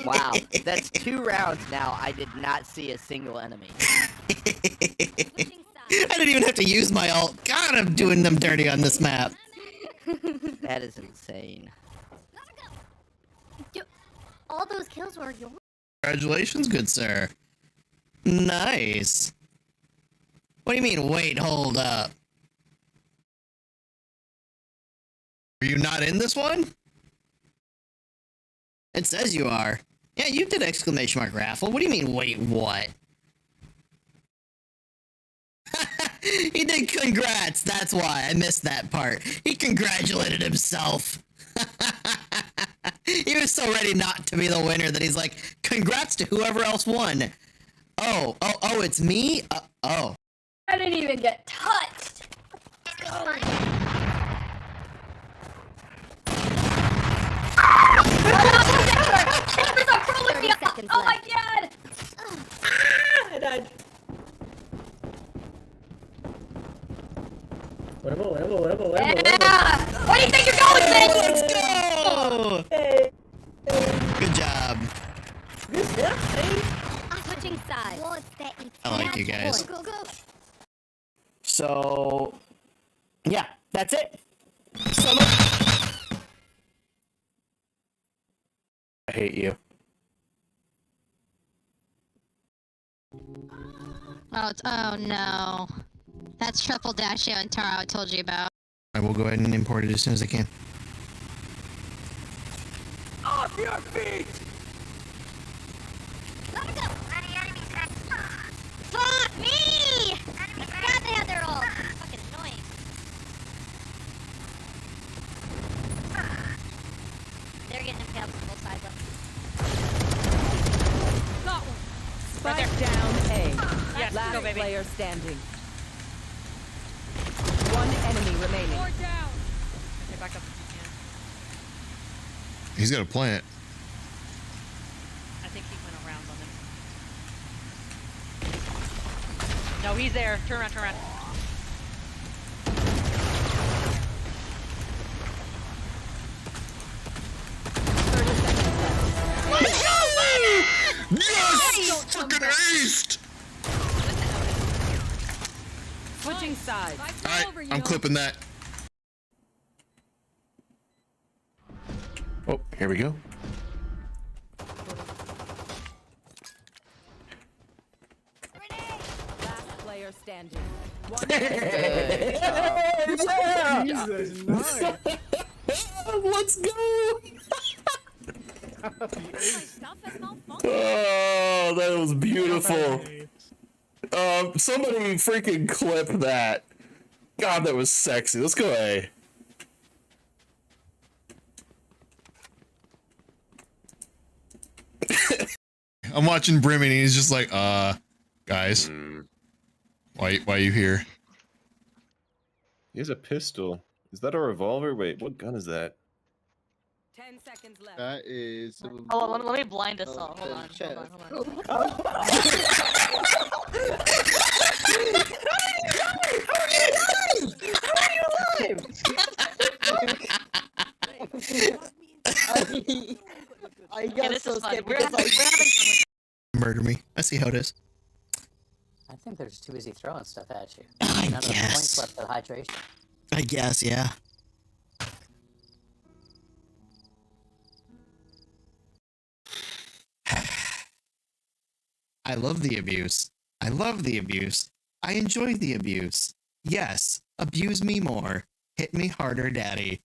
Wow, that's 2 rounds now. I did not see a single enemy. I didn't even have to use my ult. God, I'm doing them dirty on this map. That is insane. All those kills were yours. Congratulations, good sir. Nice. What do you mean, wait, hold up? Are you not in this one? It says you are. Yeah, you did exclamation mark raffle. What do you mean, wait, what? He did congrats, that's why I missed that part. He congratulated himself. He was so ready not to be the winner that he's like, congrats to whoever else won. Oh, it's me? Oh. I didn't even get touched. Oh my god! I died. Whatever. Yeah! Where do you think you're going, man? Let's go! Hey. Good job. Good stuff, hey. I'm switching sides. I like you guys. Go. So, yeah, that's it. I hate you. Oh no. That's triple Dashio and Taro I told you about. I will go ahead and import it as soon as I can. Off your feet! Fuck me! I forgot they had their ult. Fucking annoying. They're getting impaled from both sides up. Got one. Spike down A. Yes, Last go, baby. player standing. One enemy remaining. More down. Okay, back up if you can. He's got a plant. I think he went around on them. No, he's there. Turn around. Yes! Fucking aced! Switching sides. Alright, I'm clipping that. Oh, here we go. Last player standing. One Jesus, nice. Let's go! Oh, that was beautiful. Somebody freaking clip that. God, that was sexy. Let's go A. I'm watching Brimmy and he's just like, guys. Why are you here? He has a pistol. Is that a revolver? Wait, what gun is that? 10 seconds left. That is. Oh, let me blind us all. Hold on. I got so scared We're because having fun. Murder me. I see how it is. I think they're just too busy throwing stuff at you. I None of the guess. points left for the hydration. I guess, yeah. I love the abuse. I love the abuse. I enjoy the abuse. Yes, abuse me more. Hit me harder, daddy.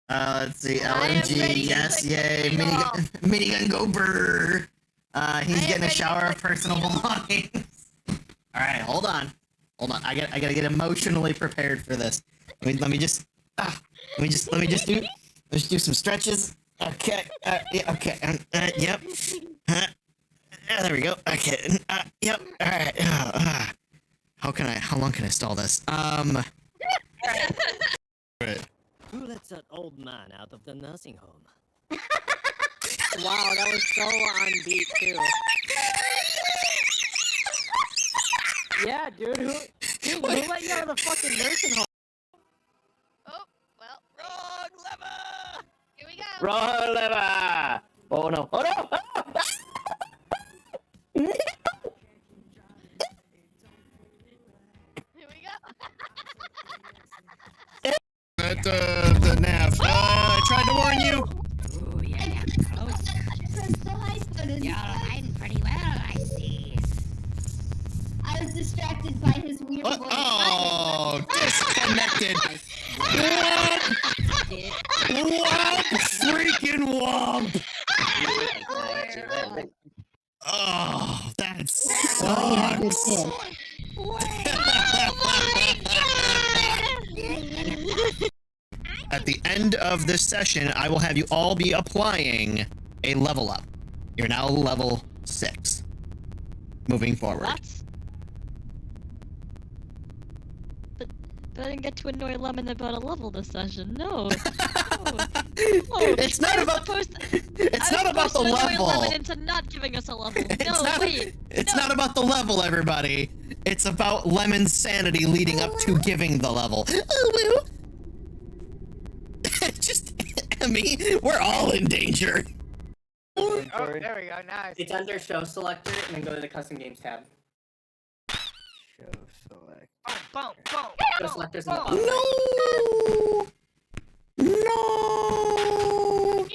Let's see. LMG, yes, yay. Minigun, go brrr. He's getting a shower of personal belongings. All right, hold on. I gotta get emotionally prepared for this. Let me just do some stretches. Okay. Yeah, okay. Yep. There we go. Okay. Yep. All right. How long can I stall this? Right. Who lets that old man out of the nursing home? Wow, that was so on beat too. Yeah, dude. Who let you out of the fucking nursing home? Oh, well, Wrong lever! here we go. Wrong lever! Oh no! Oh no! Here we go. At the nav. I tried to warn you. Ooh, yeah. You're hiding pretty well, I see. I was distracted by his weird voice. Oh, disconnected. Womp! Freaking womp! Oh, that sucks. At the end of this session, I will have you all be applying a level up. You're now level 6. Moving forward. What? But I didn't get to annoy Lemon about a level this session. No. It's not about. It's not about the level. Lemon into not giving us a level. It's not about the level, everybody. It's about Lemon's sanity leading up to giving the level. Just Emmy, we're all in danger. Oh, there we go. Nice. It's under Show Selector, and then go to the Custom Games tab. Show select. Boom, boom, Show boom, Selector's in the boom. bottom. No!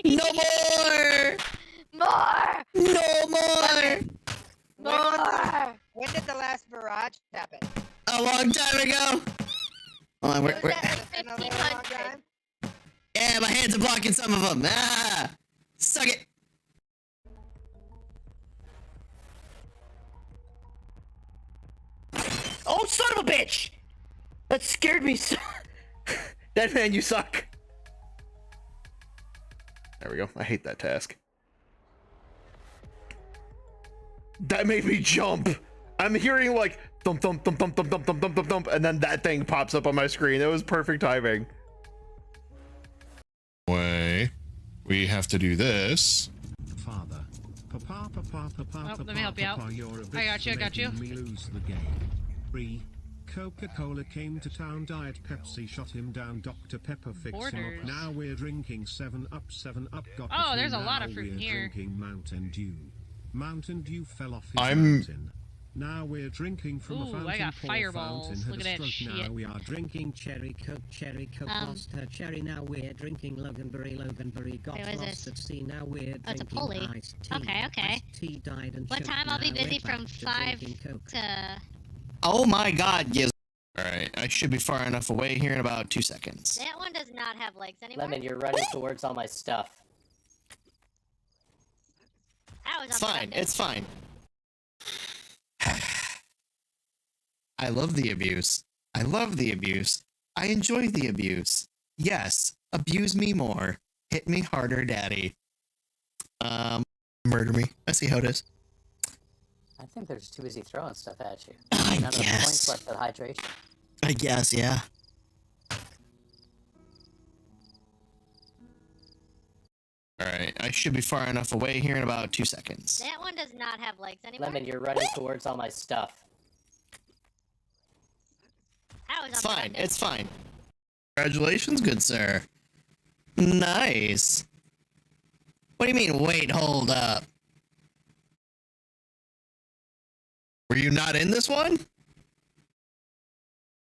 No more! More! No more! More! When did the last barrage happen? A long time ago. Hold on, Was that in a really long 1500. time? Yeah, my hands are blocking some of them. Ah! Suck it! Oh, son of a bitch! That scared me so. Dead man, you suck. There we go. I hate that task. That made me jump. I'm hearing like thump thump thump thump thump thump thump thump thump thump, and then that thing pops up on my screen. It was perfect timing. Way, we have to do this. Father. Papa, papa, papa, let me help you out. I got you, I got you. Me lose the game. 3. Coca-Cola came to town, Diet Pepsi shot him down, Dr. Pepper fixed him Borders. up. Now we're drinking 7 Up, 7 Up got Oh, the there's flu. a lot of Now fruit in we're here. Drinking Mountain Dew. Mountain Dew fell off his I'm- mountain. Now we're drinking from a Ooh, fountain. I got Paul fireballs. Fountain had Look a at that stroke. shit. Now we are drinking cherry Coke lost her cherry. Now we're drinking Loganberry got Wait, what is lost this? at sea. Now we're Oh, it's a drinking pulley. iced tea. Okay, okay. Iced tea died and What choked. time? I'll be Now we're busy back from to 5 drinking Coke. to... Oh my god, yes. Alright, I should be far enough away here in about 2 seconds. That one does not have legs anymore. Lemon, you're running towards all my stuff. That was It's fine, unproductive. it's fine. I love the abuse. I love the abuse. I enjoy the abuse. Yes, abuse me more. Hit me harder, daddy. Murder me. I see how it is. I think they're just too busy throwing stuff at you. I None of the guess. points left at hydration. I guess, yeah. Alright, I should be far enough away here in about 2 seconds. That one does not have legs anymore. Lemon, you're running towards all my stuff. That was It's fine, unproductive. it's fine. Congratulations, good sir. Nice. What do you mean, wait, hold up? Were you not in this one?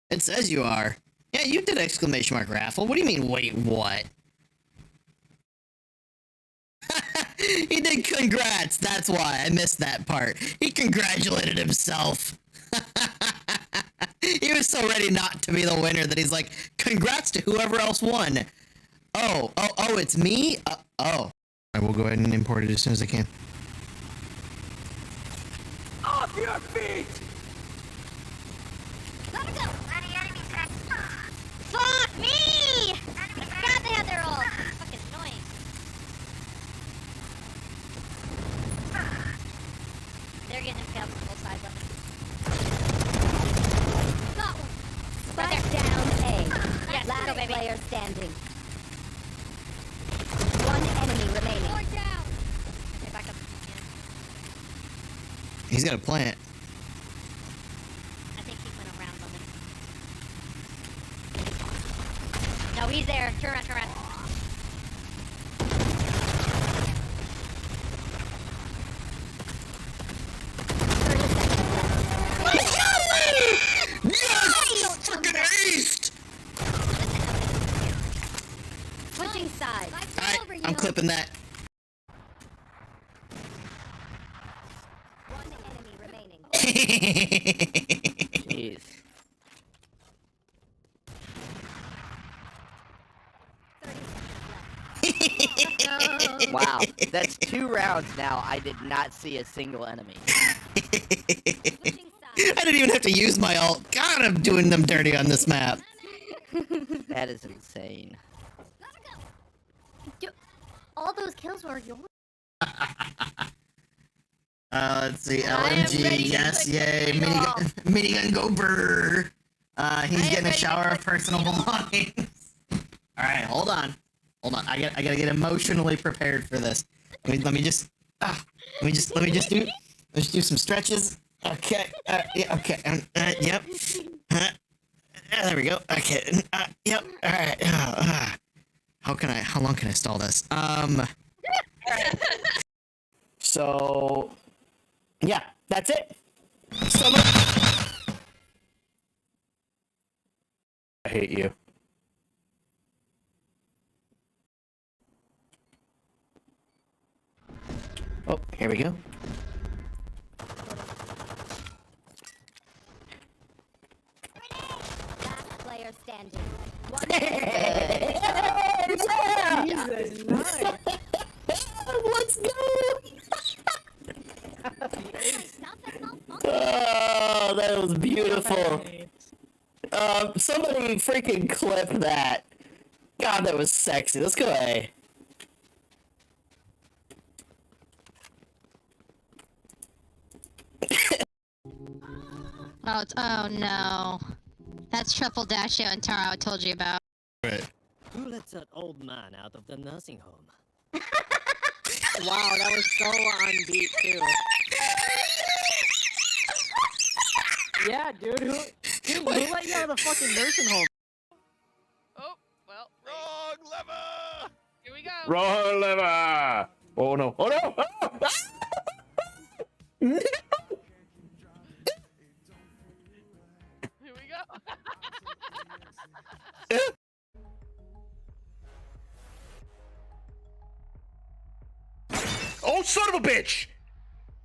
It says you are. Yeah, you did exclamation mark raffle. What do you mean, wait, what? He did congrats, that's why I missed that part. He congratulated himself. He was so ready not to be the winner that he's like, congrats to whoever else won. Oh, it's me? Oh. I will go ahead and import it as soon as I can. Off your feet! Let go! Fuck me! I forgot they had their ult. Fucking annoying. They're getting impaled from both sides of it. Got one. Spike down A. Yes, Last go, baby. player standing. One enemy remaining. Sword down. Okay, back up. He's got a plant. Oh, he's there. Turn around, turn around. Yes! Freaking aced! Switching sides. Alright, I'm clipping that. One enemy remaining. Jeez. Wow, that's 2 rounds now. I did not see a single enemy. Switching sides. I didn't even have to use my ult. God, I'm doing them dirty on this map. That is insane. All those kills were yours. Let's see, I am LMG, ready to yes, click yay, it off. minigun go brrr. He's am getting a ready to shower of click personal it off. belongings. Alright, hold on. Hold on, I gotta get emotionally prepared for this. Let me just do some stretches. Okay, yeah, okay, yep. There we go, okay, yep, alright. How long can I stall this? So, yeah, that's it. So much. I hate you. Oh, here we go. Last player standing. One Let's go! Oh, that was beautiful. Somebody freaking clip that. God, that was sexy. Let's go A. Oh no. That's Triple Dashio and Taro I told you about. Right. Who let that old man out of the nursing home? Wow, that was so on beat too. Yeah, dude, who let you out of the fucking nursing home? Oh, well. Wrong lever! Here we go. Wrong lever! Oh no! Oh no! Oh! No! Here we go. Oh, son of a bitch!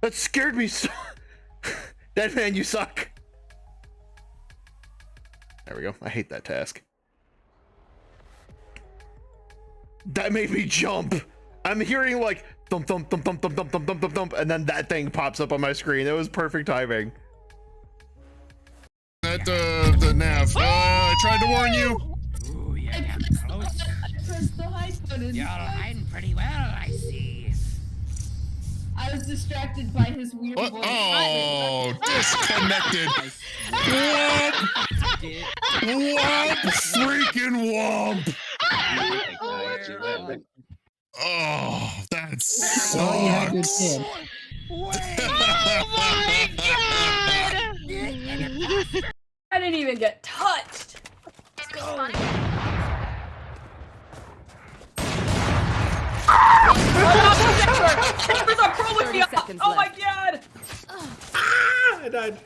That scared me so. Dead man, you suck. There we go. I hate that task. That made me jump. I'm hearing like thump thump thump thump thump thump thump thump thump thump, and then that thing pops up on my screen. It was perfect timing. At the nav. I tried to warn you. Ooh, yeah, close. You're hiding pretty well, I see. I was distracted by his weird voice. Oh, disconnected. Womp. Freaking womp. Oh, that sucks. I didn't even get touched. Oh my god! I died.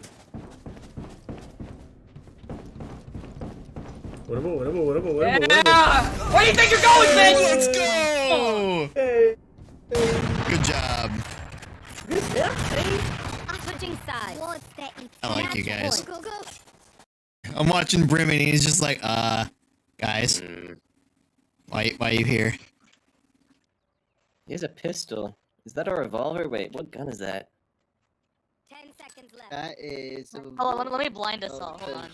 Whatever. Yeah! Where do you think you're going, bitch? Let's go! Good job. Switching sides. I like you guys. Go. I'm watching Brim and he's just like, guys, why are you here? He has a pistol. Is that a revolver? Wait, what gun is that? 10 seconds left. That is. Hold on, let me blind us all. Hold on.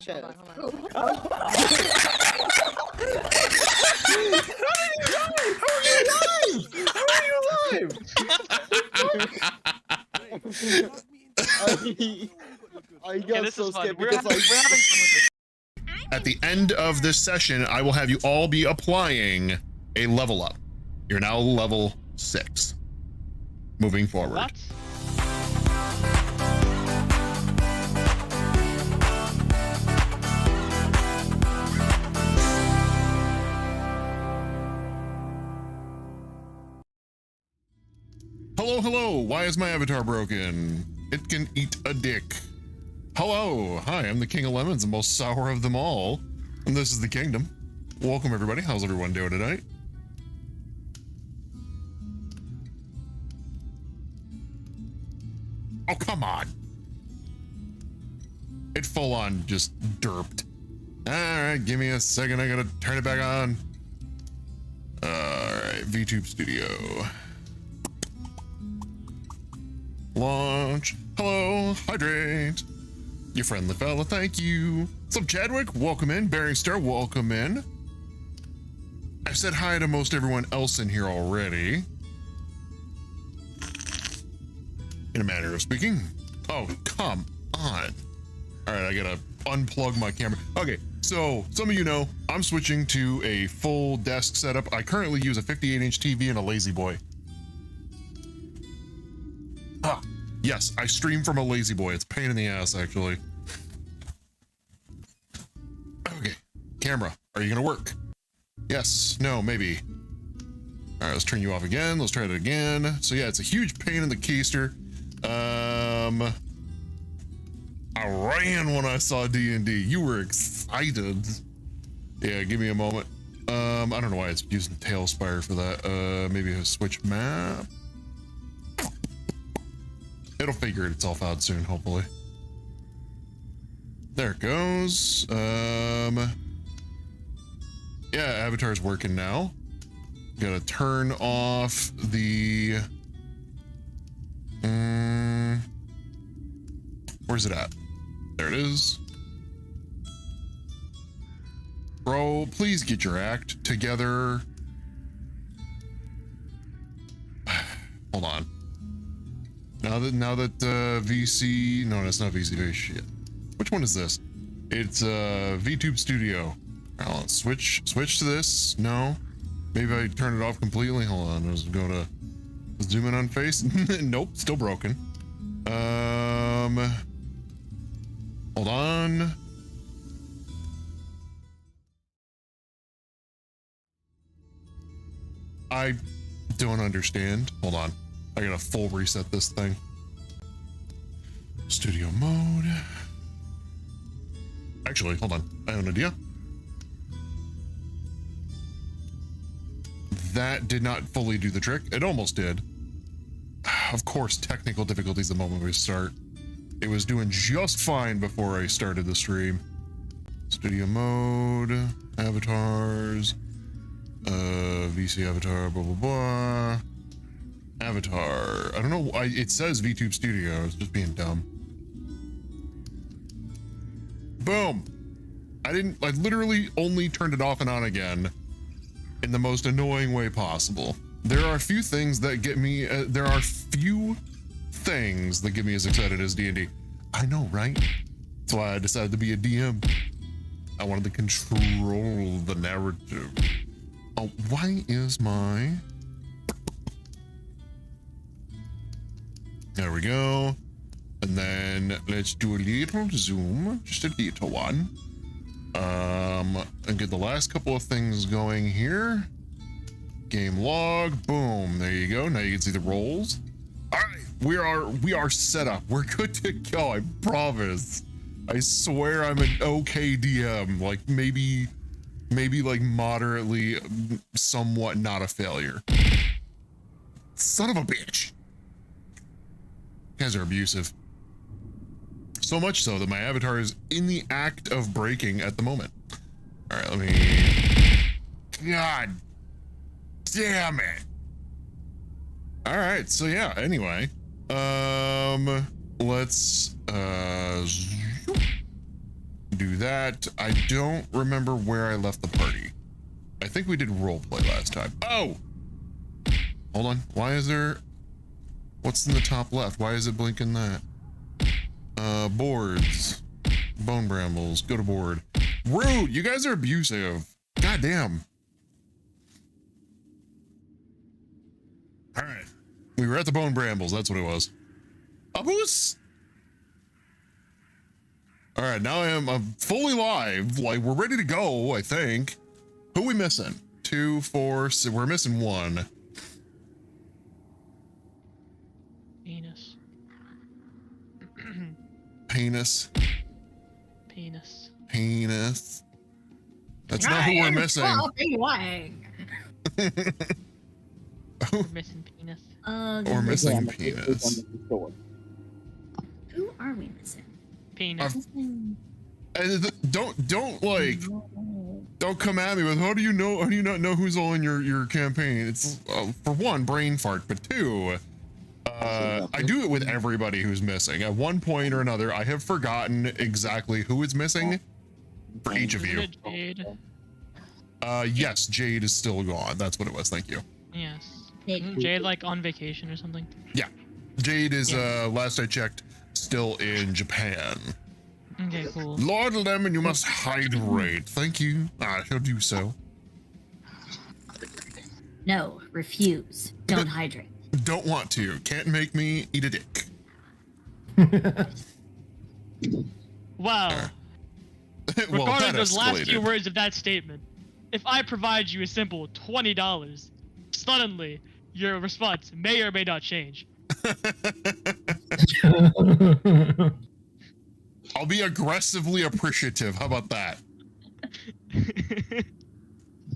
I got so scared because we're having fun with this. At the end of this session, I will have you all be applying a level up. You're now level 6. Moving forward. What? hello. Why is my avatar broken? It can eat a dick. Hello. Hi, I'm the King of Lemons, the most sour of them all. And this is the Kingdom. Welcome, everybody. How's everyone doing tonight? Oh, come on. It full on just derped. All right, give me a second. I gotta turn it back on. All right, VTube Studio. Launch. Hello, hydrate. You friendly fella, thank you. What's up, Chadwick? Welcome in. Bearing Star, welcome in. I've said hi to most everyone else in here already. In a manner of speaking. Oh, come on. All right, I gotta unplug my camera. Okay, so some of you know, I'm switching to a full desk setup. I currently use a 58-inch TV and a Lazy Boy. Ah, yes, I stream from a Lazy Boy. It's a pain in the ass, actually. Okay, camera, are you gonna work? Yes, no, maybe. All right, let's turn you off again. Let's try it again. So yeah, it's a huge pain in the keister. I ran when I saw D&D. You were excited. Yeah, give me a moment. I don't know why it's using Tailspire for that. Maybe a switch map. It'll figure itself out soon, hopefully. There it goes. Yeah, avatar's working now. Gotta turn off the... where's it at? There it is. Bro, please get your act together. Hold on. Now that VC, no, that's not VC. Shit. Which one is this? It's VTube Studio. Now let's switch to this. No, maybe I turn it off completely. Hold on, let's go to zoom in on face. Nope, still broken. Hold on. I don't understand. Hold on. I gotta full reset this thing. Studio mode. Actually, hold on. I have an idea. That did not fully do the trick. It almost did. Of course, technical difficulties the moment we start. It was doing just fine before I started the stream. Studio mode, avatars, VC avatar, blah, blah, blah. Avatar, I don't know, it says VTube Studio, it's just being dumb. Boom. I literally only turned it off and on again in the most annoying way possible. There are a few things that get me, things that get me as excited as D&D. I know, right? That's why I decided to be a DM. I wanted to control the narrative. Oh, why is my... There we go. And then let's do a little zoom, just a little one. And get the last couple of things going here. Game log, boom, there you go. Now you can see the rolls. All right, we are set up. We're good to go, I promise. I swear I'm an okay DM, like maybe like moderately, somewhat not a failure. Son of a bitch. You guys are abusive. So much so that my avatar is in the act of breaking at the moment. All right, let me, God damn it. All right, so yeah, anyway, let's do that. I don't remember where I left the party. I think we did roleplay last time. Oh, hold on. Why is there, what's in the top left? Why is it blinking that? Boards, bone brambles, go to board. Rude, you guys are abusive. God damn. All right, we were at the bone brambles. That's what it was. Abus. All right, now I'm fully live. Like, we're ready to go, I think. Who are we missing? 2, 4, 6. We're missing 1. Penis. Penis. Penis. That's not who we're missing. We're missing penis. We're missing penis. Who are we missing? Penis. And don't come at me with how do you not know who's all in your campaign? It's for one, brain fart, but two, I do it with everybody who's missing. At one point or another, I have forgotten exactly who is missing for each of you. Jade. Yes, Jade is still gone. That's what it was. Thank you. Yes. Isn't Jade like on vacation or something? Yeah, Jade is last I checked still in Japan. Okay, cool. Lord Lemon, you must hydrate. Thank you. I shall do so. No, refuse. Don't hydrate. Don't want to. Can't make me eat a dick. Wow. Well, Regarding that those last few escalated. words of that statement, if I provide you a simple $20, suddenly your response may or may not change. I'll be aggressively appreciative. How about that?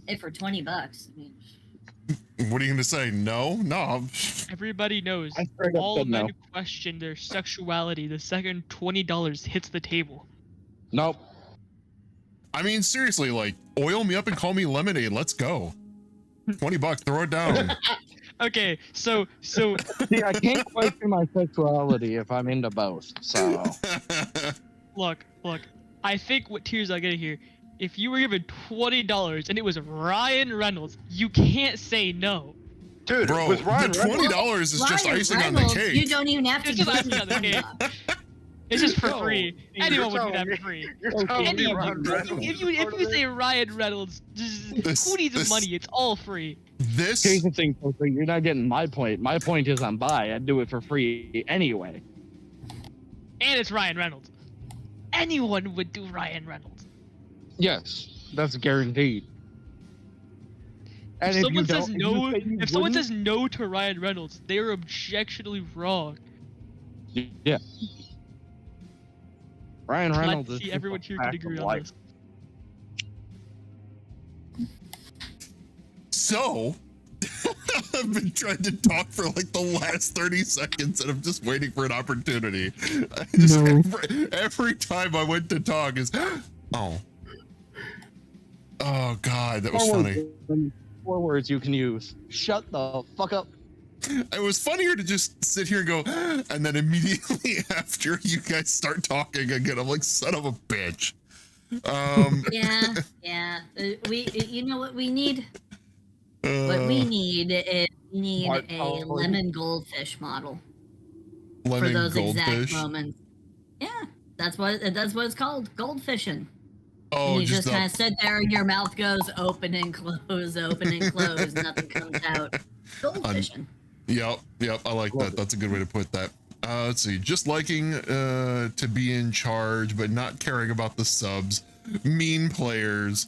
Hey, for $20. I mean, What are you gonna say? No? No. Everybody knows all men question their sexuality the second $20 hits the table. Nope. I mean, seriously, like, oil me up and call me lemonade. Let's go. $20, throw it down. Okay, so See, I can't question my sexuality if I'm into both. So look, I think what Tears I get here, if you were given $20 and it was Ryan Reynolds, you can't say no. Dude, bro, with Ryan the $20 is just Ryan icing Reynolds, on the cake. You don't even have to It's just give icing me on the cake. $20. It's just for No, free. you're Anyone would do telling that for me- free. you're telling me Anyone. Ryan Reynolds If you say Ryan Reynolds, cooties of money, it's all free. This here's the thing, Poker, you're not getting my point. My point is I'm bi. I'd do it for free anyway. And it's Ryan Reynolds. Anyone would do Ryan Reynolds. Yes, that's guaranteed. And If someone you don't- says no, you if someone wouldn't- says no to Ryan Reynolds, they are objectionably wrong. yeah. Ryan Glad Reynolds to is see just everyone a here can fact agree of on life. this. So, I've been trying to talk for like the last 30 seconds and I'm just waiting for an opportunity. Every time I went to talk is, oh God, that was funny. 4 words you can use. Shut the fuck up. It was funnier to just sit here and go, and then immediately after you guys start talking again, I'm like, son of a bitch. Yeah. You know what we need? What we need is a lemon goldfish model for Lemon those exact goldfish? moments. Yeah, that's what it's called, goldfishing. Oh, and you just a- kind of sit there and your mouth goes open and close, nothing comes out. Goldfishing. Yep, I like that. That's a good way to put that. Let's see, just liking to be in charge, but not caring about the subs. Mean players.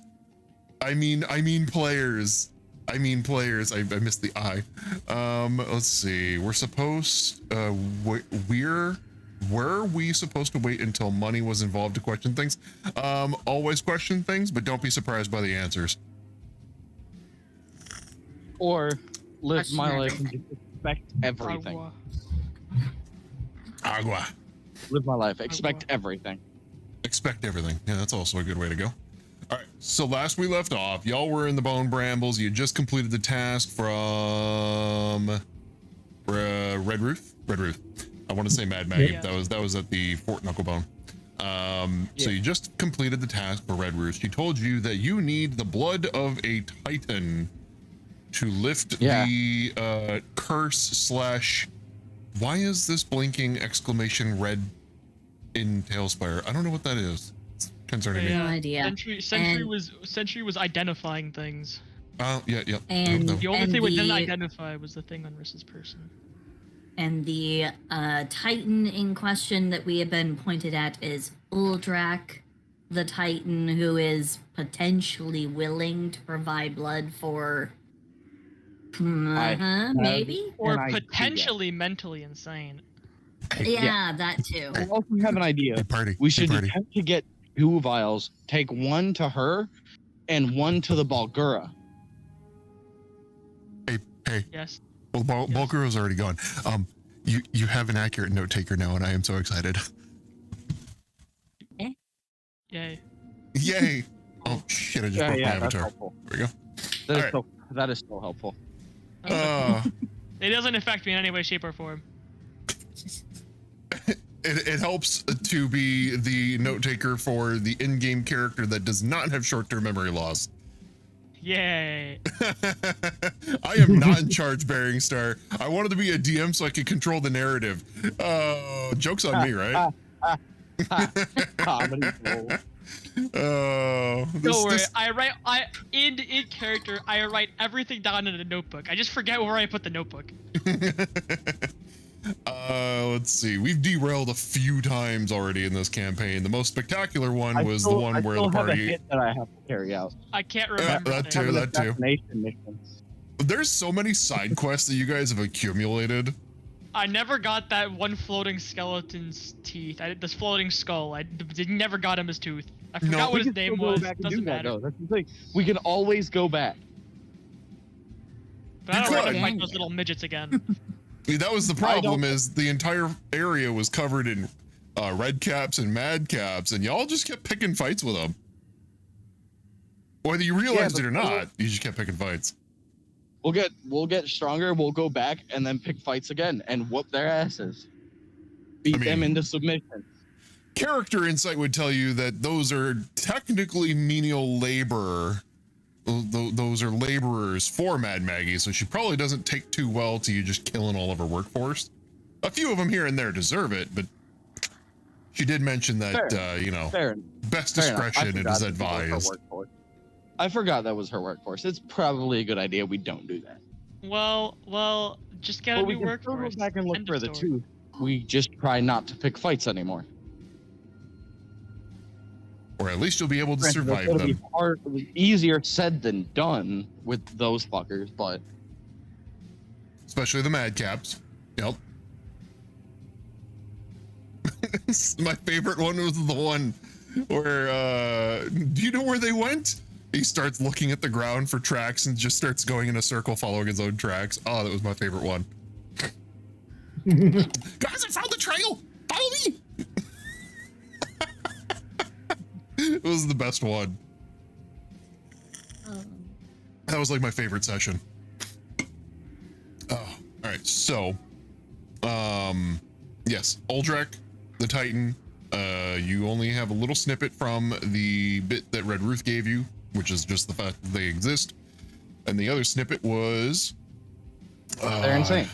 I mean players. I missed the I. Let's see. We're supposed. Were we supposed to wait until money was involved to question things? Always question things, but don't be surprised by the answers. Or live Question my life everything. and just expect everything. Agua. Live my life. Expect everything. Expect everything. Yeah, that's also a good way to go. All right, so last we left off, y'all were in the Bone Brambles. You just completed the task from Red Ruth. I want to say Mad Maggie. Yeah. That was at the Fort Knucklebone. So you just completed the task for Red Roost. She told you that you need the blood of a Titan to lift the curse / why is this blinking exclamation red in Tailspire? I don't know what that is. It's concerning me. No idea. Sentry was identifying things. Oh, yeah. And- No. The only And thing we didn't the- identify was the thing on Rissa's person. And the Titan in question that we have been pointed at is Uldrak, the Titan who is potentially willing to provide blood for. Maybe? Or potentially mentally insane. Yeah, that too. I also have an idea. We should attempt to get 2 vials. Take one to her, and one to the Balgura. Hey. Yes. Well, Bulgaro's already gone. You have an accurate note taker now, and I am so excited. Yay. Yay! Oh shit! I just broke my that's avatar. helpful. There we go. That is so helpful. It doesn't affect me in any way, shape, or form. It helps to be the note taker for the in-game character that does not have short-term memory loss. Yay. I am not in charge, Bearing Star. I wanted to be a DM so I could control the narrative. Joke's on me, right? Comedy gold. Don't worry. In character, I write everything down in a notebook. I just forget where I put the notebook. Let's see. We've derailed a few times already in this campaign. The most spectacular one was the one where the party. Have a hit that I have to carry out. I can't remember. That too. Mission. There's so many side quests that you guys have accumulated. I never got that one floating skeleton's teeth. This floating skull. I never got him his tooth. I forgot what his name was. Doesn't matter. That's the thing. We can always go back. But I don't want to fight those little midgets again. That was the problem, is the entire area was covered in red caps and mad caps, and y'all just kept picking fights with them. Whether you realized it or not, you just kept picking fights. We'll get stronger, we'll go back and then pick fights again and whoop their asses. Beat them into submission. Character insight would tell you that those are technically menial labor. Those are laborers for Mad Maggie, so she probably doesn't take too well to you just killing all of her workforce. A few of them here and there deserve it, but she did mention that, best discretion is advised. I forgot that was her workforce. It's probably a good idea we don't do that. Well, just get a new workforce. We can go back and look for the tooth. We just try not to pick fights anymore. Or at least you'll be able to survive them. Easier said than done with those fuckers, but... Especially the madcaps. Yep. My favorite one was the one where, do you know where they went? He starts looking at the ground for tracks and just starts going in a circle following his own tracks. Oh, that was my favorite one. Guys, I found the trail! Follow me! It was the best one. That was like my favorite session. Oh, all right. So, yes, Uldrak, the Titan. You only have a little snippet from the bit that Red Ruth gave you, which is just the fact that they exist. And the other snippet was... they're insane.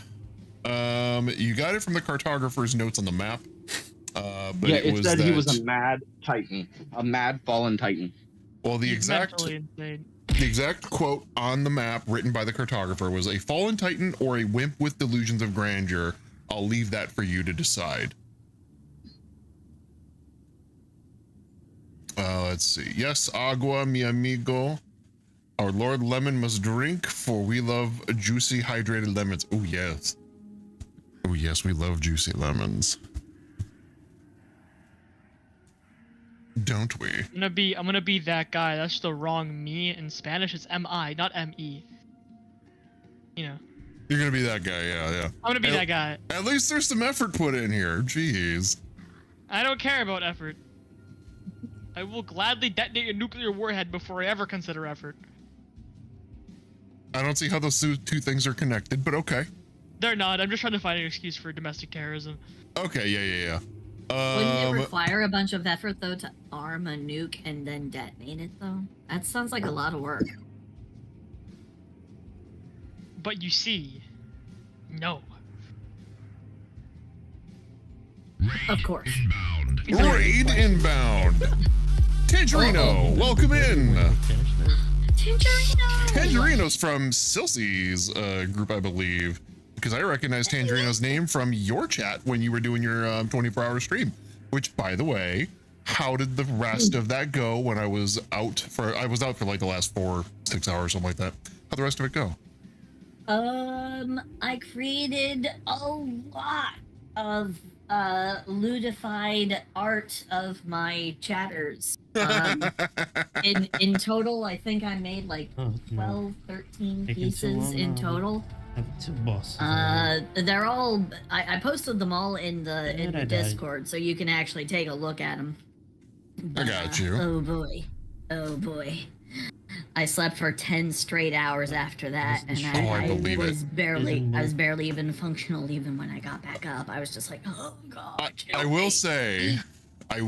You got it from the cartographer's notes on the map. But yeah, it said he was a mad Titan, a mad fallen Titan. Well, the exact quote on the map written by the cartographer was a fallen Titan or a wimp with delusions of grandeur. I'll leave that for you to decide. Let's see. Yes, agua, mi amigo. Our Lord Lemon must drink, for we love juicy, hydrated lemons. Oh, yes. Oh, yes, we love juicy lemons. Don't we? I'm gonna be that guy. That's the wrong me. In Spanish, it's M-I, not M-E. You know. You're gonna be that guy, yeah. I'm gonna be that guy. At least there's some effort put in here. Jeez. I don't care about effort. I will gladly detonate a nuclear warhead before I ever consider effort. I don't see how those two things are connected, but okay. They're not. I'm just trying to find an excuse for domestic terrorism. Okay, yeah. Wouldn't it require a bunch of effort, though, to arm a nuke and then detonate it, though? That sounds like a lot of work. But you see, no. Of course. Raid inbound. Tangerino, welcome in. Tangerino's from Silsy's group, I believe, because I recognize Tangerino's name from your chat when you were doing your 24-hour stream. Which, by the way, how did the rest of that go when I was out for like the last 4-6 hours, something like that? How'd the rest of it go? I created a lot of ludified art of my chatters. In total, I think I made like 12, 13 pieces in total. They're all. I posted them all in the Discord, so you can actually take a look at them. I got you. Oh boy, oh boy. I slept for 10 straight hours after that, and I was barely even functional even when I got back up. I was just like, oh god. I will say, I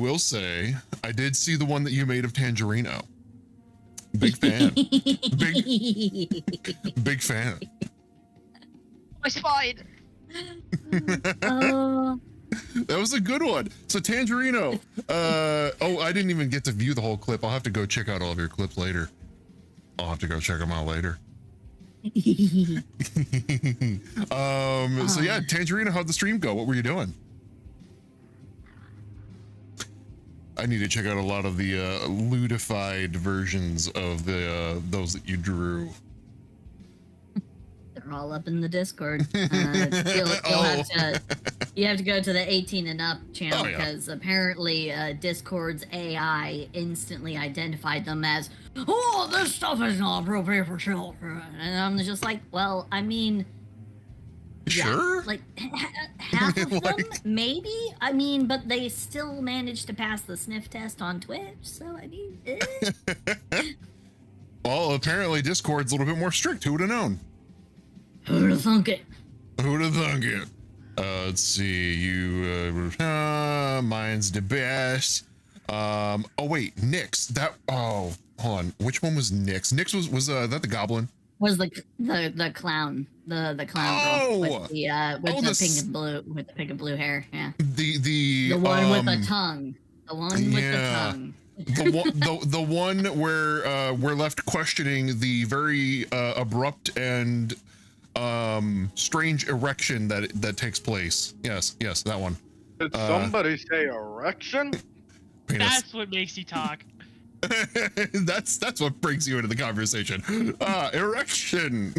did see the one that you made of Tangerino. Big fan. Big fan. I spied. That was a good one. So Tangerino. Oh, I didn't even get to view the whole clip. I'll have to go check out all of your clips later. I'll have to go check them out later. So yeah, Tangerino, how'd the stream go? What were you doing? I need to check out a lot of the ludified versions of the those that you drew. They're all up in the Discord. You have to go to the 18 and up channel because apparently Discord's AI instantly identified them as, oh, this stuff is not appropriate for children. And I'm just like, well, I mean, sure, like half of them, maybe. I mean, but they still managed to pass the sniff test on Twitch. So I mean, well, apparently Discord's a little bit more strict. Who would have known? Who'd have thunk it? Who'd have thunk it? Let's see, you, mine's the best. Oh wait, Nyx, oh, hold on, which one was Nyx? Nyx was that the goblin? Was the clown, the clown girl with the pink and blue, with the pink and blue hair, yeah. The one with the tongue. The one with the tongue. the one where we're left questioning the very abrupt and strange erection that takes place. Yes, that one. Did somebody say erection? Penis. That's what makes you talk. that's what brings you into the conversation. Erection.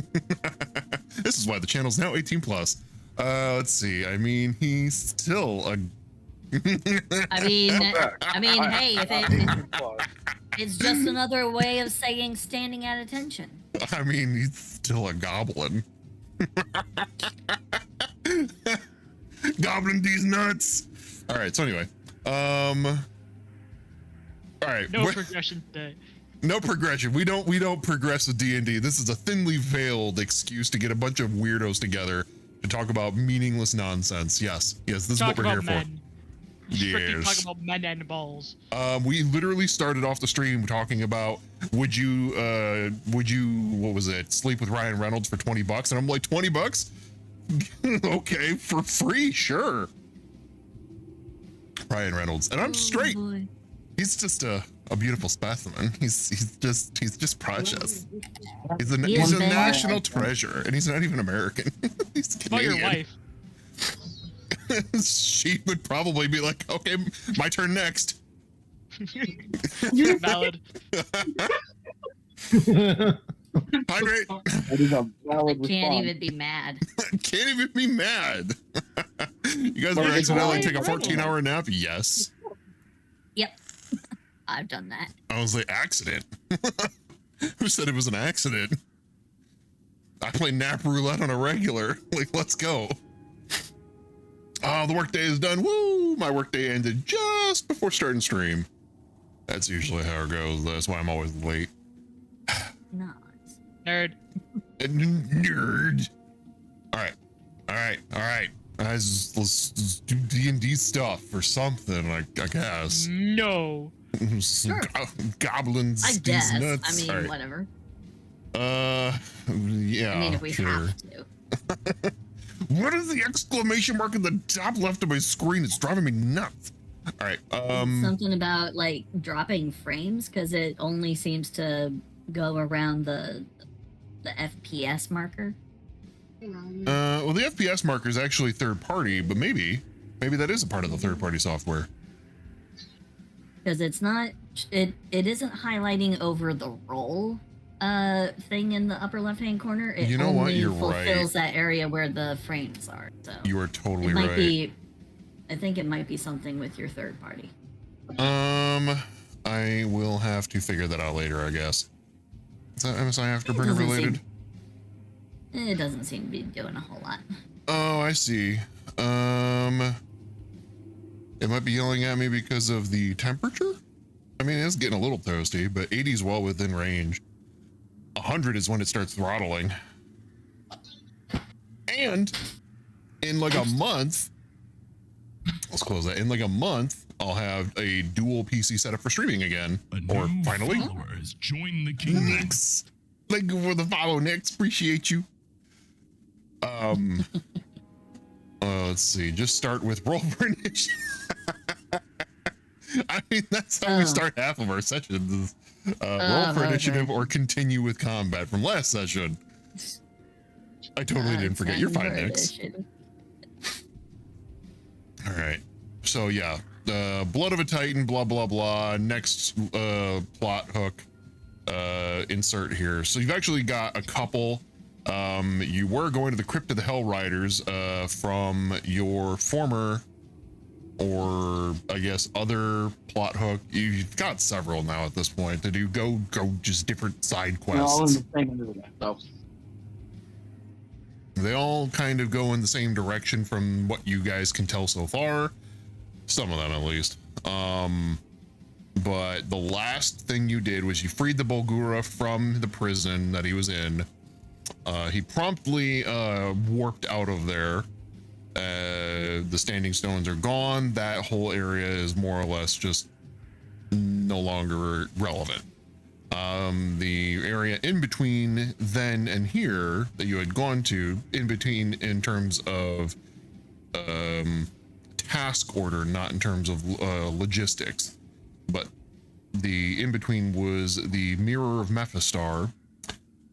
This is why the channel's now 18 plus. Let's see. I mean, he's still a. I mean, hey, if it's just another way of saying standing at attention. I mean, he's still a goblin. Goblin these nuts. All right. So anyway, all right. No progression today. No progression. We don't progress with D&D. This is a thinly veiled excuse to get a bunch of weirdos together to talk about meaningless nonsense. Yes. This is what we're here for. Strictly talking about men and balls. We literally started off the stream talking about would you what was it, sleep with Ryan Reynolds for $20, and I'm like, $20? Okay, for free, sure. Ryan Reynolds, and I'm straight. He's just a beautiful specimen. He's just precious. He's a national treasure, and he's not even American. He's Canadian. About your wife. She would probably be like, okay, my turn next. Valid. Hydrate. That is a valid response. Can't even be mad. Can't even be mad. You guys were accidentally take a 14-hour nap? Yes. Yep. I've done that. I was like, accident? Who said it was an accident? I play nap roulette on a regular. Like, let's go. Oh, the workday is done. Woo! My workday ended just before starting stream. That's usually how it goes. That's why I'm always late. No. Nerd. Nerd. All right. Let's do D&D stuff or something, I guess. No. Sure. Goblins. I guess. Nuts. I mean, right. whatever. Yeah. I mean, if we sure. have to. What is the exclamation mark at the top left of my screen? It's driving me nuts. All right. Something about like dropping frames because it only seems to go around the FPS marker. Well, the FPS marker is actually third party, but maybe that is a part of the third party software. Because it's not. It isn't highlighting over the roll thing in the upper left hand corner. It you know what? You're fulfills right. that area where the frames are. So you are totally it might right. Be, I think it might be something with your third party. I will have to figure that out later, I guess. Is that MSI Afterburner doesn't related? It doesn't seem to be doing a whole lot. Oh, I see. It might be yelling at me because of the temperature? I mean, it's getting a little toasty, but 80 is well within range. 100 is when it starts throttling. And in like a month, let's close that. In like a month, I'll have a dual PC setup for streaming again. Or finally. Has joined the kingdom. Nix. Thank you for the follow, Nix. Appreciate you. Let's see. Just start with roll for initiative. I mean, that's how we start half of our sessions. Roll for initiative or continue with combat from last session. I totally didn't forget. You're fine, Nix. All right. So yeah, blood of a Titan, blah blah blah. Next plot hook. Insert here. So you've actually got a couple. You were going to the Crypt of the Hell Riders from your former, or I guess other plot hook. You've got several now at this point. Did you go just different side quests? They all kind of go in the same direction from what you guys can tell so far. Some of them at least. But the last thing you did was you freed the Bulgura from the prison that he was in. He promptly warped out of there. The standing stones are gone. That whole area is more or less just no longer relevant. The area in between then and here that you had gone to, in between in terms of task order, not in terms of logistics, but the in between was the Mirror of Mephistar.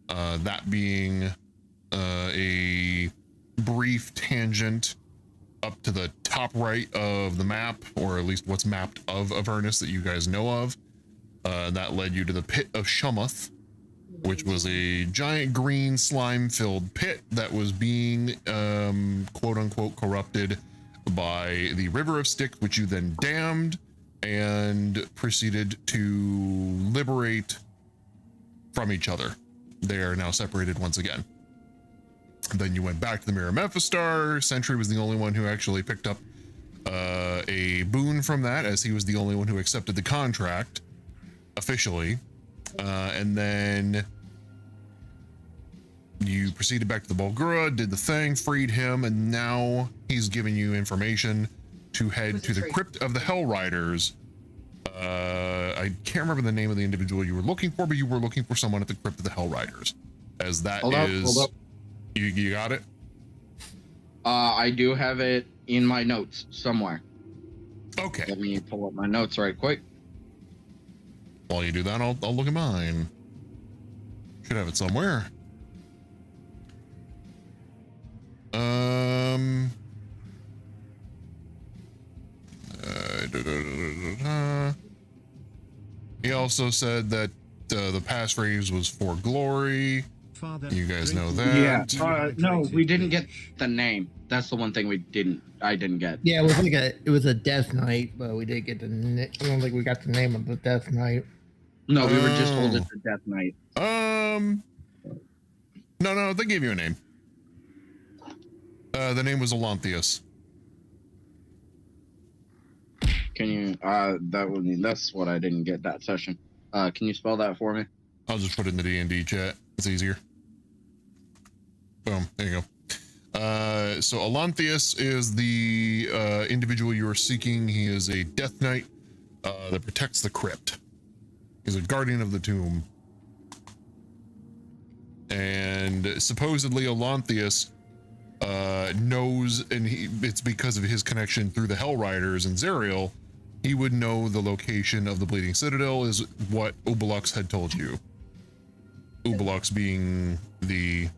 That being a brief tangent up to the top right of the map, or at least what's mapped of Avernus that you guys know of. That led you to the Pit of Shummuth, which was a giant green slime-filled pit that was being quote-unquote corrupted by the River of Styx, which you then dammed and proceeded to liberate from each other. They are now separated once again. Then you went back to the Mirror of Mephistar. Sentry was the only one who actually picked up a boon from that, as he was the only one who accepted the contract officially. And then you proceeded back to the Bulgura, did the thing, freed him, and now he's giving you information to head to the Crypt of the Hell Riders. I can't remember the name of the individual you were looking for, but you were looking for someone at the Crypt of the Hell Riders. As that Hold up. You got it? I do have it in my notes somewhere. Okay. Let me pull up my notes right quick. While you do that, I'll look at mine. Should have it somewhere. He also said that the passphrase was for glory. You guys know that. Yeah. No, we didn't get the name. That's the one thing I didn't get. Yeah, it was a Death Knight, but we didn't get I don't think we got the name of the Death Knight. No, we were just told it's a Death Knight. No, they gave you a name. The name was Alanthius. Can you that's what I didn't get that session. Can you spell that for me? I'll just put it in the D&D chat. It's easier. Boom, there you go. So Alanthius is the individual you are seeking. He is a Death Knight that protects the crypt. He's a guardian of the tomb. And supposedly Alanthius knows, and it's because of his connection through the Hell Riders and Zerial, he would know the location of the Bleeding Citadel, is what Ubelux had told you. Ubelux being the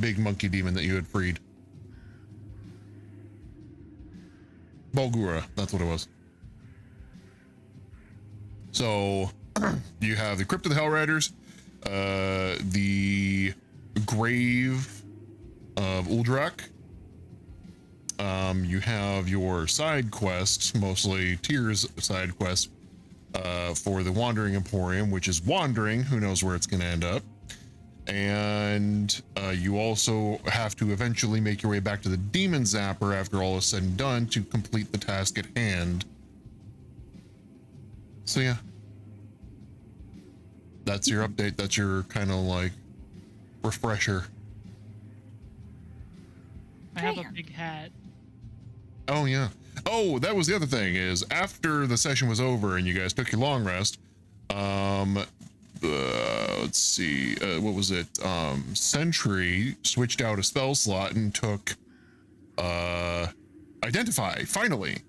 big monkey demon that you had freed. Bulgura, that's what it was. So you have the Crypt of the Hell Riders, the Grave of Uldrak, You have your side quests, mostly Tears side quest, for the Wandering Emporium, which is wandering. Who knows where it's going to end up? And you also have to eventually make your way back to the Demon Zapper after all is said and done to complete the task at hand. So yeah, that's your update. That's your kind of like refresher. I have a big hat. Oh yeah. Oh, that was the other thing is after the session was over and you guys took your long rest, let's see, what was it? Sentry switched out a spell slot and took Identify. Finally.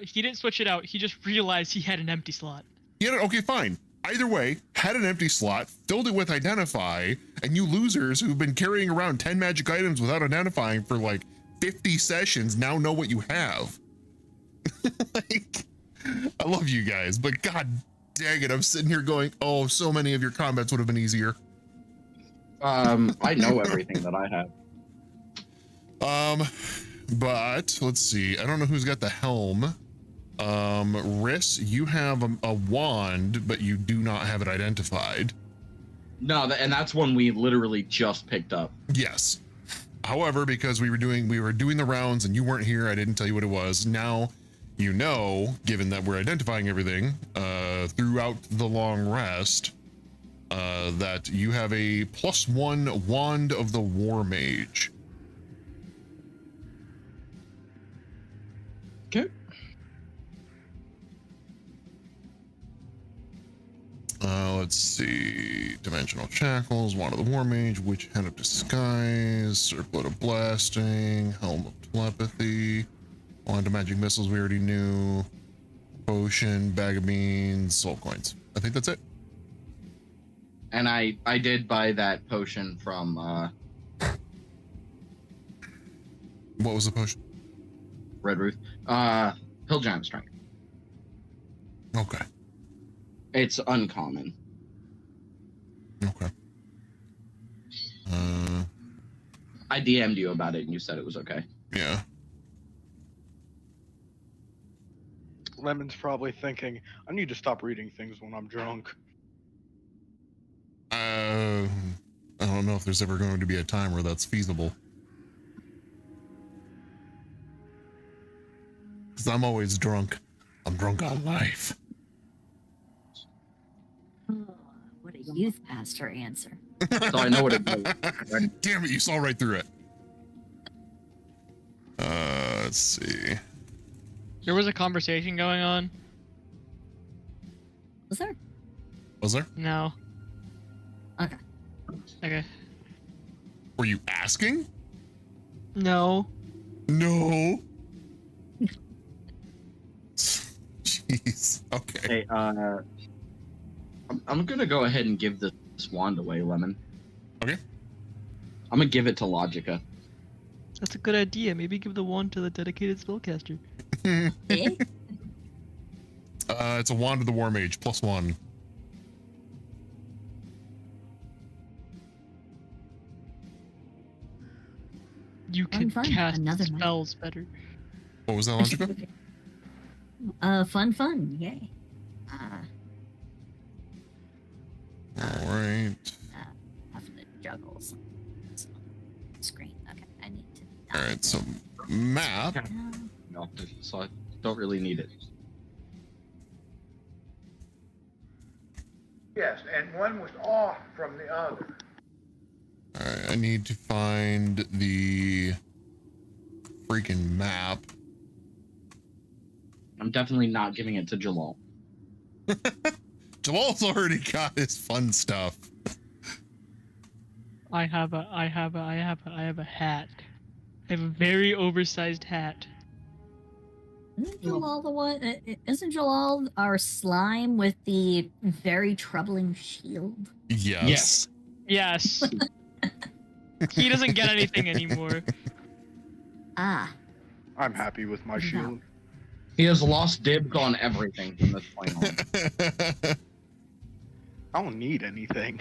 He didn't switch it out. He just realized he had an empty slot. Yeah, okay, fine. Either way, had an empty slot, filled it with Identify, and you losers who've been carrying around 10 magic items without identifying for like 50 sessions now know what you have. Like, I love you guys, but god dang it, I'm sitting here going, oh, so many of your combats would have been easier. I know everything that I have. But let's see, I don't know who's got the helm. Riss, you have a wand, but you do not have it identified. No, and that's one we literally just picked up. Yes. However, because we were doing the rounds and you weren't here, I didn't tell you what it was. Now you know, given that we're identifying everything throughout the long rest, that you have a +1 Wand of the War Mage. Okay. Let's see. Dimensional Shackles, Wand of the War Mage, Witch Head of Disguise, Circlet of Blasting, Helm of Telepathy, Wand of Magic Missiles we already knew, Potion, Bag of Beans, Soul Coins. I think that's it. And I did buy that potion from what was the potion? Red Ruth. Hill Giant Strength. Okay. It's uncommon. Okay. I DM'd you about it and you said it was okay. Yeah. Lemon's probably thinking, I need to stop reading things when I'm drunk. I don't know if there's ever going to be a time where that's feasible. Because I'm always drunk. I'm drunk on life. What a youth pastor answer. So I know what it is. Damn it, you saw right through it. Let's see. There was a conversation going on. Was there? Was there? No. Okay. Okay. Were you asking? No. No. Jeez. Okay. Hey, I'm gonna go ahead and give this wand away, Lemon. Okay. I'm gonna give it to Logica. That's a good idea. Maybe give the wand to the dedicated spellcaster. It's a Wand of the War Mage, +1. You can cast Another spells better. What was that, Logica? Fun, yay. All right. Having to juggle some screen. Okay, I need to. All right, so map. No, so I don't really need it. Yes, and one was off from the other. All right, I need to find the freaking map. I'm definitely not giving it to Jalal. Jalal's already got his fun stuff. I have a hat. I have a very oversized hat. Isn't Jalal the one? Isn't Jalal our slime with the very troubling shield? Yes. Yes. He doesn't get anything anymore. Ah. I'm happy with my shield. He has lost dibs on everything from this point on. I don't need anything.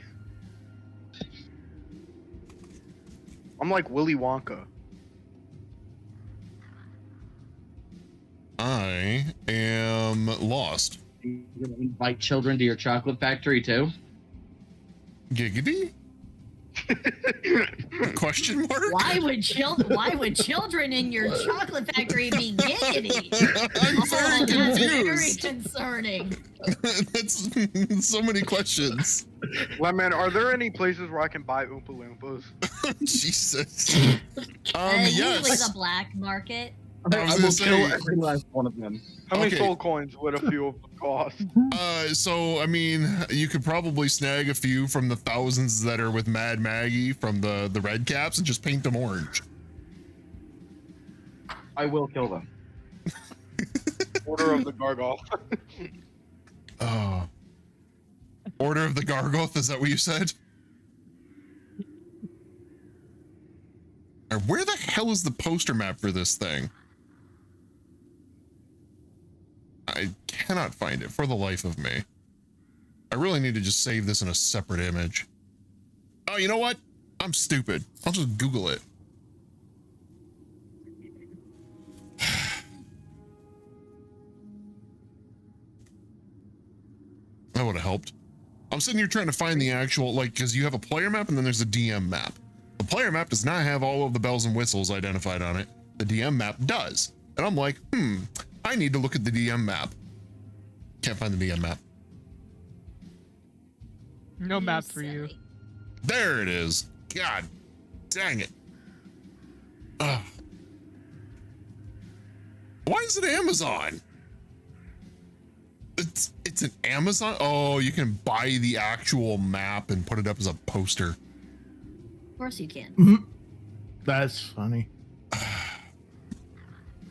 I'm like Willy Wonka. I am lost. You gonna invite children to your chocolate factory too? Giggity? Question mark? Why would children in your chocolate factory be giggity? I'm very That's very confused. concerning. That's so many questions. Lemon, are there any places where I can buy Oompa Loompas? Jesus. Usually Yes. the black market. I was I gonna will kill say, every last one of them. How many Okay. soul coins would a few of them cost? So I mean, you could probably snag a few from the thousands that are with Mad Maggie from the red caps and just paint them orange. I will kill them. Order of the Gargoyle. Oh. Order of the Gargoth, is that what you said? Where the hell is the poster map for this thing? I cannot find it for the life of me. I really need to just save this in a separate image. Oh, you know what? I'm stupid. I'll just Google it. That would have helped. I'm sitting here trying to find the actual, like, because you have a player map and then there's a DM map. The player map does not have all of the bells and whistles identified on it. The DM map does. And I'm like, I need to look at the DM map. Can't find the DM map. No map for you. There it is. God dang it. Ugh. Why is it Amazon? It's an Amazon? Oh, you can buy the actual map and put it up as a poster. Of course you can. That's funny.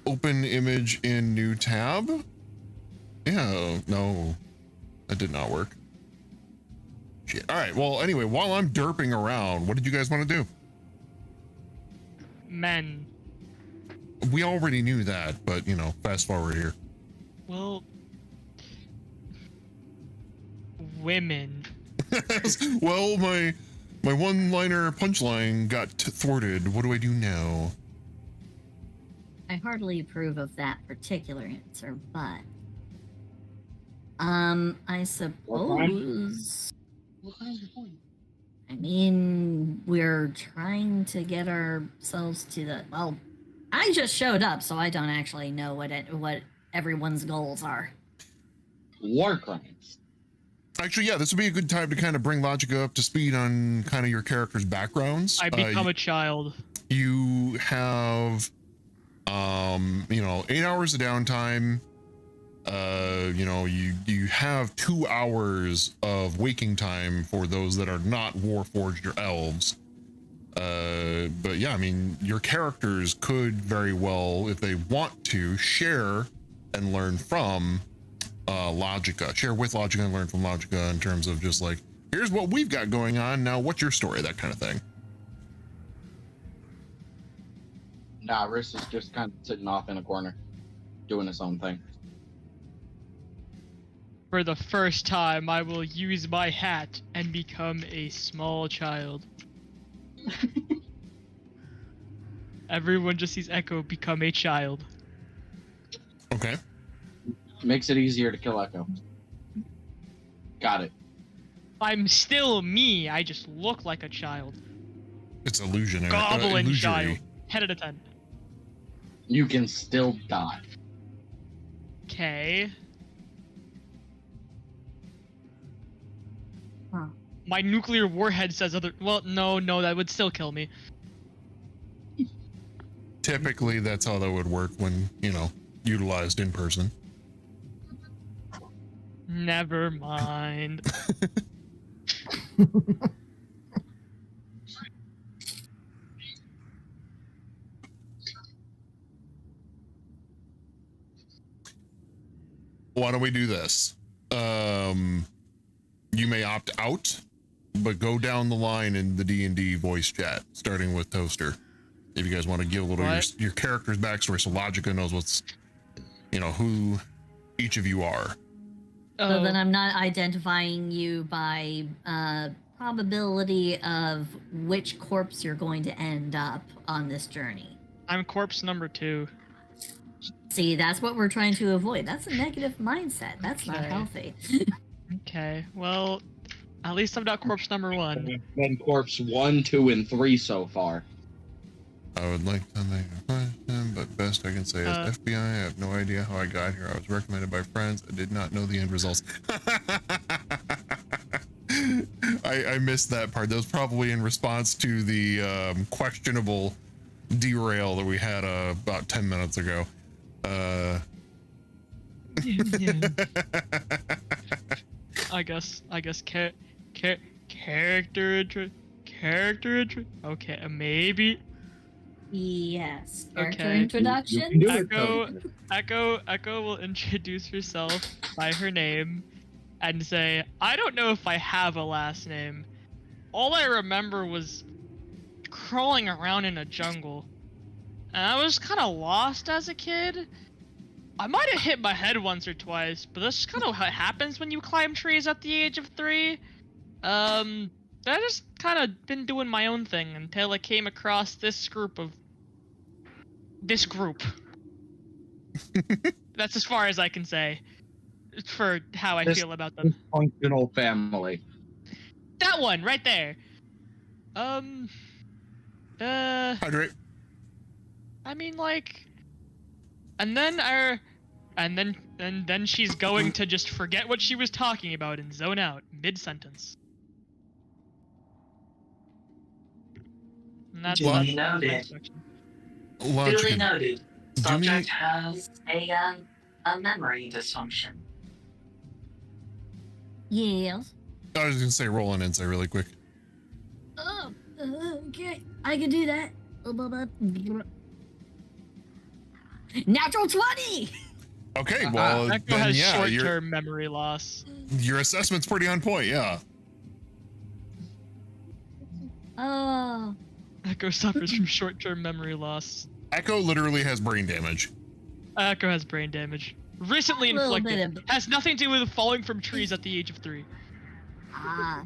Open image in new tab? Yeah, no. That did not work. Shit. All right, well, anyway, while I'm derping around, what did you guys want to do? Men. We already knew that, but, you know, fast forward here. Well, women. Well, my one-liner punchline got thwarted. What do I do now? I hardly approve of that particular answer, but I suppose. I mean, we're trying to get ourselves to the. Well, I just showed up, so I don't actually know what everyone's goals are. War crimes. Actually, yeah, this would be a good time to kind of bring Logica up to speed on kind of your character's backgrounds. I become a child. You have, 8 hours of downtime. You have 2 hours of waking time for those that are not Warforged or elves. But yeah, I mean, your characters could very well, if they want to, share and learn from Logica. Share with Logica and learn from Logica in terms of just like, here's what we've got going on, now what's your story, that kind of thing. Nah, Riss is just kind of sitting off in a corner, doing his own thing. For the first time, I will use my hat and become a small child. Everyone just sees Echo become a child. Okay. Makes it easier to kill Echo. Got it. I'm still me, I just look like a child. It's illusionary. Goblin illusory. child. 10 out of 10. You can still die. Okay. Huh. My nuclear warhead says other. Well, no, that would still kill me. Typically, that's how that would work when, utilized in person. Never mind. Why don't we do this? You may opt out, but go down the line in the D&D voice chat, starting with Toaster. If you guys want to give a little your character's backstory, so Logica knows what's, who each of you are. So then I'm not identifying you by probability of which corpse you're going to end up on this journey. I'm corpse number 2. See, that's what we're trying to avoid. That's a negative mindset. That's not Okay. healthy. Okay, well, at least I'm not corpse number 1. Been corpse 1, 2, and 3 so far. I would like to make a question, but best I can say is FBI. I have no idea how I got here. I was recommended by friends. I did not know the end results. I missed that part. That was probably in response to the questionable derail that we had about 10 minutes ago. I guess character okay, maybe. Yes. Character Okay. introduction. Echo will introduce herself by her name and say, I don't know if I have a last name. All I remember was crawling around in a jungle. And I was kind of lost as a kid. I might have hit my head once or twice, but that's kind of what happens when you climb trees at the age of 3. I just kind of been doing my own thing until I came across this group. That's as far as I can say for how I feel about them. Dysfunctional family. That one right there. Hydrate. I mean, like, and then she's going to just forget what she was talking about and zone out mid-sentence. And that's Duly noted. Duly noted. Subject has a memory dysfunction. Yes. I was gonna say roll an insight really quick. Oh, okay. I can do that. Natural 20! Okay, well, Echo then has yeah, short-term memory loss. your assessment's pretty on point, yeah. Oh. Echo suffers from short-term memory loss. Echo literally has brain damage. Echo has brain damage. Recently A little inflicted. bit Has nothing to do with falling from trees at the age of 3. Ah.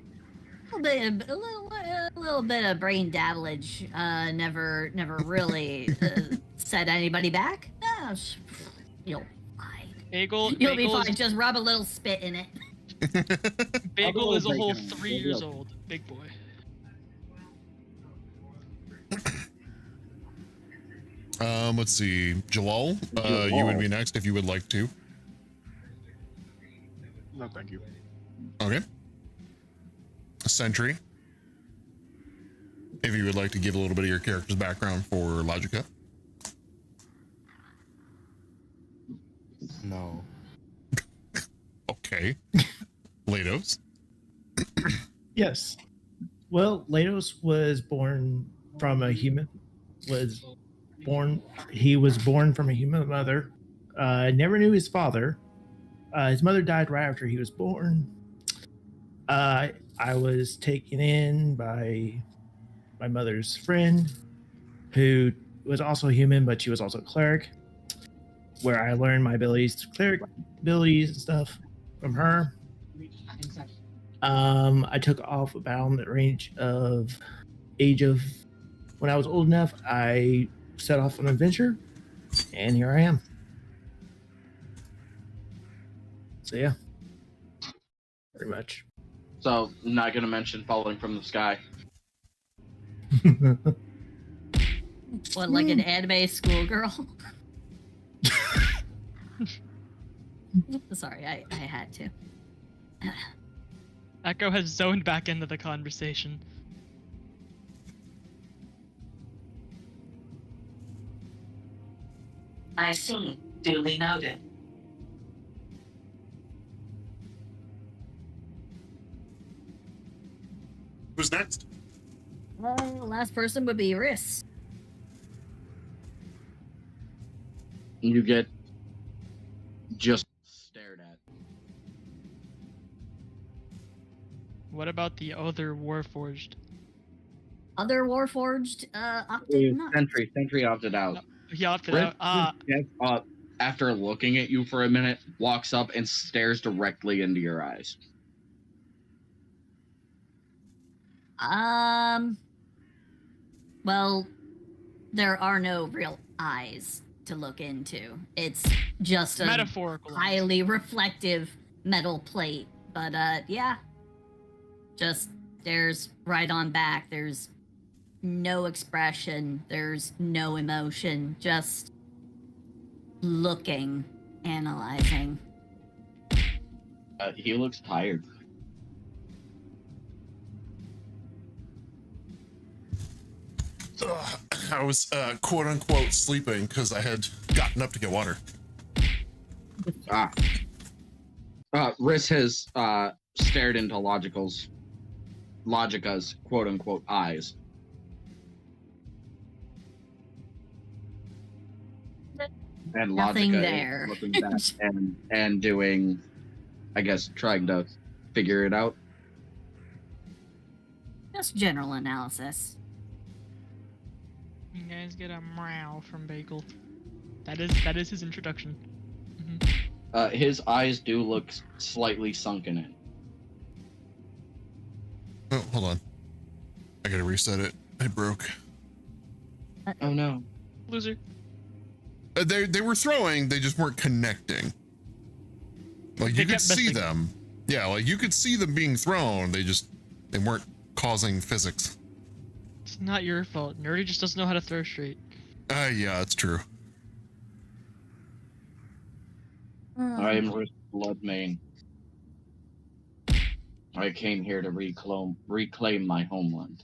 A little bit of brain damage. Never really set anybody back. You'll be fine. You'll be fine. Just rub a little spit in it. Bagel is a whole 3 years old. Big boy. Let's see. Jalal, you would be next if you would like to. No, thank you. Okay. Sentry, if you would like to give a little bit of your character's background for Logica. No. Okay. Lados. Yes. Well, Lados was born from a human. He was born from a human mother. Never knew his father. His mother died right after he was born. I was taken in by my mother's friend, who was also human, but she was also a cleric, where I learned my cleric abilities and stuff from her. I took off about the age of when I was old enough. I set off on an adventure, and here I am. So yeah, pretty much. So, not gonna mention falling from the sky. What, like an anime schoolgirl? Sorry, I had to. Echo has zoned back into the conversation. I see. Duly noted. Who's next? Last person would be Riss. You get just stared at. What about the other Warforged? Other Warforged opted not. Sentry opted out. He opted out. Gets up after looking at you for a minute, walks up and stares directly into your eyes. Well, there are no real eyes to look into. It's just a Metaphorical. highly reflective metal plate. But yeah, just stares right on back. There's no expression. There's no emotion. Just looking, analyzing. He looks tired. I was quote unquote sleeping because I had gotten up to get water. Riss has stared into Logica's quote unquote eyes. And Nothing Logica there. is looking back and doing, I guess, trying to figure it out. Just general analysis. You guys get a meow from Bagel. That is his introduction. Mm-hmm. His eyes do look slightly sunken in. Oh, hold on. I gotta reset it. It broke. Oh no. Loser. They were throwing, they just weren't connecting. Like, you could see them. Yeah, like, you could see them being thrown, they weren't causing physics. It's not your fault. Nerdy just doesn't know how to throw straight. Yeah, it's true. I am Riss Bloodmane. I came here to reclaim my homeland.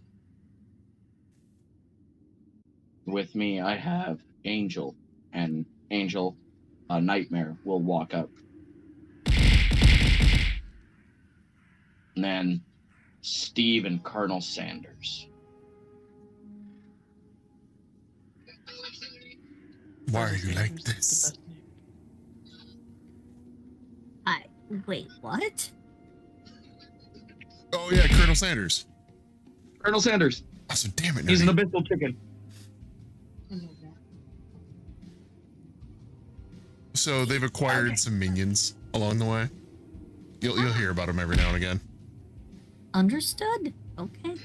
With me, I have Angel, and Angel, a nightmare, will walk up. And then Steve and Colonel Sanders. Why are you like this? Wait, what? Oh yeah, Colonel Sanders. Colonel Sanders. Oh, so damn it, He's an Nerdy. abyssal chicken. So they've acquired some minions along the way. You'll hear about them every now and again. Understood. Okay.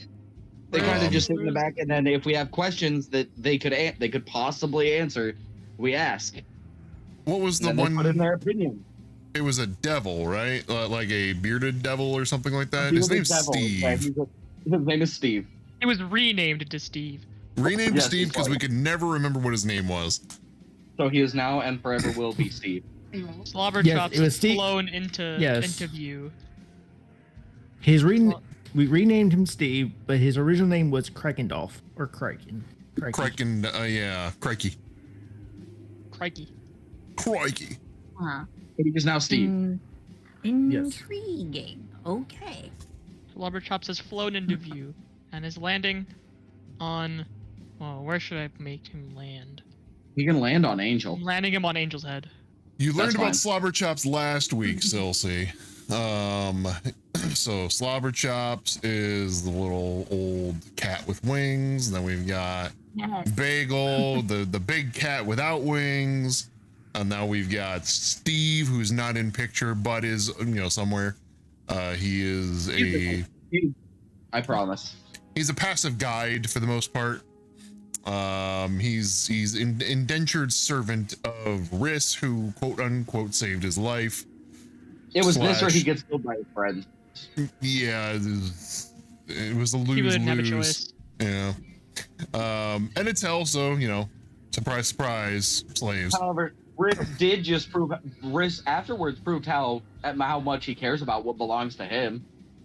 They kind of just sit in the back, and then if we have questions that they could possibly answer, we ask. What was the And then one? they put in their opinion. It was a devil, right? Like a bearded devil or something like that. He His was a name's devil. Steve. Yeah, his name is Steve. It was renamed to Steve. Renamed to Yes, Steve because we could never remember what his name was. So he is now and forever will be Steve. Slobber Yes, Chops it was Steve- flown into view. We renamed him Steve, but his original name was Krekendolf or Kraken. Kraken, yeah, Crikey. Crikey. Crikey. Huh. He is now Steve. Intriguing. Okay. Slobber Chops has flown into view and is landing on. Well, where should I make him land? He can land on Angel. I'm landing him on Angel's head. You learned That's about fine. Slobber Chops last week, Silsey. So Slobber Chops is the little old cat with wings. And then we've got Bagel, the big cat without wings. And now we've got Steve, who's not in picture, but is, somewhere. He is I promise. He's a passive guide for the most part. He's indentured servant of Riss, who quote unquote saved his life. It was this or he gets killed by his friend. Yeah, it was a lose-lose. He wouldn't have a choice. Yeah. And it's also, surprise, surprise, slaves. However, Riss afterwards proved how much he cares about what belongs to him,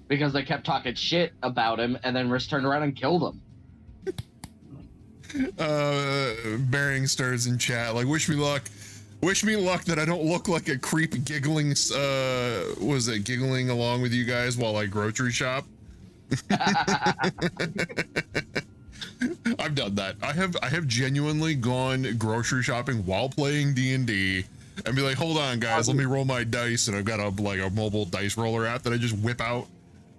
because they kept talking shit about him, and then Riss turned around and killed him. Bearing stars in chat, like, wish me luck that I don't look like a creep giggling, giggling along with you guys while I grocery shop. I've done that. I have genuinely gone grocery shopping while playing D&D and be like, hold on guys, let me roll my dice, and I've got a mobile dice roller app that I just whip out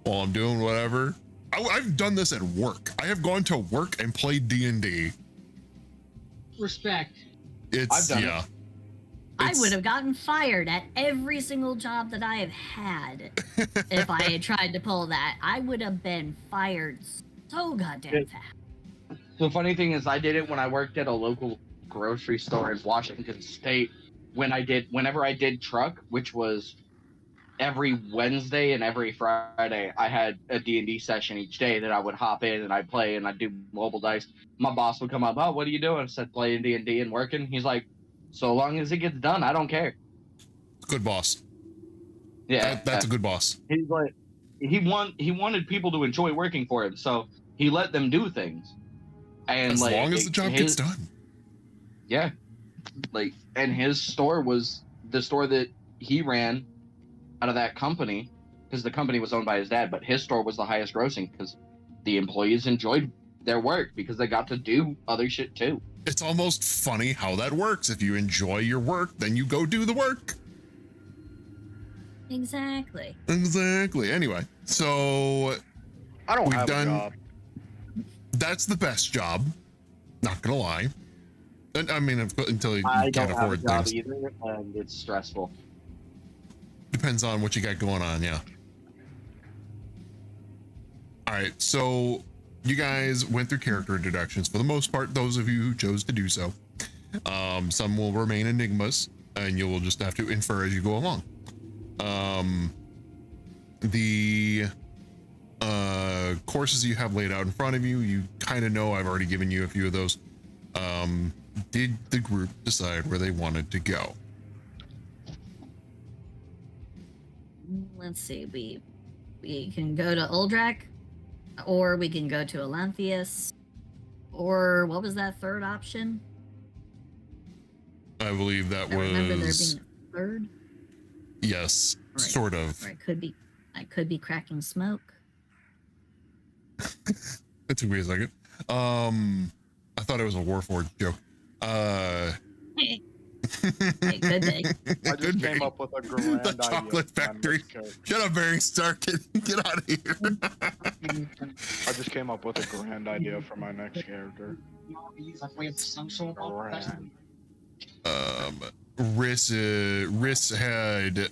while I'm doing whatever. I've done this at work. I have gone to work and played D&D. Respect. I've done it. I would have gotten fired at every single job that I have had if I had tried to pull that. I would have been fired so goddamn fast. The funny thing is, I did it when I worked at a local grocery store in Washington State whenever I did truck, which was every Wednesday and every Friday. I had a D&D session each day that I would hop in and I'd play and I'd do mobile dice. My boss would come up, "Oh, what are you doing?" I said, "Playing D&D and working." He's like, "So long as it gets done, I don't care." Good boss. Yeah, That's a good boss. He's like, he wanted people to enjoy working for him, so he let them do things. And as like, long as the job gets done. Yeah, like, and his store was the store that he ran out of that company, because the company was owned by his dad, but his store was the highest grossing because the employees enjoyed their work because they got to do other shit too. It's almost funny how that works. If you enjoy your work, then you go do the work. Exactly. Anyway, so I don't we've have done. a job. That's the best job. Not gonna lie. And, I mean, until you I can't don't have a afford job things. either, and it's stressful. Depends on what you got going on, yeah. All right, so you guys went through character introductions for the most part. Those of you who chose to do so, some will remain enigmas, and you will just have to infer as you go along. The courses you have laid out in front of you, you kind of know. I've already given you a few of those. Did the group decide where they wanted to go? Let's see. We can go to Uldrak, or we can go to Elanthius, or what was that third option? I believe that I remember there was. being a third. Yes, Right. sort of. Or I could be cracking smoke. That took me a second. I thought it was a Warforged joke. It could be. I just came up with a grand The chocolate factory. Shut up, Barry Stark. Get out of here. I just came up with a grand idea for my next character. Grand. Riss had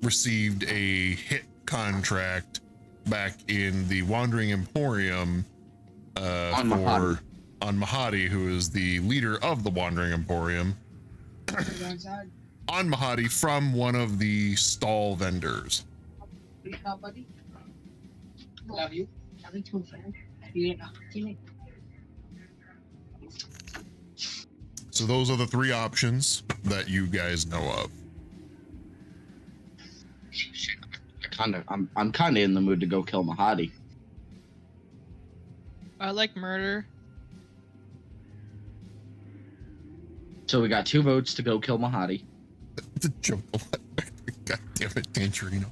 received a hit contract back in the Wandering Emporium on Mahadi, who is the leader of the Wandering Emporium, on Mahadi from one of the stall vendors. Love you. Love you too, friend. So those are the three options that you guys know of. I'm kind of in the mood to go kill Mahadi. I like murder. So we got 2 votes to go kill Mahadi. The joke. God damn it, Tangerino.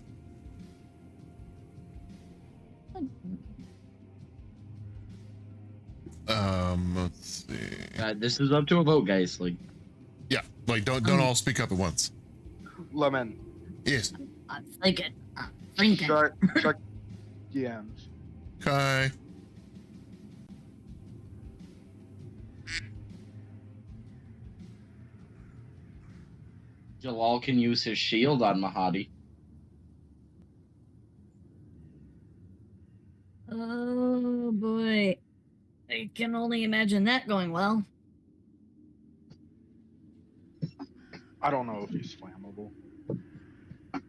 Let's see. This is up to a vote, guys. Like, yeah, like don't all speak up at once. Lemon. Yes. I'm thinking. Check DMs. Okay. Jalal can use his shield on Mahadi. Oh boy. I can only imagine that going well. I don't know if he's flammable. I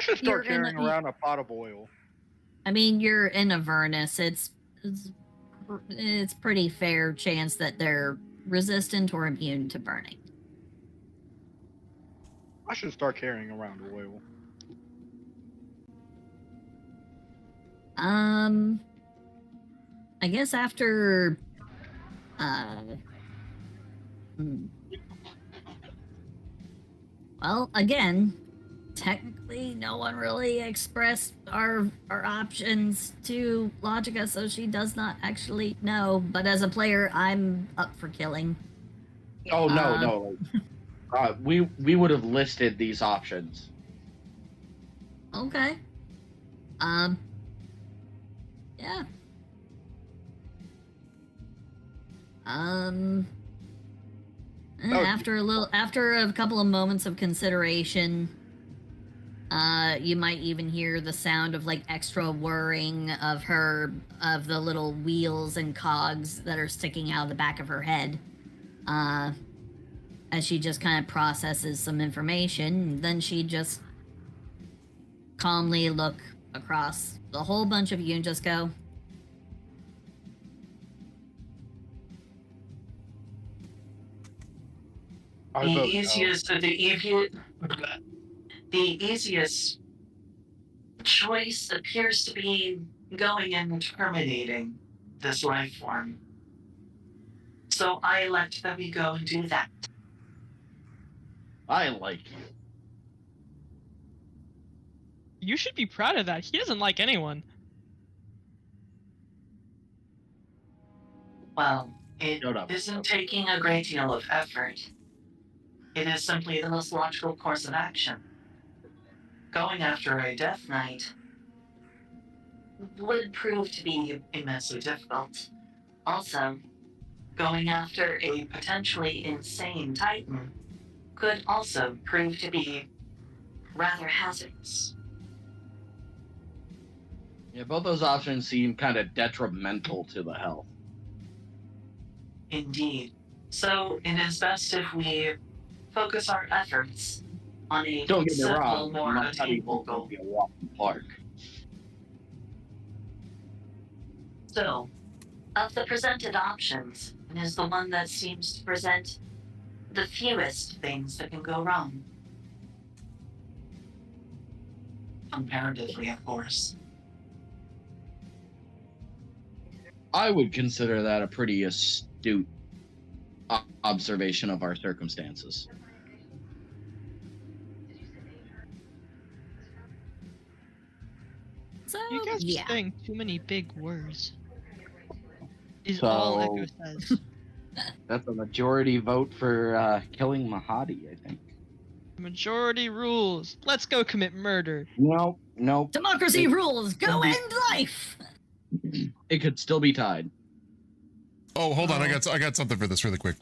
should start You're carrying around a pot of oil. I mean, you're in Avernus. It's pretty fair chance that they're resistant or immune to burning. I should start carrying around oil. I guess after well, again, technically no one really expressed our options to Logica, so she does not actually know, but as a player I'm up for killing. Oh no. We would have listed these options. Okay. Yeah. After a couple of moments of consideration, You might even hear the sound of like extra whirring of the little wheels and cogs that are sticking out of the back of her head. As she just kind of processes some information, then she just calmly look across the whole bunch of you and just go, I The vote easiest choice appears to be going and terminating this life form. So I elect that we go and do that. I like you. You should be proud of that. He doesn't like anyone. Well, it isn't taking a great deal of effort. It is simply the most logical course of action. Going after a Death Knight would prove to be immensely difficult. Also, going after a potentially insane Titan could also prove to be rather hazardous. Yeah, both those options seem kind of detrimental to the health. Indeed. So it is best if we focus our efforts on a Don't get me simple, wrong, more not attainable goal. be a walk in the park. So, of the presented options, it is the one that seems to present the fewest things that can go wrong. Comparatively, of course. I would consider that a pretty astute observation of our circumstances. So, You guys yeah. are saying too many big words. Is So- all Echo says. That's a majority vote for killing Mahadi, I think. Majority rules. Let's go commit murder. No. Democracy rules. Go end life. It could still be tied. Oh, hold on. I got something for this really quick.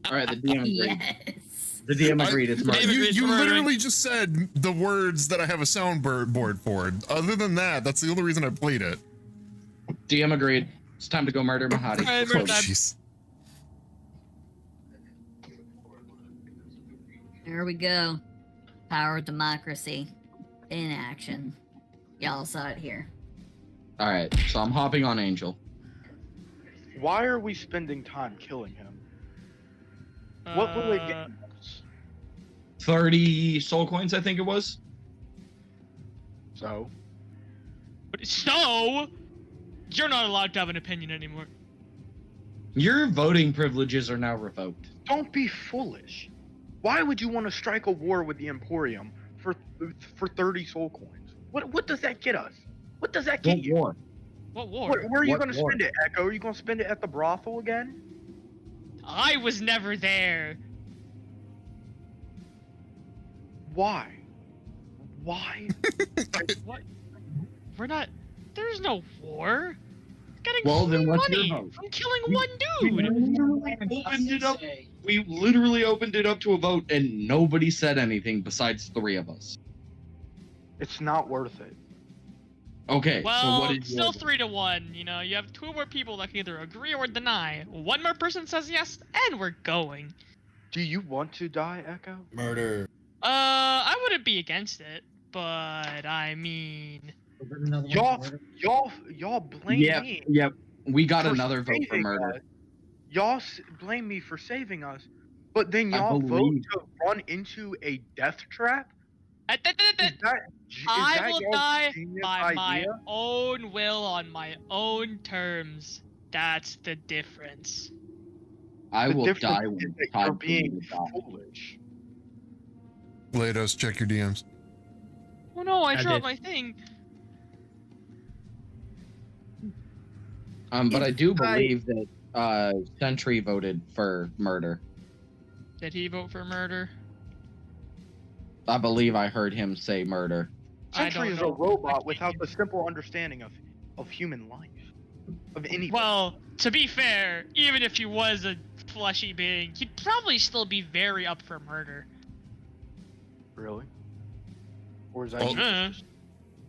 All right, the DM agreed. Yes. The DM agreed. It's murder. You literally just said the words that I have a soundboard for. Other than that, that's the only reason I played it. DM agreed. It's time to go murder Mahadi. Alright, Oh, murder time. jeez. There we go. Power of democracy in action. Y'all saw it here. All right, so I'm hopping on Angel. Why are we spending time killing him? What will it get us? 30 soul coins, I think it was. So? So, you're not allowed to have an opinion anymore. Your voting privileges are now revoked. Don't be foolish. Why would you want to strike a war with the Emporium for 30 soul coins? What does that get us? What does that get you? War? What war? Where are you What going to war? spend it, Echo? Are you going to spend it at the brothel again? I was never there. Why? Why? What? We're not. There's no war. Getting Well, then free what's money your vote? from killing one dude. We literally opened it up to a vote, and nobody said anything besides 3 of us. It's not worth it. Okay, so Well, what is still your 3-1. You know, you have 2 more people that can either agree or deny. 1 more person says yes, and we're going. Do you want to die, Echo? Murder. I wouldn't be against it, but I mean, Y'all blame me. Yep. We got for another vote for saving murder. us. Y'all blame me for saving us, but then I y'all vote believe- to run into a death trap? I will y'all's die genius by my idea? own will on my own terms. That's the difference. I The will difference die is when that it's time you're for me being to die. foolish. Lados, check your DMs. Oh no, I I dropped did. my thing. But I do believe that Sentry voted for murder. Did he vote for murder? I believe I heard him say murder. Sentry is a robot without the simple understanding of human life. Of any. Well, to be fair, even if he was a fleshy being, he'd probably still be very up for murder. Really? Or is that Oh. just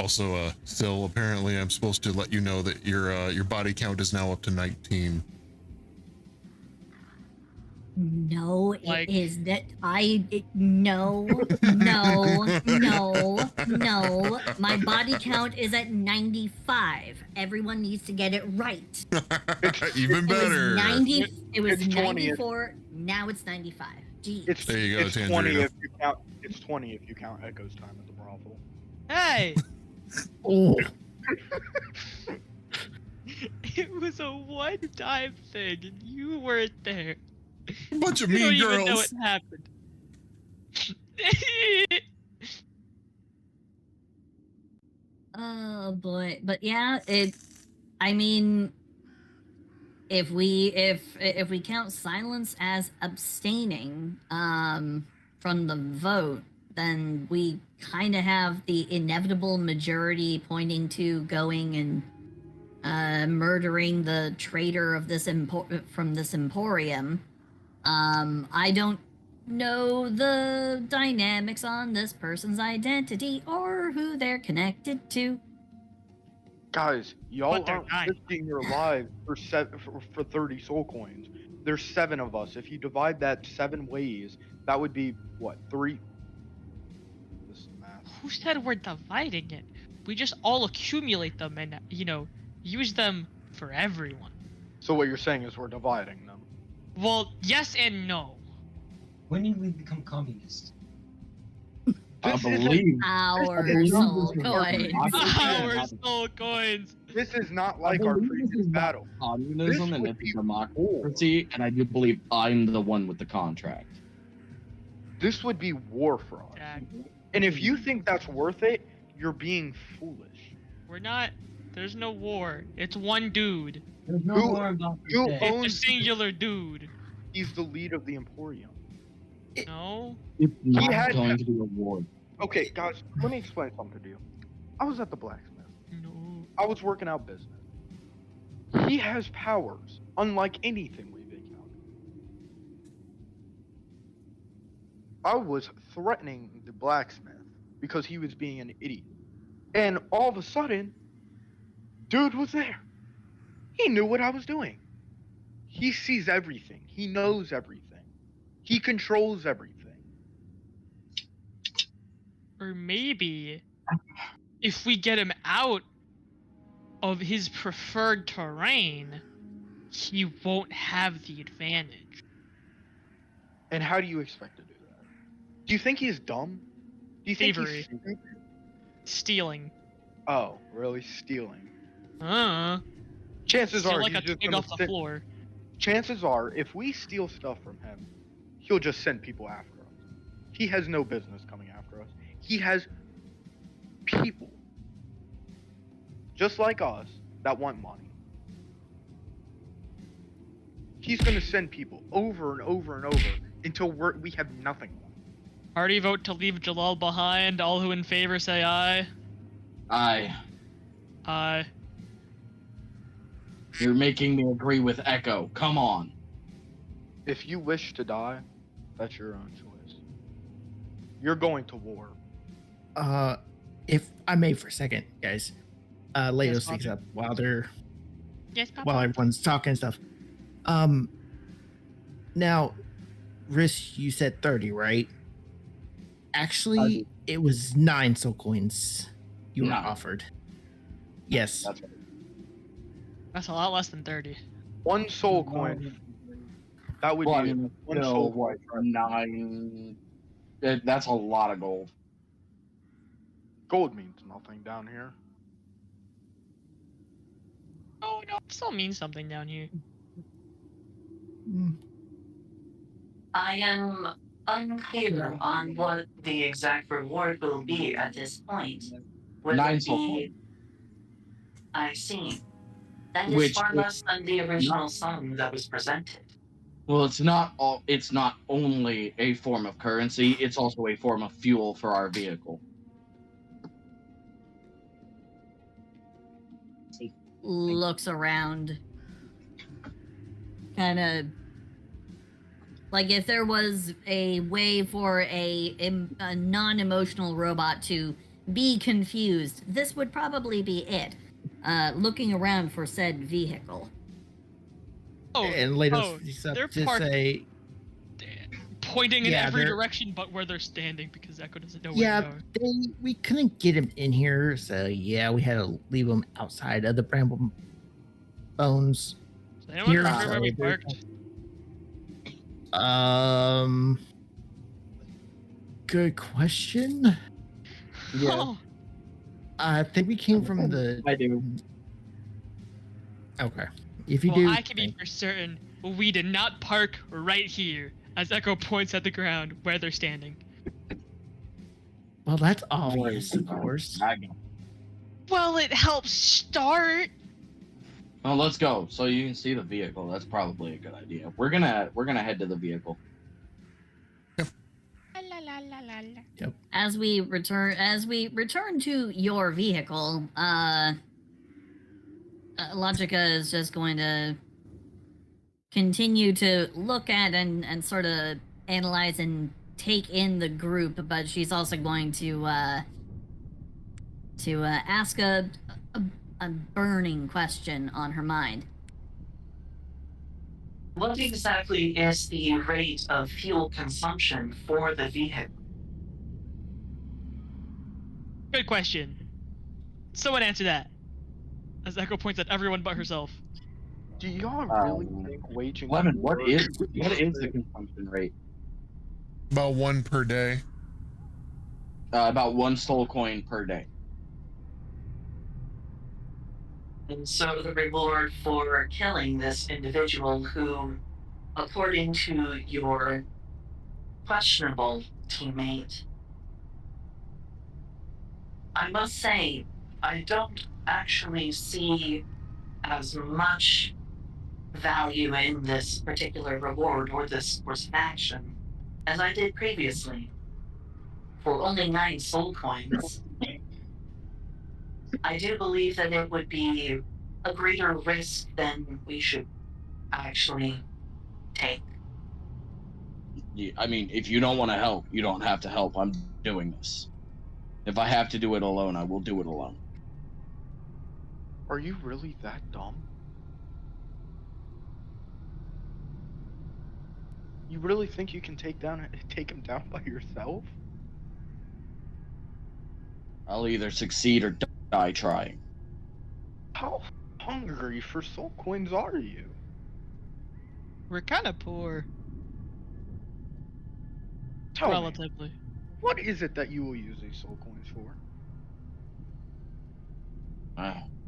Also, Phil, apparently I'm supposed to let you know that your body count is now up to 19. No, Like- it is that no. My body count is at 95. Everyone needs to get it right. Even It was better. 90. It was It's 20. 94. Now it's 95. Jeez. It's, There you go, it's 20 Tangerino. if you count. It's 20 if you count Echo's time at the brothel. Hey! Oh. It was a one-time thing, and you weren't there. A bunch of You don't mean even know girls. what happened. Oh boy, but yeah, I mean, if we count silence as abstaining from the vote, then we kind of have the inevitable majority pointing to going and murdering the traitor of this from this emporium. I don't know the dynamics on this person's identity or who they're connected to. Guys, y'all But they're aren't not. risking your lives for 30 soul coins. There's 7 of us. If you divide that 7 ways, that would be what, 3? This is math. Who said we're dividing it? We just all accumulate them and, use them for everyone. So what you're saying is we're dividing them. Well, yes and no. When did we become communists? I This isn't- believe. Our soul coins. Our soul coins. This is not like our previous battle. Communism This and would it's be democracy, and I do believe I'm the one with the contract. This would be war for us. Jack, And if you think that's worth it, you're being foolish. we're not. There's no war. It's one dude. There's no Who- more about who this. It's a owns? singular dude. He's the lead of the Emporium. No? It's not had- going to be a war. Okay, guys, let me explain something to you. I was at the blacksmith. No. I was working out business. He has powers, unlike anything we've encountered. I was threatening the blacksmith because he was being an idiot. And all of a sudden, dude was there. He knew what I was doing. He sees everything. He knows everything. He controls everything. Or maybe if we get him out of his preferred terrain, he won't have the advantage. And how do you expect to do that? Do you think he's dumb? Do you think Thievery. he's stupid? Stealing. Oh, really? Stealing. Chances Steal are like he's a just twig gonna off the send- floor. Chances are, if we steal stuff from him, he'll just send people after us. He has no business coming after us. He has people, just like us, that want money. He's gonna send people over and over and over until we have nothing left. Party vote to leave Jalal behind. All who in favor say aye. Aye. Aye. You're making me agree with Echo. Come on. If you wish to die, that's your own choice. You're going to war. If I may for a second, guys. Leo Yes, speaks Papa. up while they're Yes, Papa. while everyone's talking and stuff. Now, Riss, you said 30, right? Actually, it was 9 soul coins you were 9. offered. Yes. That's right. That's a lot less than 30. 1 soul coin. That would Well, I be mean, 1 still, soul what, coin. 9? That's a lot of gold. Gold means nothing down here. Oh no, it still means something down here. I am unclear on what the exact reward will be at this point. Will 9 it soul be... I see. That is Which far is less than the original not- sum that was presented. Well, it's not all. It's not only a form of currency. It's also a form of fuel for our vehicle. Looks around, kind of Like if there was a way for a non-emotional robot to be confused, this would probably be it. Looking around for said vehicle. And Lados they're to parked say, pointing in Yeah, every they're- direction but where they're standing because Echo doesn't know where yeah, they are. we couldn't get him in here, so yeah, we had to leave him outside of the Bramble Bones. Does anyone Here, remember where we so parked? Good question. Yeah. I think we came from the. I do. Okay. If you Well, do, I can be for certain we did not park right here, as Echo points at the ground where they're standing. well, that's obvious, of course. Well, it helps start. Oh, let's go. So you can see the vehicle. That's probably a good idea. We're gonna head to the vehicle. Yep. As we return to your vehicle, Logica is just going to continue to look at and sort of analyze and take in the group, but she's also going to ask a burning question on her mind. What exactly is the rate of fuel consumption for the vehicle? Good question. Someone answer that. As Echo points at everyone but herself. Do y'all really think waging Lemon, war- what is the consumption rate? About 1 per day. About 1 soul coin per day. And so the reward for killing this individual who, according to your questionable teammate, I must say, I don't actually see as much value in this particular reward or this course of action as I did previously. For only 9 soul coins, I do believe that it would be a greater risk than we should actually take. I mean, if you don't want to help, you don't have to help. I'm doing this. If I have to do it alone, I will do it alone. Are you really that dumb? You really think you can take him down by yourself? I'll either succeed or die trying. How hungry for soul coins are you? We're kind of poor. Tell me, Relatively. what is it that you will use these soul coins for?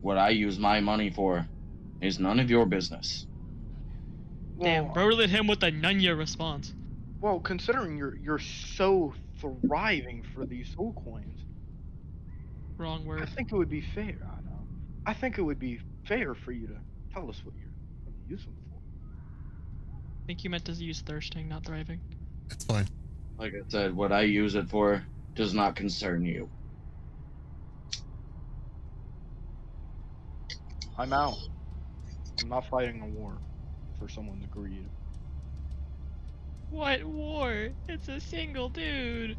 What I use my money for is none of your business. Damn, bro lit him with a Nunya response. Well, considering you're so thriving for these soul coins, Wrong I word. think it would be fair. I know. I think it would be fair for you to tell us what you're going to use them for. I think you meant to use thirsting, not thriving. That's fine. Like I said, what I use it for does not concern you. I'm out. I'm not fighting a war for someone's greed. What war? It's a single dude.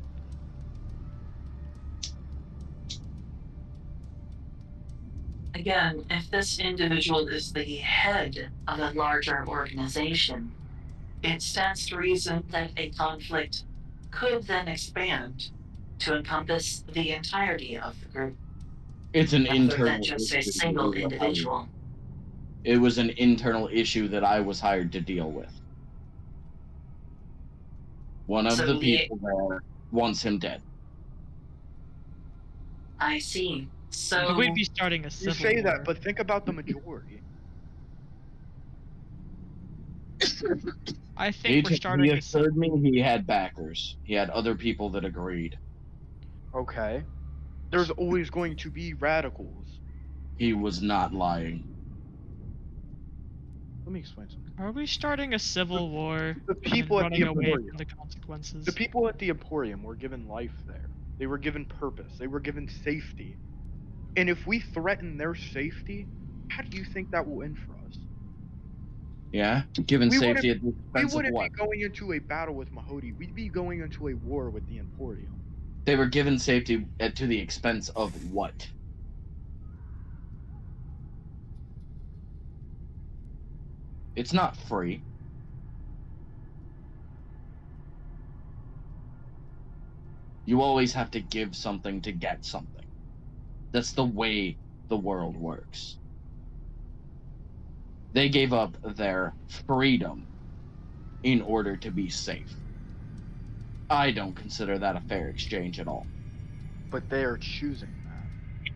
Again, if this individual is the head of a larger organization, it stands to reason that a conflict could then expand to encompass the entirety of the group, It's an rather internal than just a issue. single individual. It was an internal issue that I was hired to deal with. One of So the the- people there wants him dead. I see. So We'd be starting a You civil say war. that, but think about the majority. I think we're starting He a civil assured me he had backers. He had other people that agreed. Okay. There's always going to be radicals. He was not lying. Let me explain something. Are we starting a civil war? The people and at the running away Emporium. from the consequences. The people at the Emporium were given life there. They were given purpose. They were given safety. And if we threaten their safety, how do you think that will end for us? Yeah? Given We safety at wouldn't, the we expense of wouldn't what? be going into a battle with Mahodi. We'd be going into a war with the Emporium. They were given safety to the expense of what? It's not free. You always have to give something to get something. That's the way the world works. They gave up their freedom in order to be safe. I don't consider that a fair exchange at all. But they are choosing that.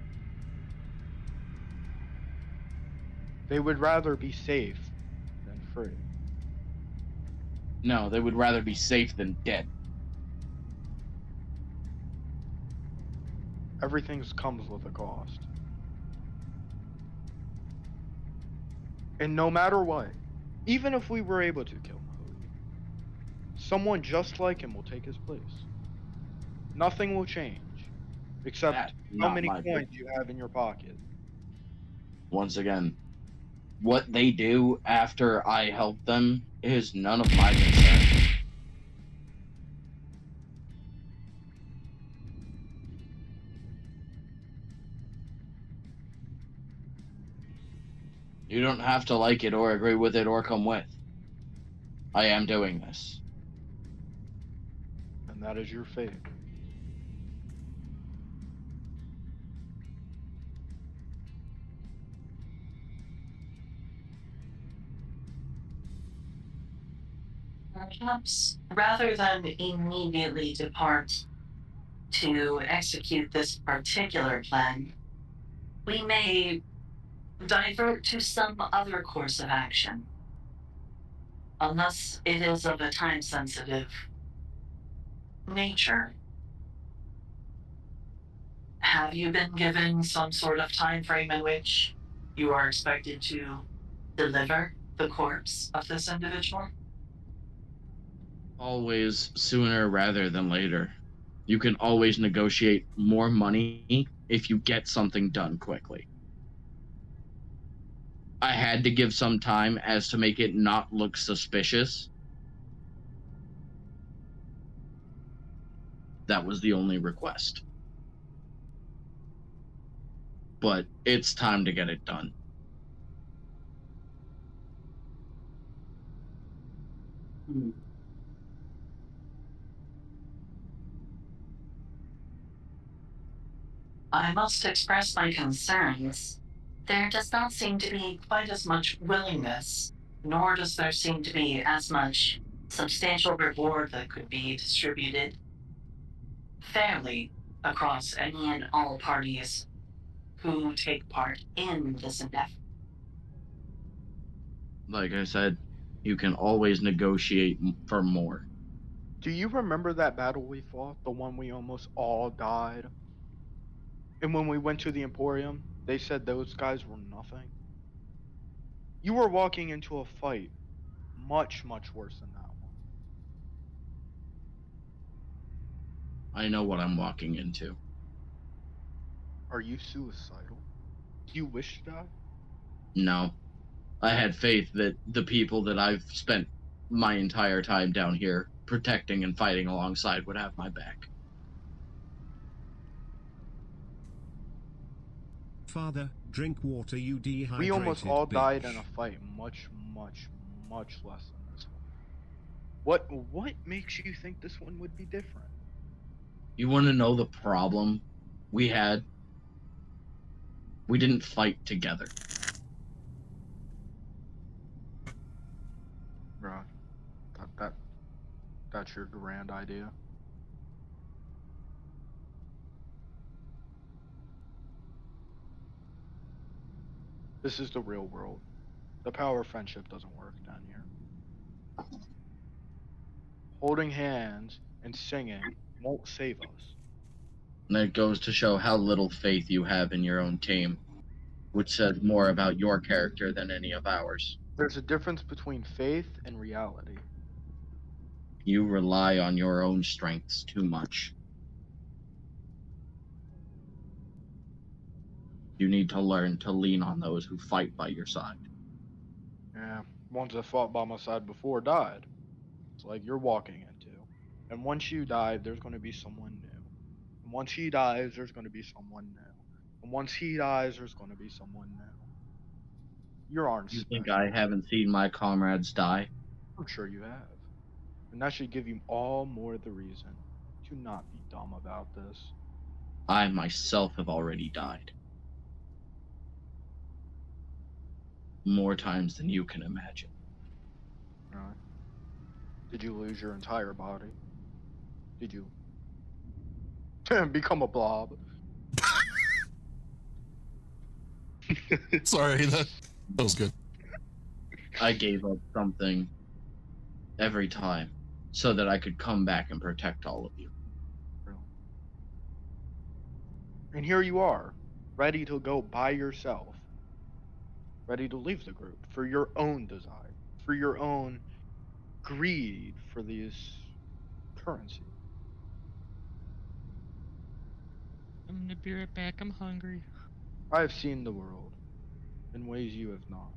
They would rather be safe than free. No, they would rather be safe than dead. Everything comes with a cost. And no matter what, even if we were able to kill Mahodi, someone just like him will take his place. Nothing will change, except That's how not many my coins you have in your pocket. Once again, what they do after I help them is none of my concern. You don't have to like it or agree with it or come with. I am doing this. And that is your fate. Perhaps, rather than immediately depart to execute this particular plan, we may divert to some other course of action. Unless it is of a time-sensitive nature. Have you been given some sort of time frame in which you are expected to deliver the corpse of this individual? Always sooner rather than later. You can always negotiate more money if you get something done quickly. I had to give some time as to make it not look suspicious. That was the only request. But it's time to get it done. I must express my concerns. There does not seem to be quite as much willingness, nor does there seem to be as much substantial reward that could be distributed fairly across any and all parties who take part in this endeavor. Like I said, you can always negotiate for more. Do you remember that battle we fought? The one we almost all died? And when we went to the Emporium, they said those guys were nothing. You were walking into a fight much, much worse than that one. I know what I'm walking into. Are you suicidal? Do you wish to die? No. I had faith that the people that I've spent my entire time down here protecting and fighting alongside would have my back. Father, drink water, you dehydrated. We almost all died bitch. in a fight much, much, much less than this one. What makes you think this one would be different? You want to know the problem we had? We didn't fight together. Right. That's your grand idea. This is the real world. The power of friendship doesn't work down here. Holding hands and singing won't save us. And that goes to show how little faith you have in your own team, which says more about your character than any of ours. There's a difference between faith and reality. You rely on your own strengths too much. You need to learn to lean on those who fight by your side. Yeah, ones that fought by my side before died. It's like you're walking into. And once you die, there's going to be someone new. And once he dies, there's going to be someone new. And once he dies, there's going to be someone new. You aren't You special. think I haven't seen my comrades die? I'm sure you have. And that should give you all more the reason to not be dumb about this. I myself have already died. More times than you can imagine. Right. Did you lose your entire body? Did you become a blob? Sorry, that was good. I gave up something every time so that I could come back and protect all of you. And here you are, ready to go by yourself. Ready to leave the group for your own desire, for your own greed for this currency. I'm gonna be right back. I'm hungry. I have seen the world in ways you have not.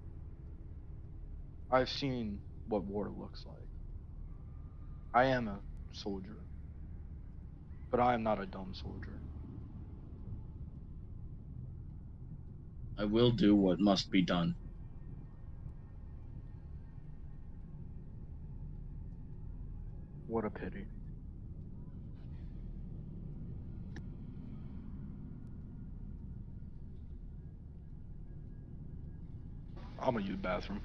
I've seen what war looks like. I am a soldier, but I am not a dumb soldier. I will do what must be done. What a pity. I'm gonna use the bathroom.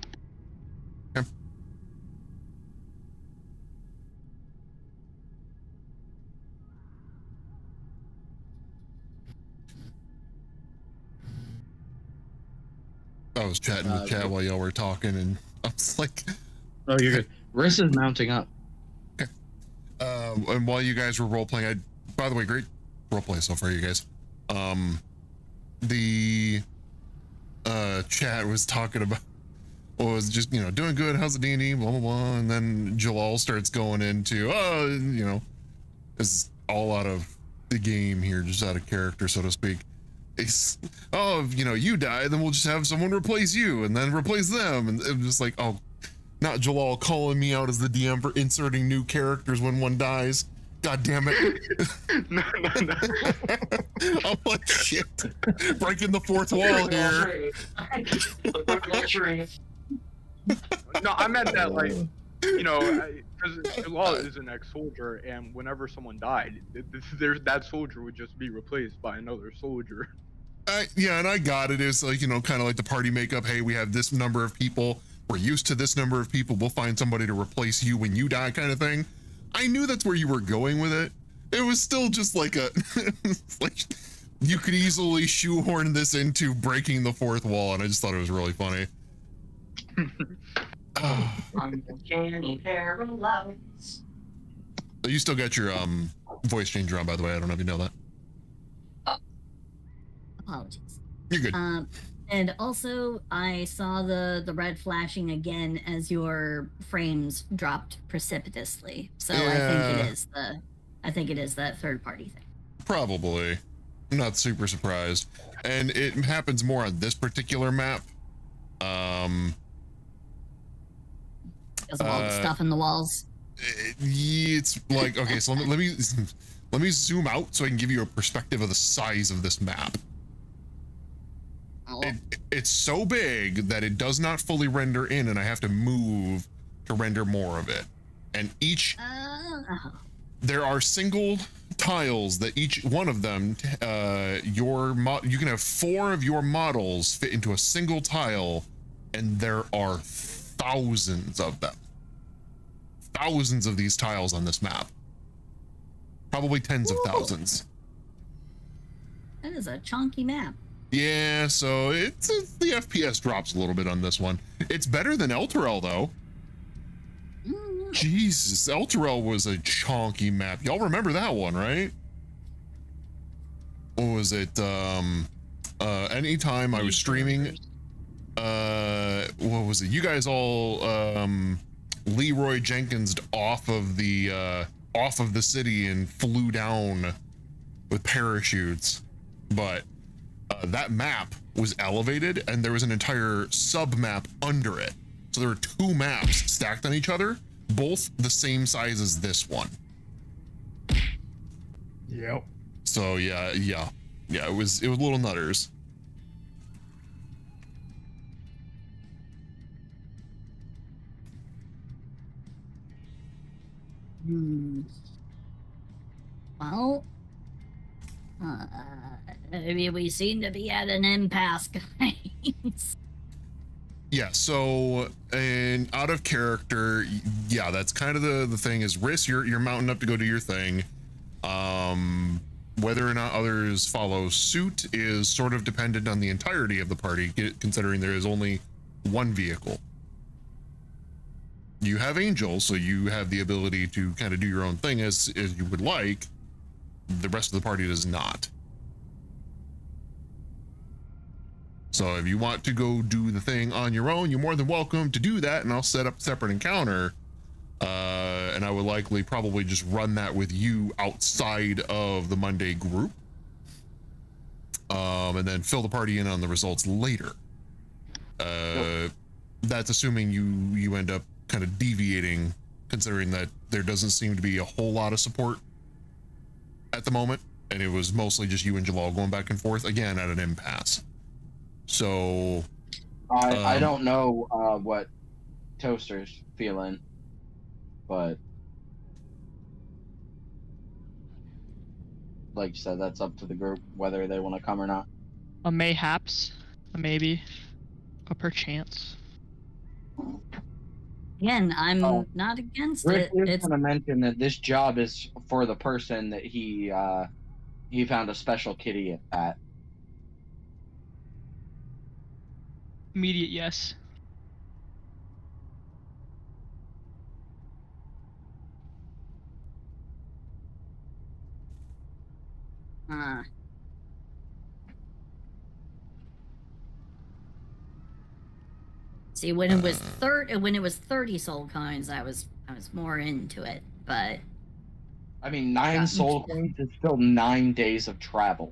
I was chatting with chat while y'all were talking, and I was like, "Oh, you're good." Riss is mounting up. Okay. And while you guys were role playing, by the way, great role play so far, you guys. The chat was talking about was just doing good. How's the D&D? Blah blah blah, and then Jalal starts going into is all out of the game here, just out of character, so to speak. It's, you die, then we'll just have someone replace you and then replace them. And I'm just like, oh, not Jalal calling me out as the DM for inserting new characters when one dies. God damn it. No. I'm like, shit. Breaking the fourth wall here. No, I meant that, like, because Law is an ex-soldier, and whenever someone died, that soldier would just be replaced by another soldier. Yeah, and I got it. It's like, kind of like the party makeup. Hey, we have this number of people. We're used to this number of people. We'll find somebody to replace you when you die, kind of thing. I knew that's where you were going with it. It was still just like like you could easily shoehorn this into breaking the fourth wall, and I just thought it was really funny. You still got your voice changer on, by the way. I don't know if you know that. Apologies. You're good. And also, I saw the red flashing again as your frames dropped precipitously. So Yeah. I think it is that third party thing. Probably. I'm not super surprised. And it happens more on this particular map. Because of all the stuff in the walls. It's like, okay, so let me zoom out so I can give you a perspective of the size of this map. It's so big that it does not fully render in, and I have to move to render more of it. And there are single tiles that each one of them, you can have 4 of your models fit into a single tile, and there are thousands of them. Thousands of these tiles on this map. Probably tens of thousands. That is a chunky map. Yeah, so it's the FPS drops a little bit on this one. It's better than Elturel, though. Jesus, Elturel was a chunky map. Y'all remember that one, right? What was it? Anytime I was streaming, what was it? You guys all Leroy Jenkins'd off of the city and flew down with parachutes, but that map was elevated and there was an entire sub map under it So there are 2 maps stacked on each other, both the same size as this one. Yep. So yeah, it was a little nutters. Well, we seem to be at an impasse, guys. Yeah, so and out of character, yeah, that's kind of the thing is Riss, you're mounting up to go do your thing. Whether or not others follow suit is sort of dependent on the entirety of the party, considering there is only one vehicle. You have Angel, so you have the ability to kind of do your own thing as you would like. The rest of the party does not. So if you want to go do the thing on your own, you're more than welcome to do that, and I'll set up a separate encounter. And I would likely probably just run that with you outside of the Monday group. And then fill the party in on the results later. That's assuming you end up kind of deviating, considering that there doesn't seem to be a whole lot of support at the moment, and it was mostly just you and Jalal going back and forth, again, at an impasse. So... I don't know what Toaster's feeling, but... like you said, that's up to the group, whether they want to come or not. A mayhaps, a maybe, a perchance. Again, I'm not against Rick it. is going to mention that this job is for the person that he found a special kitty at. Immediate yes. See, when it was 30 soul coins, I was more into it, but I mean, 9 soul coins is still 9 days of travel.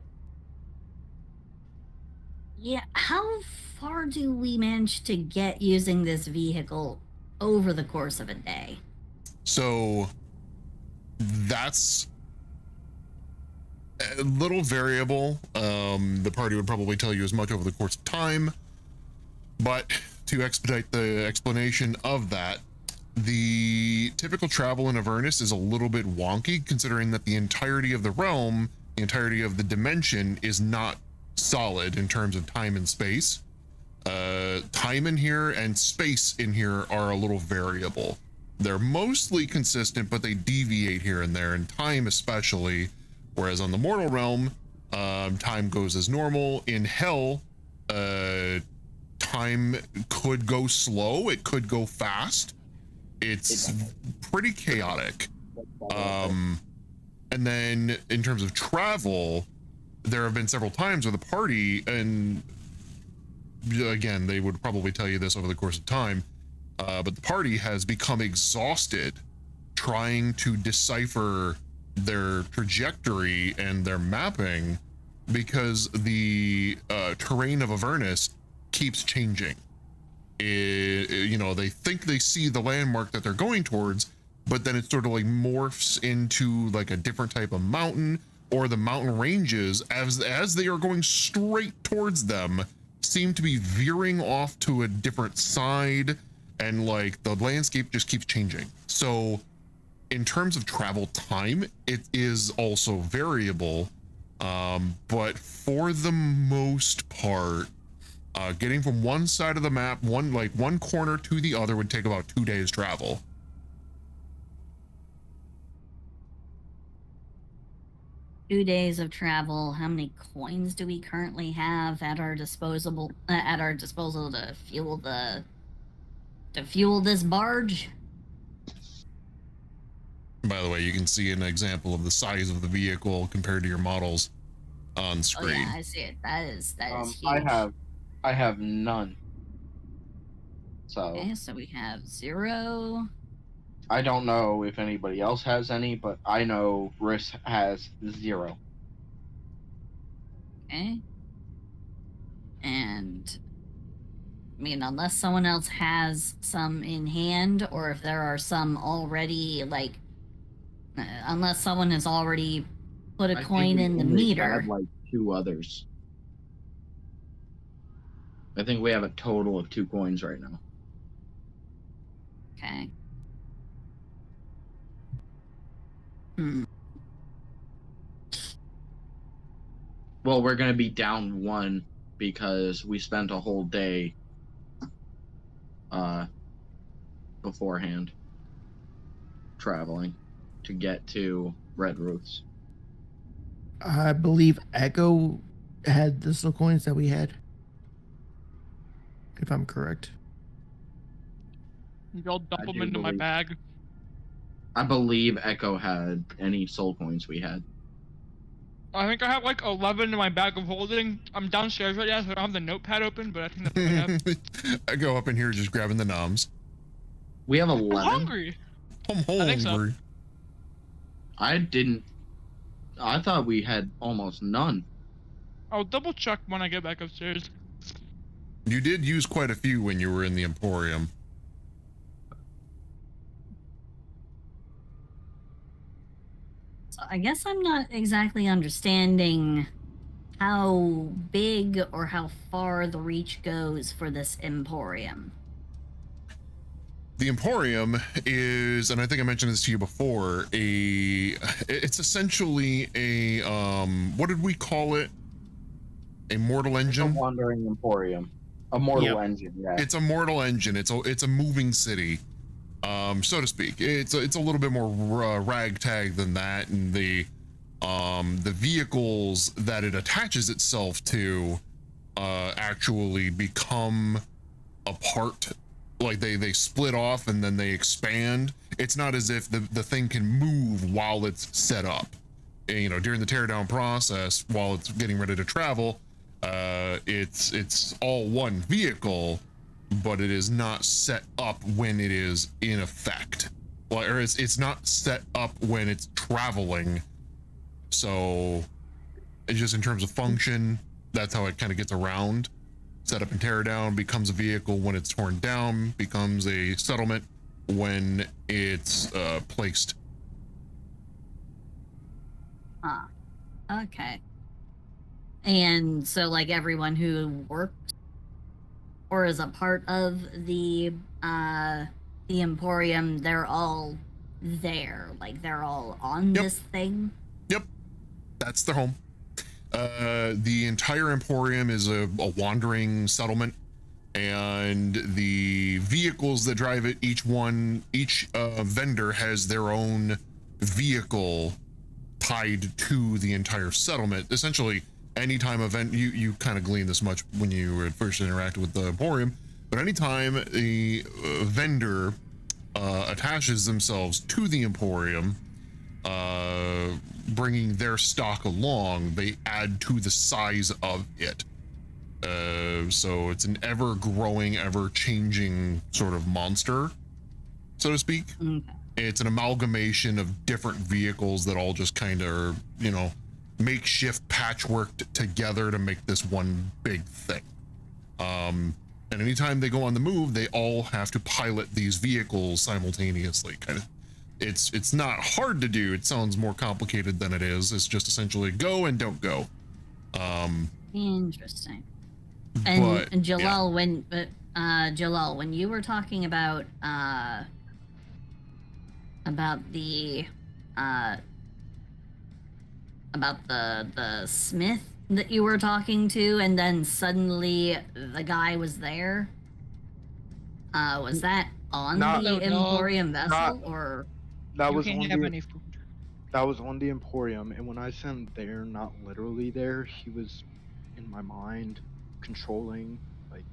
yeah, how far do we manage to get using this vehicle over the course of a day? So that's a little variable. The party would probably tell you as much over the course of time, but to expedite the explanation of that, the typical travel in Avernus is a little bit wonky, considering that the entirety of the realm, the entirety of the dimension is not solid in terms of time and space. Time in here and space in here are a little variable. They're mostly consistent, but they deviate here and there, and time especially. Whereas on the mortal realm, time goes as normal. In hell, time could go slow, it could go fast. It's pretty chaotic. And then in terms of travel, there have been several times where the party, and again, they would probably tell you this over the course of time, but the party has become exhausted trying to decipher their trajectory and their mapping, because the terrain of Avernus keeps changing. They think they see the landmark that they're going towards, but then it sort of like morphs into like a different type of mountain, or the mountain ranges as they are going straight towards them seem to be veering off to a different side, and like the landscape just keeps changing. So in terms of travel time, it is also variable, but for the most part, getting from one side of the map, one corner to the other, would take about 2 days travel. Two days of travel. How many coins do we currently have at our disposal to fuel this barge? By the way, you can see an example of the size of the vehicle compared to your models on screen. Oh yeah, I see it. That is huge. I have none. So Okay, so we have 0. I don't know if anybody else has any, but I know Riss has 0. Okay. And mean, unless someone else has some in hand, or if there are some already, like, unless someone has already put a I coin think we in the only meter. had like 2 others. I think we have a total of 2 coins right now. Okay. Hmm. Well, we're gonna be down 1 because we spent a whole day beforehand traveling to get to Red Roofs. I believe Echo had the still coins that we had. If I'm correct. Y'all dump I them do into my believe- bag. I believe Echo had any soul coins we had. I think I have like 11 in my bag of holding. I'm downstairs right now, so I don't have the notepad open, but I think that's what I have. I go up in here just grabbing the noms. We have I'm 11. hungry. I'm I think so. hungry. I thought we had almost none. I'll double check when I get back upstairs. You did use quite a few when you were in the Emporium. So I guess I'm not exactly understanding how big or how far the reach goes for this Emporium. The Emporium is, and I think I mentioned this to you before, it's essentially a, what did we call it? A mortal engine? A wandering Emporium. A mortal engine, yeah. It's a mortal engine. It's a moving city, so to speak. It's a little bit more ragtag than that, and the vehicles that it attaches itself to actually become a part. Like they split off and then they expand. It's not as if the thing can move while it's set up. And, you know, during the teardown process, while it's getting ready to travel, it's all one vehicle, but it is not set up when it is in effect. Or it's not set up when it's traveling. So it's just in terms of function, that's how it kind of gets around. Set up and tear down, becomes a vehicle when it's torn down, becomes a settlement when it's placed. Huh. Okay. And so, like, everyone who worked or is a part of the Emporium, they're all there. Like, they're all on this thing. Yep. That's their home. The entire Emporium is a wandering settlement, and the vehicles that drive it, each vendor has their own vehicle tied to the entire settlement. Essentially, anytime you kind of gleaned this much when you were first interacted with the Emporium, but anytime a vendor attaches themselves to the Emporium, bringing their stock along, they add to the size of it. So it's an ever-growing, ever-changing sort of monster, so to speak. It's an amalgamation of different vehicles that all just kind of, you know, makeshift patchworked together to make this one big thing. And anytime they go on the move, they all have to pilot these vehicles simultaneously, kind of. It's not hard to do. It sounds more complicated than it is. It's just essentially go and don't go. Interesting. And Jalal, Jalal, when you were talking about the smith that you were talking to, and then suddenly the guy was there. Was that on the Emporium vessel, or that was on that was on the Emporium? And when I said there, not literally there, he was in my mind, controlling, like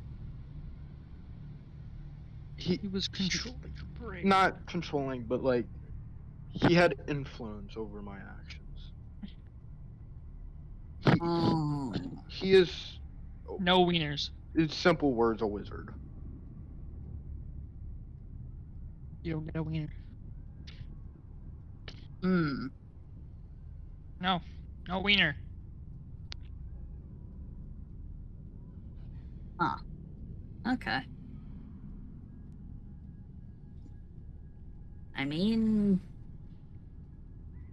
he was controlling your brain. Not controlling, but like he had influence over my actions. He is no wieners. In simple words, a wizard. You don't get a wiener. No wiener. Huh. Okay. I mean,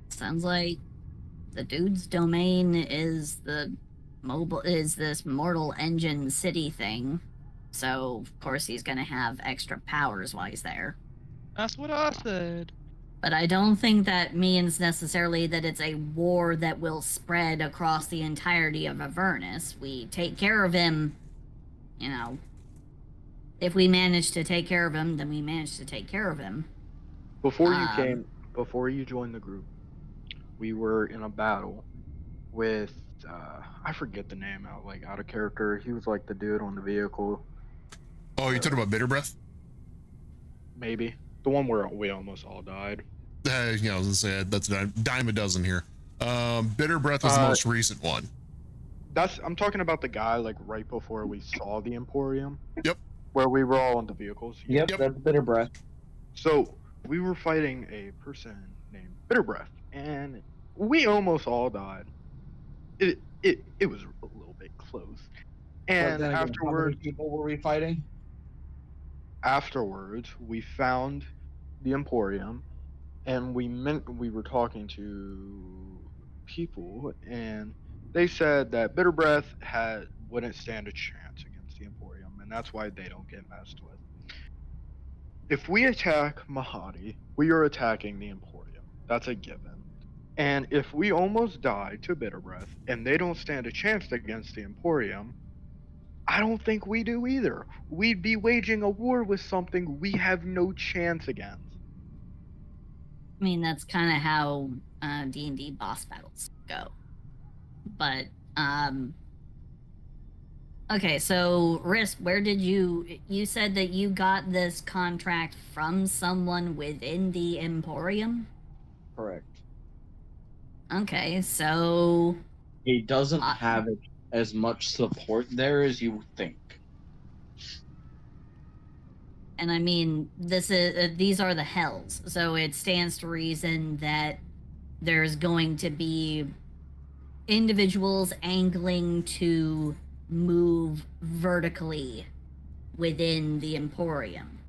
sounds like the dude's domain is this mortal engine city thing. So of course he's gonna have extra powers while he's there. That's what I said. But I don't think that means necessarily that it's a war that will spread across the entirety of Avernus. We take care of him, you know. If we manage to take care of him, then we manage to take care of him. Before you joined the group, we were in a battle with I forget the name out of character. He was like the dude on the vehicle. Oh, you talking about Bitter Breath? Maybe the one where we almost all died. I was gonna say that's a dime a dozen here. Bitter Breath was the most recent one. I'm talking about the guy like right before we saw the Emporium. Yep. Where we were all in the vehicles. Yep, that's Bitter Breath. So we were fighting a person named Bitter Breath, and we almost all died. It was a little bit close. And afterwards, how many people were we fighting? Afterwards, we found the Emporium, and we were talking to people, and they said that Bitter Breath wouldn't stand a chance against the Emporium, and that's why they don't get messed with. If we attack Mahadi, we are attacking the Emporium. That's a given. And if we almost die to Bitter Breath, and they don't stand a chance against the Emporium, I don't think we do either. We'd be waging a war with something we have no chance against. I mean, that's kind of how D&D boss battles go. But, okay, so Risk, where did you said that you got this contract from someone within the Emporium? Correct. Okay, so he doesn't have as much support there as you think. And I mean, these are the Hells, so it stands to reason that there's going to be individuals angling to move vertically within the Emporium.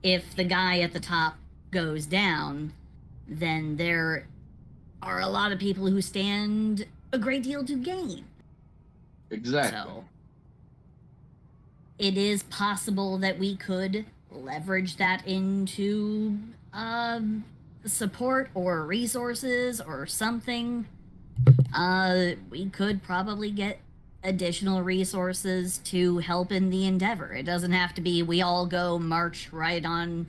If the guy at the top goes down, then there are a lot of people who stand a great deal to gain. Exactly. So it is possible that we could leverage that into support or resources or something. We could probably get additional resources to help in the endeavor. It doesn't have to be we all go march right on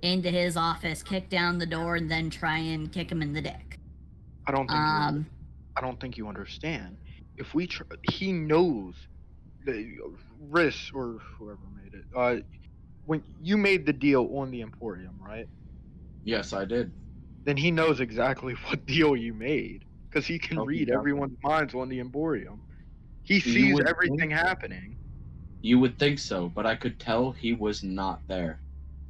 into his office, kick down the door, and then try and kick him in the dick. I don't think you understand. If we he knows Riss or whoever made it. When you made the deal on the Emporium, right? Yes, I did. Then he knows exactly what deal you made because he can read everyone's minds on the Emporium. He sees everything happening. You would think so, but I could tell he was not there.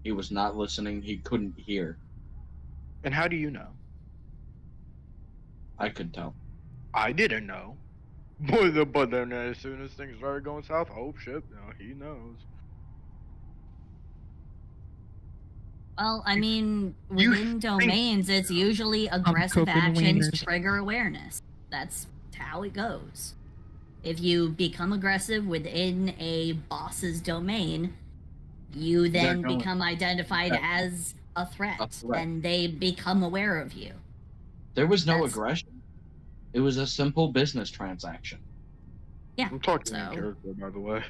He was not listening. He couldn't hear. And how do you know? I could tell. I didn't know. But then as soon as things started going south, oh shit, no, he knows. Well, I mean, within domains, it's usually aggressive actions trigger awareness. That's how it goes. If you become aggressive within a boss's domain, you then become identified as a threat, and they become aware of you. There was no aggression. It was a simple business transaction. Yeah. I'm talking in character, by the way.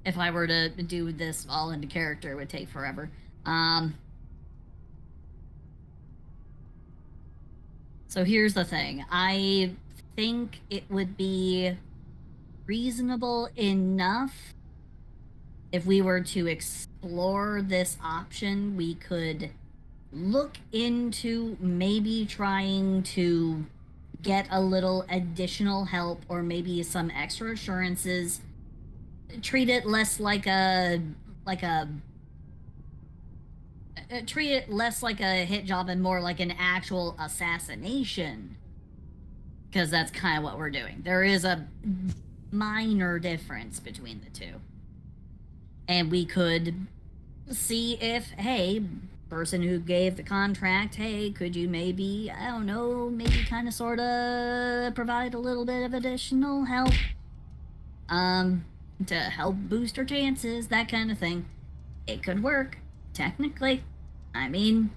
If I were to do this all into character, it would take forever. So here's the thing. I think it would be reasonable enough if we were to explore this option. We could look into maybe trying to get a little additional help or maybe some extra assurances. Treat it less like treat it less like a hit job and more like an actual assassination, because that's kind of what we're doing. There is a minor difference between the two. And we could see if, hey, person who gave the contract, hey, could you maybe, I don't know, maybe kind of sort of provide a little bit of additional help to help boost her chances, that kind of thing. It could work, technically. I mean,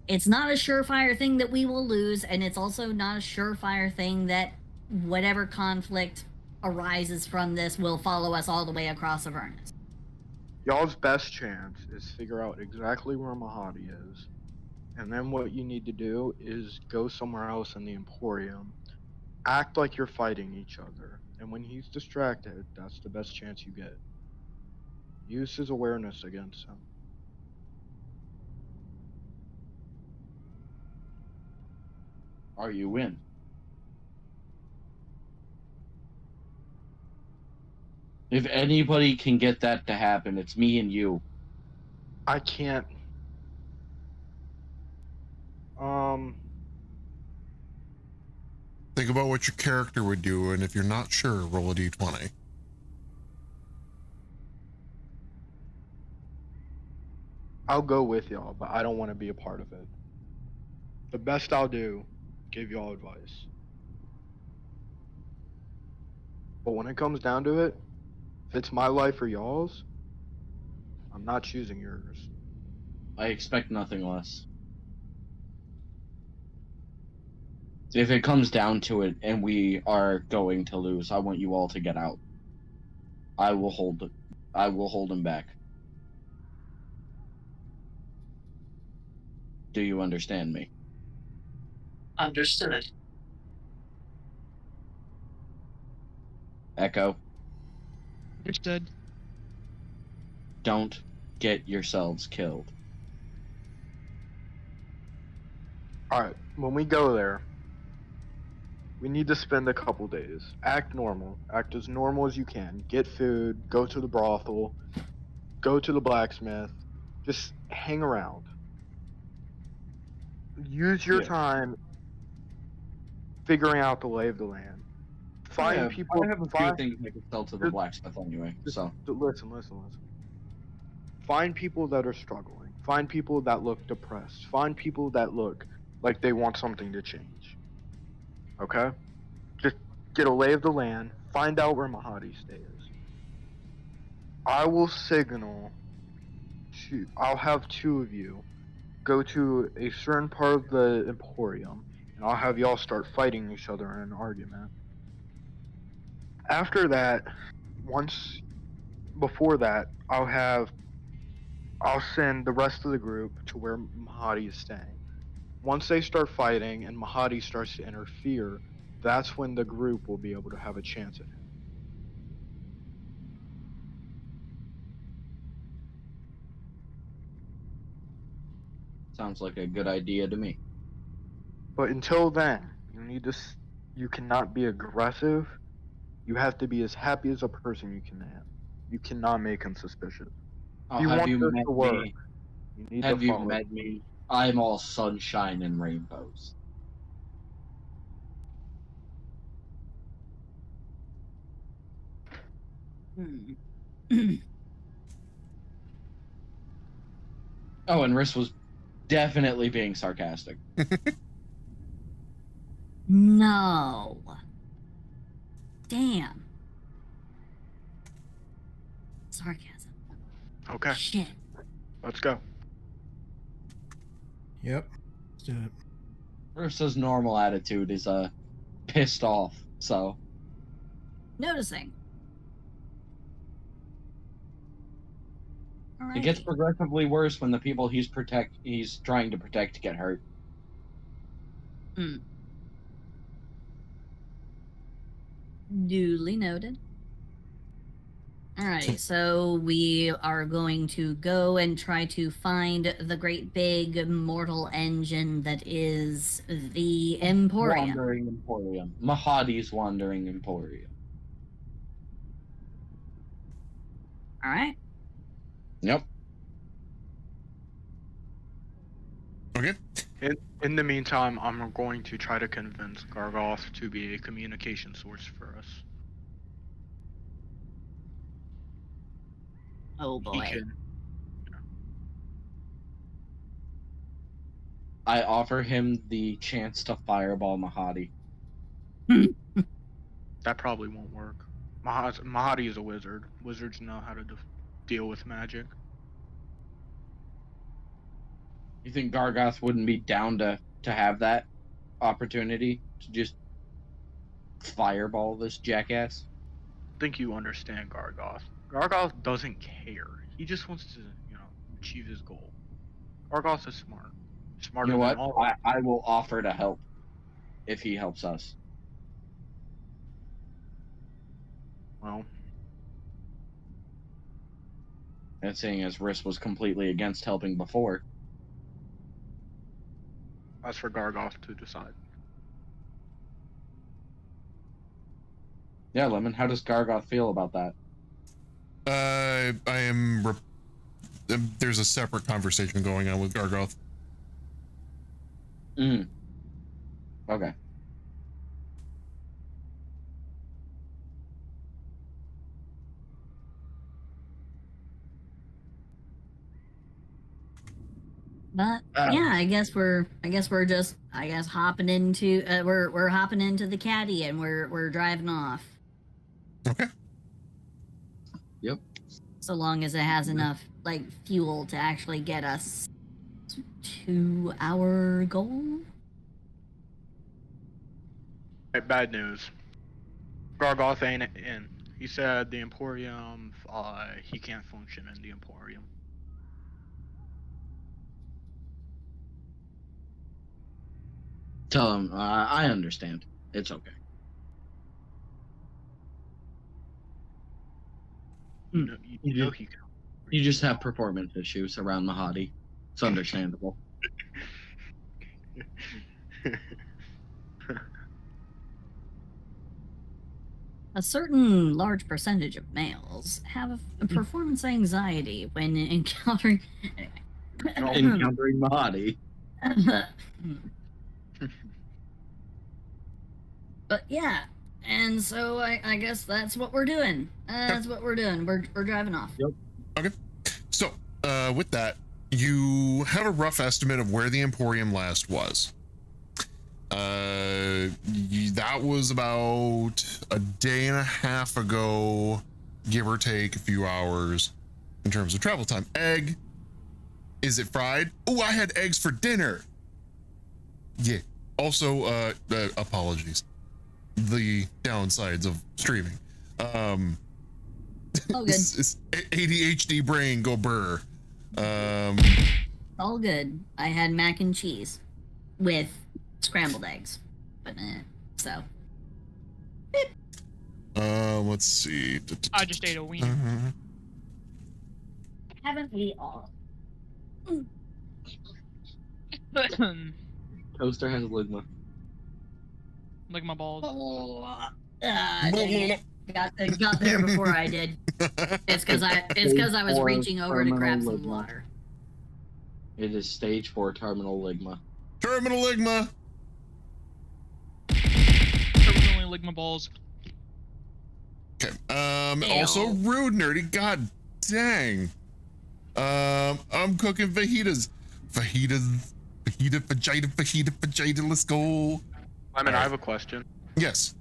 It's not a surefire thing that we will lose, and it's also not a surefire thing that whatever conflict arises from this will follow us all the way across Avernus. Y'all's best chance is figure out exactly where Mahadi is, and then what you need to do is go somewhere else in the Emporium, act like you're fighting each other, and when he's distracted, that's the best chance you get. Use his awareness against him. Are you in? If anybody can get that to happen, it's me and you. I can't. Think about what your character would do, and if you're not sure, roll a d20. I'll go with y'all, but I don't want to be a part of it. The best I'll do, give y'all advice. But when it comes down to it, if it's my life or y'all's, I'm not choosing yours. I expect nothing less. If it comes down to it and we are going to lose, I want you all to get out. I will hold him back. Do you understand me? Understood. Echo, Understood. don't get yourselves killed. Alright, when we go there, we need to spend a couple days. Act normal. Act as normal as you can. Get food, go to the brothel, go to the blacksmith. Just hang around. Use your time figuring out the lay of the land. Find people. I have a few things I could sell to the blacksmith anyway, so. Listen. Find people that are struggling. Find people that look depressed. Find people that look like they want something to change. Okay? Just get a lay of the land. Find out where Mahadi stays. I will signal I'll have two of you go to a certain part of the Emporium, and I'll have y'all start fighting each other in an argument. After that, before that, I'll send the rest of the group to where Mahadi is staying. Once they start fighting and Mahadi starts to interfere, that's when the group will be able to have a chance at him. Sounds like a good idea to me. But until then, you cannot be aggressive. You have to be as happy as a person you can have. You cannot make him suspicious. Oh, If you have want you this met to work, me? you need Have to you follow. met me? I'm all sunshine and rainbows. Oh, and Riss was definitely being sarcastic. No. Damn. Sarcasm. Okay. Shit. Let's go. Yep. Let's do it. Riss's normal attitude is pissed off, so. Noticing. It gets progressively worse when the people he's trying to protect get hurt. Duly noted. Alrighty, so we are going to go and try to find the great big mortal engine that is the Emporium. Wandering Emporium. Mahadi's Wandering Emporium. Alright. Yep. Okay. In the meantime, I'm going to try to convince Gargoth to be a communication source for us. Oh He boy. can. I offer him the chance to fireball Mahadi. That probably won't work. Mahadi is a wizard. Wizards know how to deal with magic. You think Gargoth wouldn't be down to have that opportunity to just fireball this jackass? I think you understand Gargoth. Gargoth doesn't care. He just wants to, achieve his goal. Gargoth is smart. Smarter You know than what? all. I will offer to help if he helps us. Well, and seeing as Riss was completely against helping before. that's for Gargoth to decide. Yeah, Lemon, how does Gargoth feel about that? I am. There's a separate conversation going on with Gargoth. Okay. But yeah, I guess we're just hopping into we're hopping into the caddy and we're driving off. Okay. Yep. So long as it has enough like fuel to actually get us to our goal. Right, bad news. Gargoth ain't in. He said the Emporium. He can't function in the Emporium. Tell him I understand. It's okay. You just have performance issues around Mahadi. It's understandable. A certain large percentage of males have a performance anxiety when encountering Mahadi. But yeah, and so I guess that's what we're doing. That's what we're doing. We're driving off. Yep. Okay. So, with that, you have a rough estimate of where the Emporium last was. That was about a day and a half ago, give or take a few hours in terms of travel time. Egg. Is it fried? Oh, I had eggs for dinner. Yeah. Also, apologies. The downsides of streaming. Oh, good. It's ADHD brain go burr. All good. I had mac and cheese with scrambled eggs, but so. Let's see. I just ate a wiener. Haven't we all? Toaster has ligma. Lick my balls. Got there before I did. It's because I was reaching over to grab some water. It is stage 4 terminal ligma. Terminal ligma. Terminally lick my balls. Okay. Also rude, nerdy. God dang. I'm cooking fajitas. Fajita. Let's go. I have a question. Yes.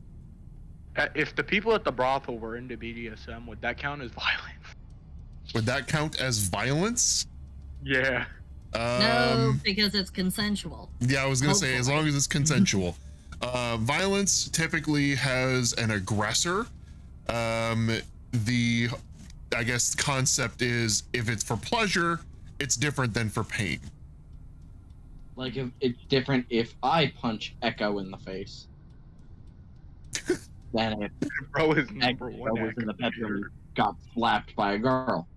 If the people at the brothel were into BDSM, would that count as violence? Would that count as violence? Yeah. No, because it's consensual. Yeah, I was gonna say, as long as it's consensual. Violence typically has an aggressor. The, I guess, concept is if it's for pleasure, it's different than for pain. Like, if it's different if I punch Echo in the face than if Bro is number Echo one was in the bedroom and got slapped by a girl.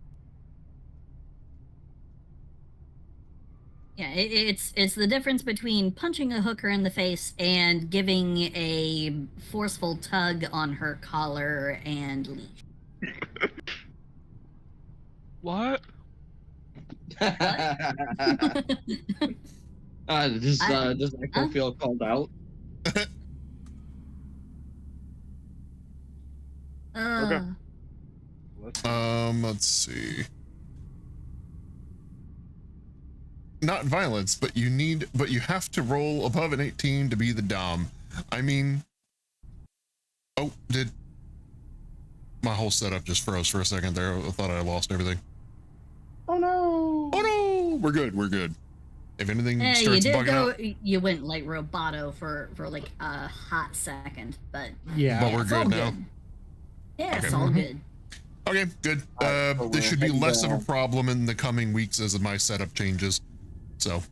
Yeah, it's the difference between punching a hooker in the face and giving a forceful tug on her collar and leash. What? Does Echo feel called out? Okay. Let's see. Not violence, but you have to roll above an 18 to be the Dom. I mean, oh, did my whole setup just froze for a second there? I thought I lost everything. Oh no! Oh no! We're good. We're good. If anything You starts did bugging go. out, You went like roboto for like a hot second, but but we're it's all good now. Yeah, it's Okay. all good. Okay, good. This should be less of a problem in the coming weeks as my setup changes. So,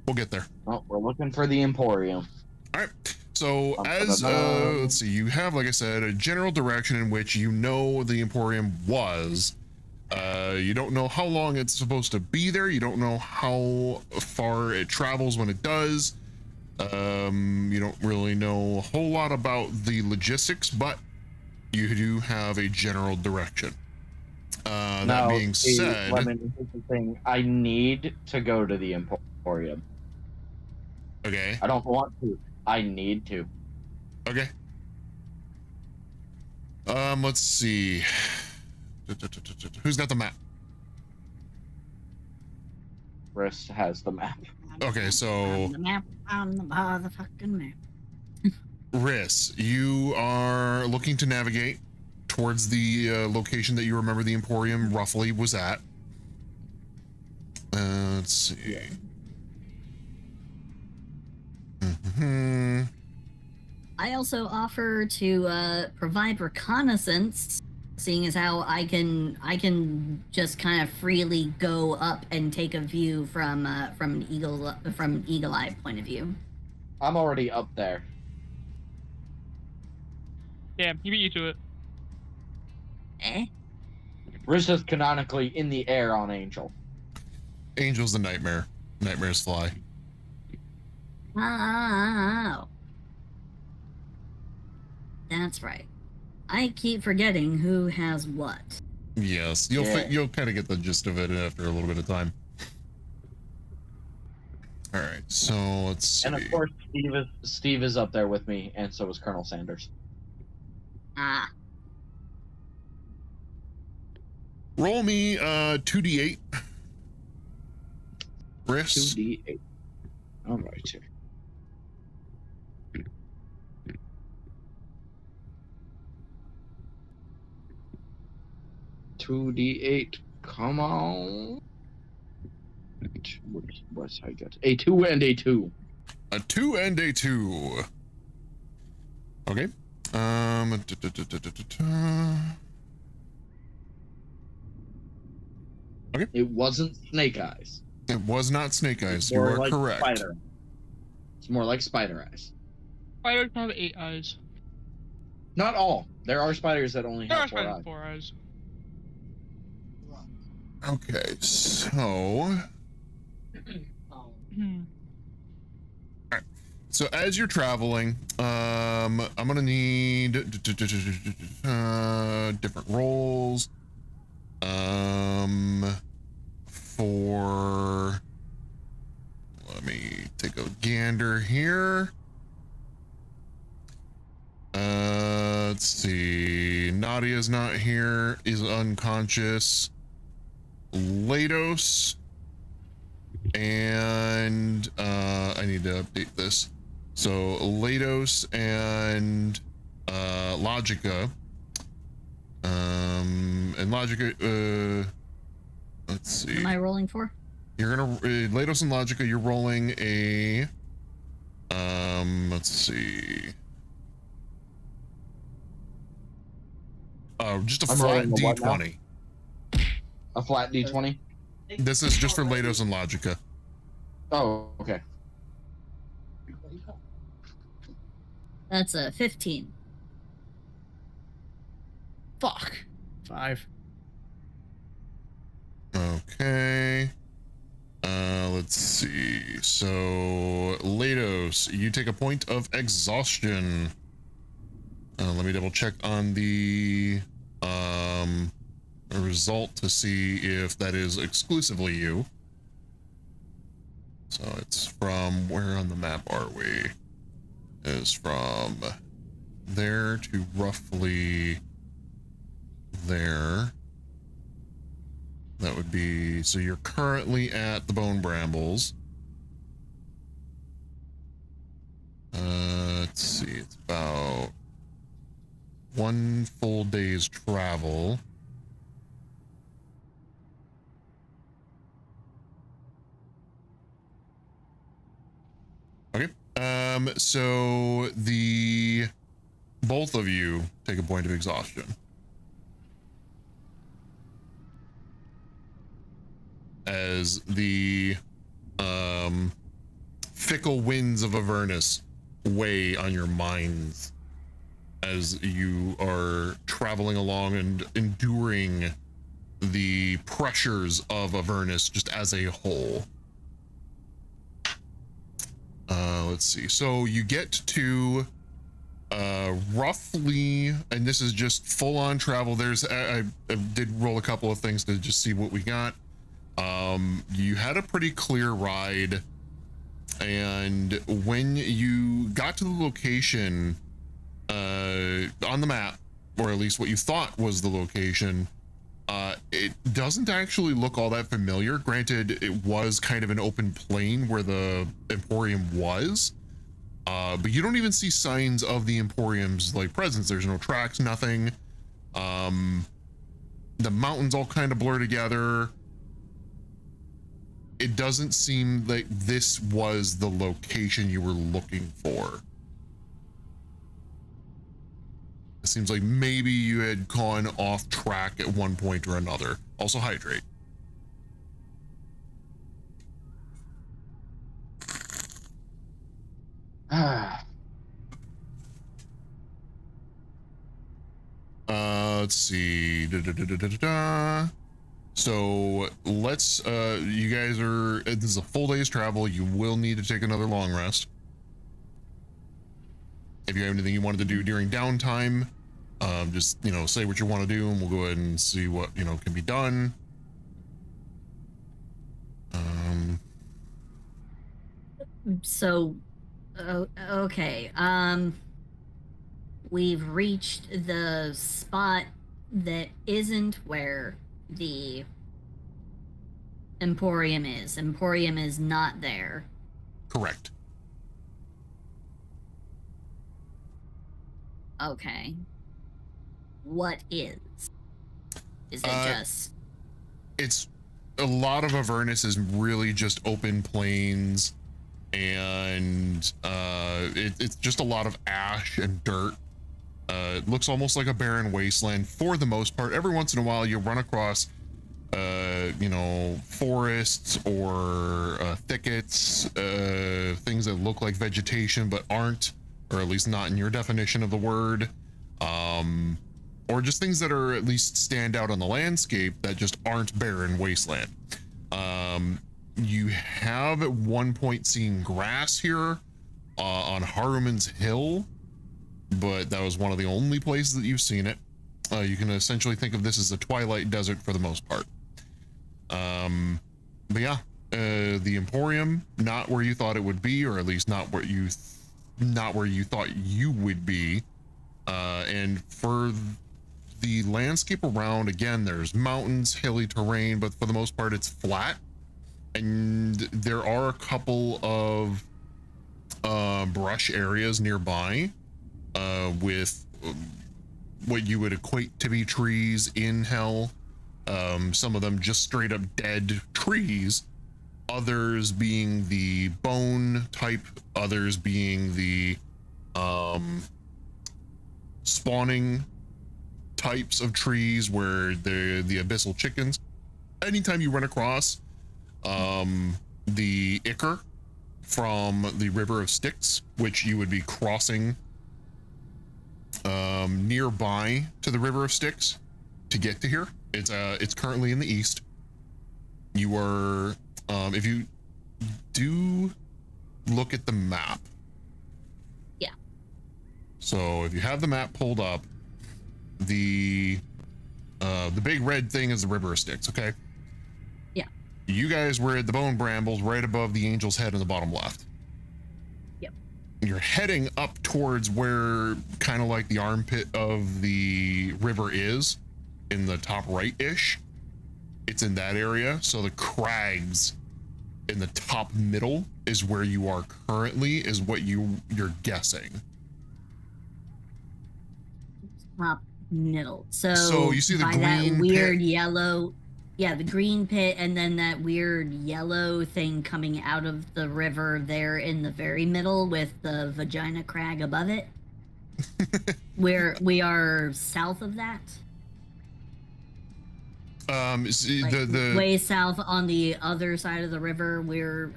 we'll get there. Oh, we're looking for the Emporium. All right. So as let's see, you have, like I said, a general direction in which you know the Emporium was. You don't know how long it's supposed to be there. You don't know how far it travels when it does. You don't really know a whole lot about the logistics, but you do have a general direction. That being said, Lemon, here's the thing. I need to go to the Emporium. Okay. I don't want to. I need to. Okay. Let's see. Who's got the map? Chris has the map. Okay, so The map on the motherfucking map. Riss, you are looking to navigate towards the location that you remember the Emporium roughly was at. Let's see. I also offer to provide reconnaissance, seeing as how I can just kind of freely go up and take a view from an eagle eye point of view. I'm already up there. Yeah, he beat you to it. Riz is canonically in the air on Angel. Angel's the nightmare. Nightmares fly. Oh. That's right. I keep forgetting who has what. Yes, you'll kind of get the gist of it after a little bit of time. All right, so let's see. And of course, Steve is up there with me, and so is Colonel Sanders. Ah. Roll me 2d8. Riss. 2d8. All right. 2d8. Come on. What's I got? A 2 and a 2. A 2 and a 2. Okay. Okay. It wasn't Snake Eyes. It was not Snake Eyes. You are like correct. Spider. It's more like Spider Eyes. Spiders have 8 eyes. Not all. There are spiders that only There are have 4 spiders eyes. with 4 eyes. Okay, so. Alright. So as you're traveling, I'm gonna need different rolls. For let me take a gander here. Let's see. Nadia's not here, is unconscious. Lados and I need to update this. So Lados and Logica. And Logica, let's see. What am I rolling for? You're gonna Lados and Logica, you're rolling a let's see. Just a flat D20. A flat D20? This is just for Lados and Logica. Oh, okay. That's a 15. Fuck. 5. Okay. Let's see. So, Lados, you take a point of exhaustion. Let me double check on the result to see if that is exclusively you. So it's from, where on the map are we? Is from there to roughly there. That would be, so you're currently at the Bone Brambles. Let's see, it's about 1 full day's travel. Okay. So both of you take a point of exhaustion. As the fickle winds of Avernus weigh on your minds as you are traveling along and enduring the pressures of Avernus just as a whole. Let's see. So you get to roughly, and this is just full on travel. I did roll a couple of things to just see what we got. You had a pretty clear ride, and when you got to the location on the map, or at least what you thought was the location, it doesn't actually look all that familiar. Granted, it was kind of an open plain where the Emporium was, but you don't even see signs of the Emporium's like presence. There's no tracks, nothing. The mountains all kind of blur together. It doesn't seem like this was the location you were looking for. It seems like maybe you had gone off track at one point or another. Also hydrate. Let's see. So let's, you guys are, this is a full day's travel. You will need to take another long rest. If you have anything you wanted to do during downtime, just, say what you want to do and we'll go ahead and see what, can be done. So, okay. We've reached the spot that isn't where the Emporium is. Emporium is not there. Correct. Okay. What is? Is it just? It's a lot of Avernus is really just open plains, and it's just a lot of ash and dirt. It looks almost like a barren wasteland for the most part. Every once in a while, you run across, forests or thickets, things that look like vegetation but aren't, or at least not in your definition of the word, or just things that are at least stand out on the landscape that just aren't barren wasteland. You have at one point seen grass here on Haruman's Hill, but that was one of the only places that you've seen it. You can essentially think of this as a twilight desert for the most part. But yeah, the Emporium, not where you thought it would be, or at least not where you thought you would be. And for the landscape around, again, there's mountains, hilly terrain, but for the most part it's flat. And there are a couple of brush areas nearby with what you would equate to be trees in hell. Some of them just straight up dead trees, others being the bone type, others being the spawning types of trees where the abyssal chickens. Anytime you run across the ichor from the River of Styx, which you would be crossing nearby to the River of Styx to get to here. It's currently in the east. You are, if you do look at the map. Yeah. So if you have the map pulled up, the big red thing is the River of Styx, okay? Yeah. You guys were at the bone brambles right above the angel's head in the bottom left. Yep. You're heading up towards where kind of like the armpit of the river is in the top right-ish. It's in that area. So the crags in the top middle is where you are currently, is what you're guessing. Top middle. So you see the by green that weird pit? yellow, yeah, the green pit, and then that weird yellow thing coming out of the river there in the very middle with the vagina crag above it. Where we are south of that. See, Like the way south on the other side of the river. We're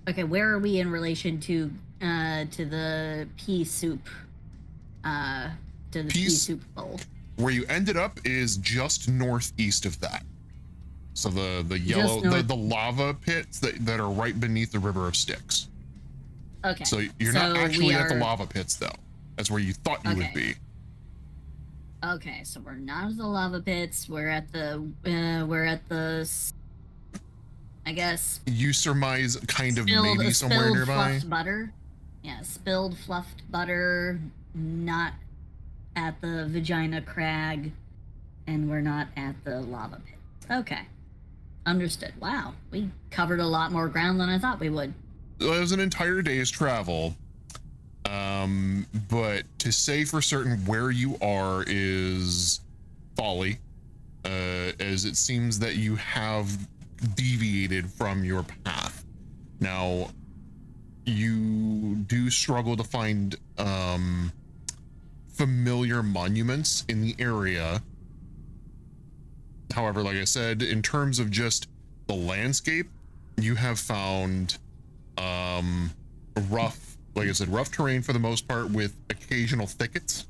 okay. Where are we in relation to the pea soup? To the pea soup bowl. Where you ended up is just northeast of that. So the yellow, the lava pits that are right beneath the River of Styx. Okay. So you're not actually at the lava pits though. That's where you thought you would be. Okay, so we're not at the lava pits. We're at the I guess. You surmise kind of maybe somewhere nearby. Fluffed butter. Yeah, spilled fluffed butter. Not at the vagina crag, and we're not at the lava pit. Okay, understood. Wow, we covered a lot more ground than I thought we would. It was an entire day's travel. But to say for certain where you are is folly, as it seems that you have deviated from your path. Now, you do struggle to find familiar monuments in the area. However, like I said, in terms of just the landscape, you have found rough terrain for the most part with occasional thickets.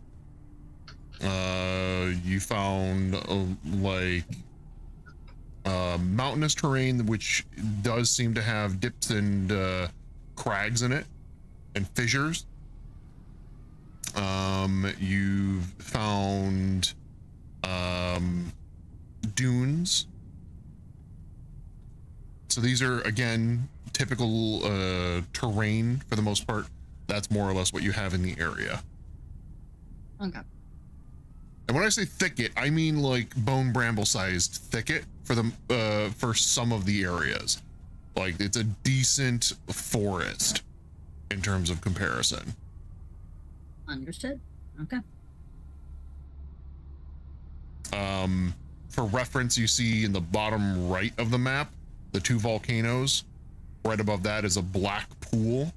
You found mountainous terrain which does seem to have dips and crags in it and fissures. You've found dunes. So these are again typical terrain for the most part. That's more or less what you have in the area. Okay. And when I say thicket, I mean like bone bramble sized thicket for the for some of the areas. Like it's a decent forest in terms of comparison. Understood. Okay. For reference, you see in the bottom right of the map, the two volcanoes. Right above that is a black pool.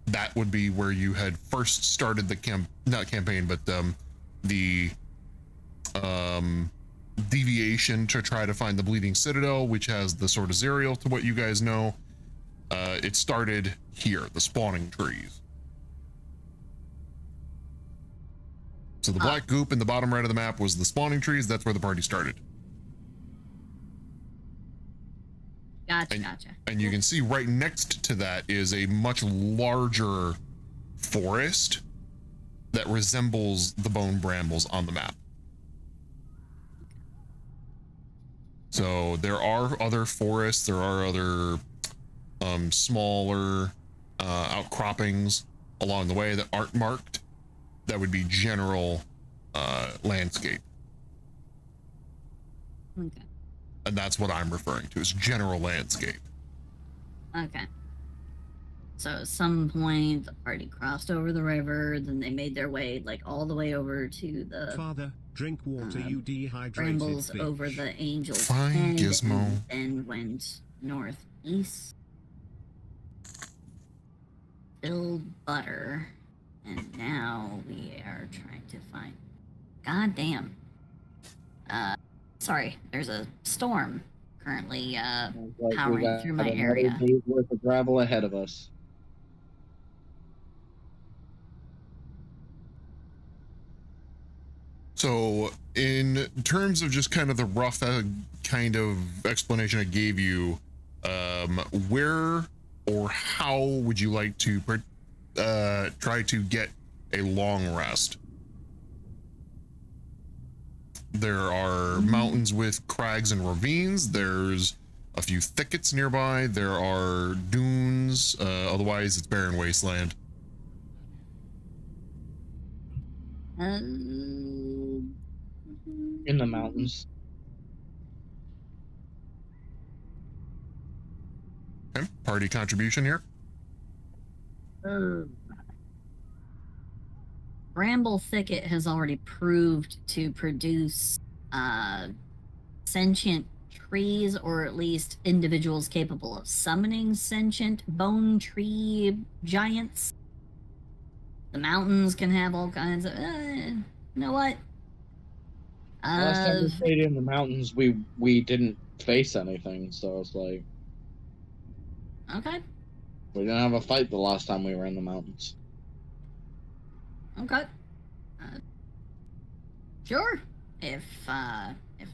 That would be where you had first started the the deviation to try to find the Bleeding Citadel, which has the Sword of Zerial to what you guys know. It started here, the spawning trees. So the black goop in the bottom right of the map was the spawning trees. That's where the party started. Gotcha. And you can see right next to that is a much larger forest that resembles the bone brambles on the map. So there are other forests, there are other smaller outcroppings along the way that aren't marked. That would be general landscape. Okay. And that's what I'm referring to as general landscape. Okay. So at some point the party crossed over the river, then they made their way like all the way over to the Father, drink water, you dehydrated brambles fish. over the angel's Fine, head, Gizmo. and then went northeast. Spilled butter. And now we are trying to find. God damn. Sorry, there's a storm currently powering through my area. Day's worth of gravel ahead of us. So in terms of just kind of the rough kind of explanation I gave you, where or how would you like to try to get a long rest? There are mountains with crags and ravines. There's a few thickets nearby. There are dunes. Otherwise, it's barren wasteland. In the mountains. Okay, party contribution here. Bramble Thicket has already proved to produce sentient trees, or at least individuals capable of summoning sentient bone tree giants. The mountains can have all kinds of. You know what? Last time we stayed in the mountains, we didn't face anything, so it's like. Okay. We didn't have a fight the last time we were in the mountains. Okay. Sure. If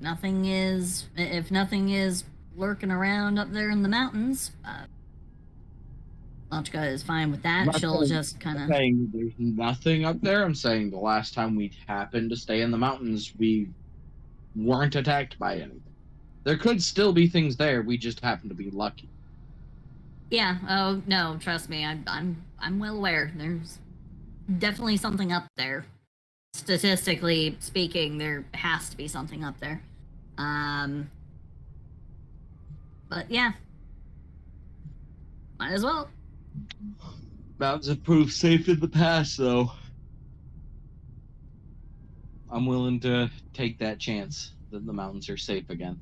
nothing is lurking around up there in the mountains, Lachka is fine with that. She'll just kind of saying there's nothing up there. I'm saying the last time we happened to stay in the mountains, we weren't attacked by anything. There could still be things there. We just happen to be lucky. Yeah. Oh no, trust me. I'm well aware. There's definitely something up there. Statistically speaking, there has to be something up there. But yeah, might as well. Mountains have proved safe in the past, though. I'm willing to take that chance that the mountains are safe again.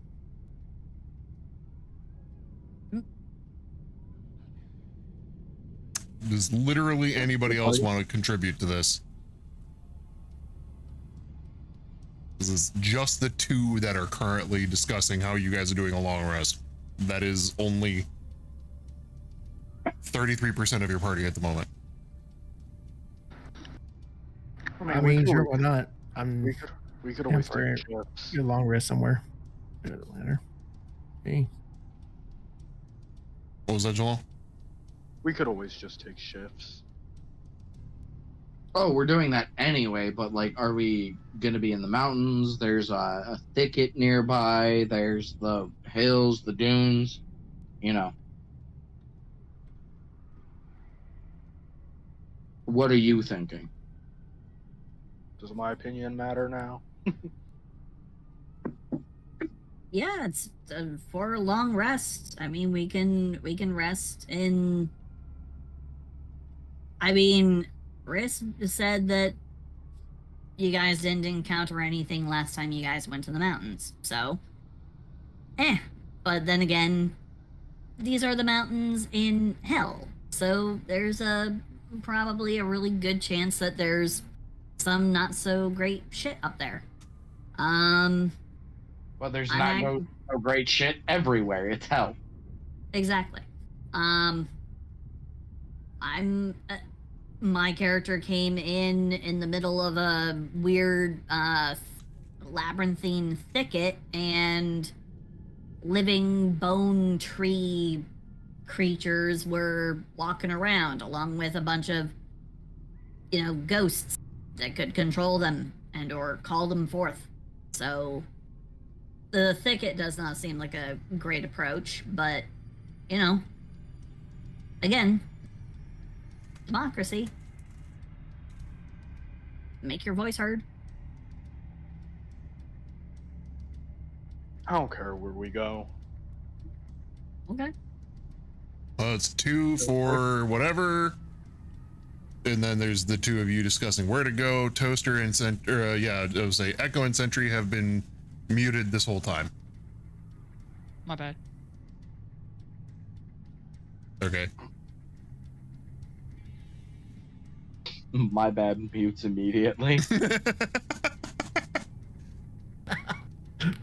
Does literally anybody else want to contribute to this? This is just the two that are currently discussing how you guys are doing a long rest. That is only 33% of your party at the moment. I mean, sure, why not? We could always for take shifts. a long rest somewhere. It doesn't matter. Hey. What was that, Joel? We could always just take shifts. Oh, we're doing that anyway, but like, are we gonna be in the mountains? There's a thicket nearby. There's the hills, the dunes, you know. What are you thinking? Does my opinion matter now? Yeah, it's for a long rest. I mean, we can rest in. I mean, Riss said that you guys didn't encounter anything last time you guys went to the mountains, so. But then again, these are the mountains in hell, so there's probably a really good chance that there's some not so great shit up there. Well, there's no great shit everywhere. It's hell. Exactly. My character came in the middle of a weird labyrinthine thicket, and living bone tree creatures were walking around along with a bunch of, ghosts that could control them and or call them forth. So the thicket does not seem like a great approach, but again, democracy. Make your voice heard. I don't care where we go. Okay. It's 2 for whatever. And then there's the two of you discussing where to go. Toaster and I would say Echo and Sentry have been muted this whole time. My bad. Okay. My bad, mutes immediately.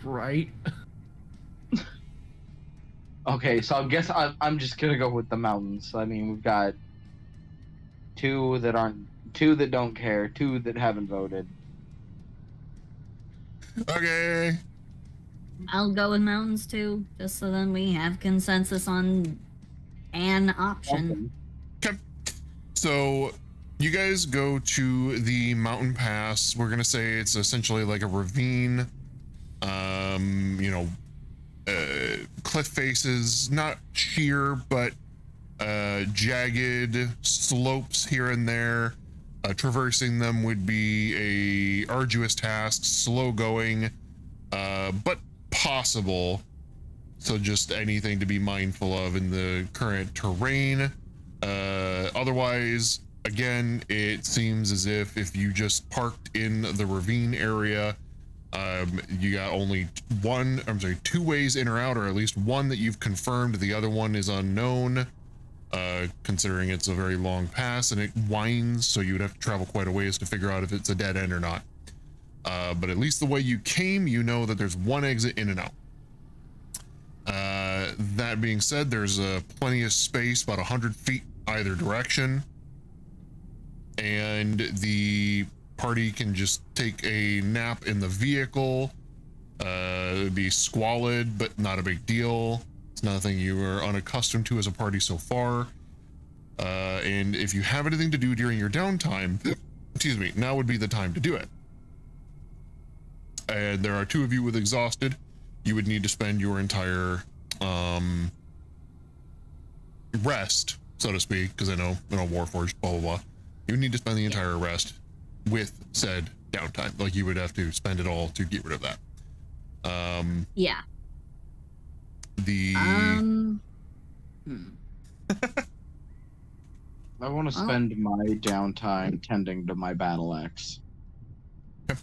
Right. Okay, so I guess I'm just gonna go with the mountains. I mean, we've got two that don't care, two that haven't voted. Okay. I'll go with mountains too, just so then we have consensus on an option. Okay. So you guys go to the mountain pass. We're gonna say it's essentially like a ravine you know, cliff faces, not sheer, but jagged slopes here and there. Traversing them would be a arduous task, slow going, but possible. So just anything to be mindful of in the current terrain. Otherwise, again, it seems as if you just parked in the ravine area, you got only two ways in or out, or at least one that you've confirmed. The other one is unknown, considering it's a very long pass and it winds, so you would have to travel quite a ways to figure out if it's a dead end or not. But at least the way you came, you know that there's one exit in and out. That being said, there's plenty of space, about 100 feet either direction, and the party can just take a nap in the vehicle. It'd be squalid, but not a big deal. It's nothing you are unaccustomed to as a party so far. And if you have anything to do during your downtime, excuse me, now would be the time to do it. And there are two of you with exhausted. You would need to spend your entire rest, so to speak, because I know, Warforged, blah, blah, blah. You would need to spend the entire rest with said downtime. Like, you would have to spend it all to get rid of that. Yeah. I want to spend my downtime tending to my battle axe. Okay.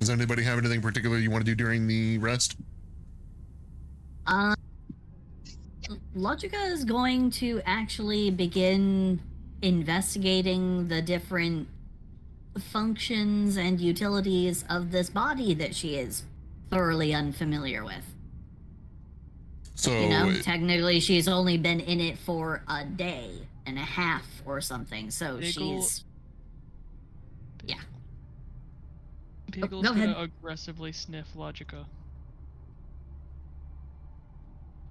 Does anybody have anything particular you want to do during the rest? Logica is going to actually begin investigating the different functions and utilities of this body that she is thoroughly unfamiliar with. So, you know, technically she's only been in it for a day and a half or something, so she's... Yeah. Beagle's go gonna ahead. aggressively sniff Logica.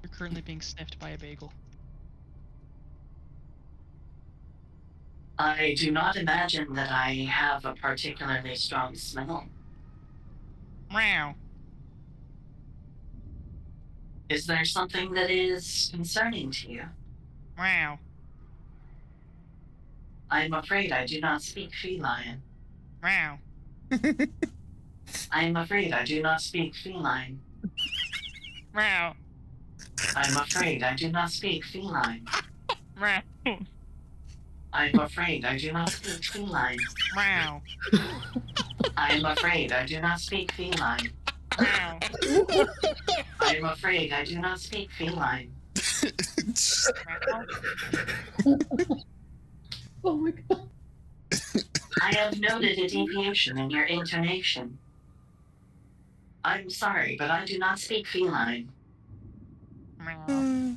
You're currently being sniffed by a bagel. I do not imagine that I have a particularly strong smell. Meow. Is there something that is concerning to you? Meow. I'm afraid I do not speak feline. Meow. I'm afraid I do not speak feline. Meow. I'm afraid I do not speak feline. Meow. I'm afraid I do not speak feline. Meow. I'm afraid I do not speak feline. Meow. I'm afraid I do not speak feline. Oh my god. I have noted a deviation in your intonation. I'm sorry, but I do not speak feline. Meow.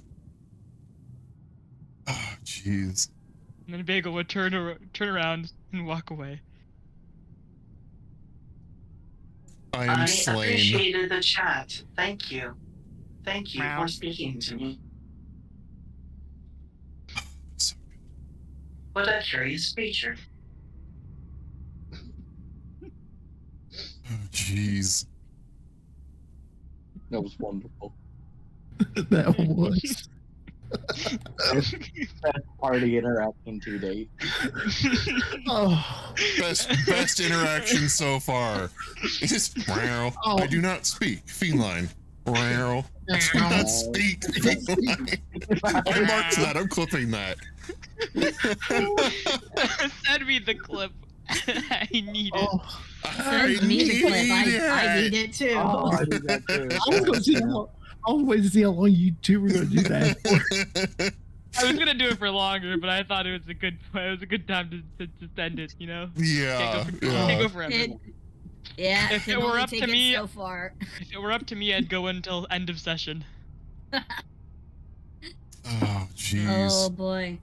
Oh, jeez. And then Bagel would turn around and walk away. I am slain. Appreciated the chat. Thank you. Thank you Meow. for speaking to me. What a curious creature. Oh, jeez. That was wonderful. That was. Best party interaction to date. Oh. Best interaction so far. It's meow. I do not speak feline. Meow. I do not speak feline. I marked that. I'm clipping that. Send me the clip. I need it. Send me the clip. I need it too. Oh, I need that too. I was waiting to see how long you two were going to do that for. I was gonna do it for longer, but I thought it was a good time to end it. You know? Yeah. Can't go forever. Yeah. If it were up to me, so far. If it were up to me, I'd go until end of session. Oh, jeez. Oh boy.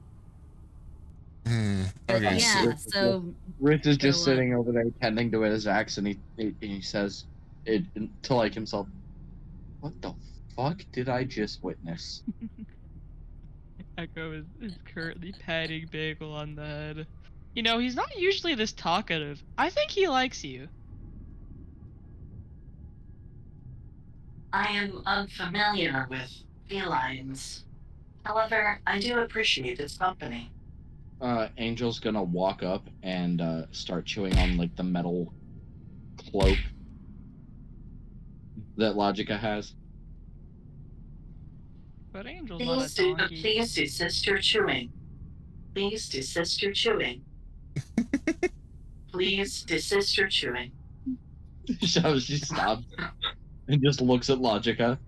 Okay. Yeah. So. Rith is just sitting over there tending to his axe, and he says, to like himself, "What the fuck did I just witness?" Echo is currently patting Bagel on the head. You know, he's not usually this talkative. I think he likes you. I am unfamiliar with felines. However, I do appreciate its company. Angel's gonna walk up and start chewing on like the metal cloak that Logica has. But Angel's not a donkey. Please desist your chewing. Please desist your chewing. Please desist your chewing. So she stops and just looks at Logica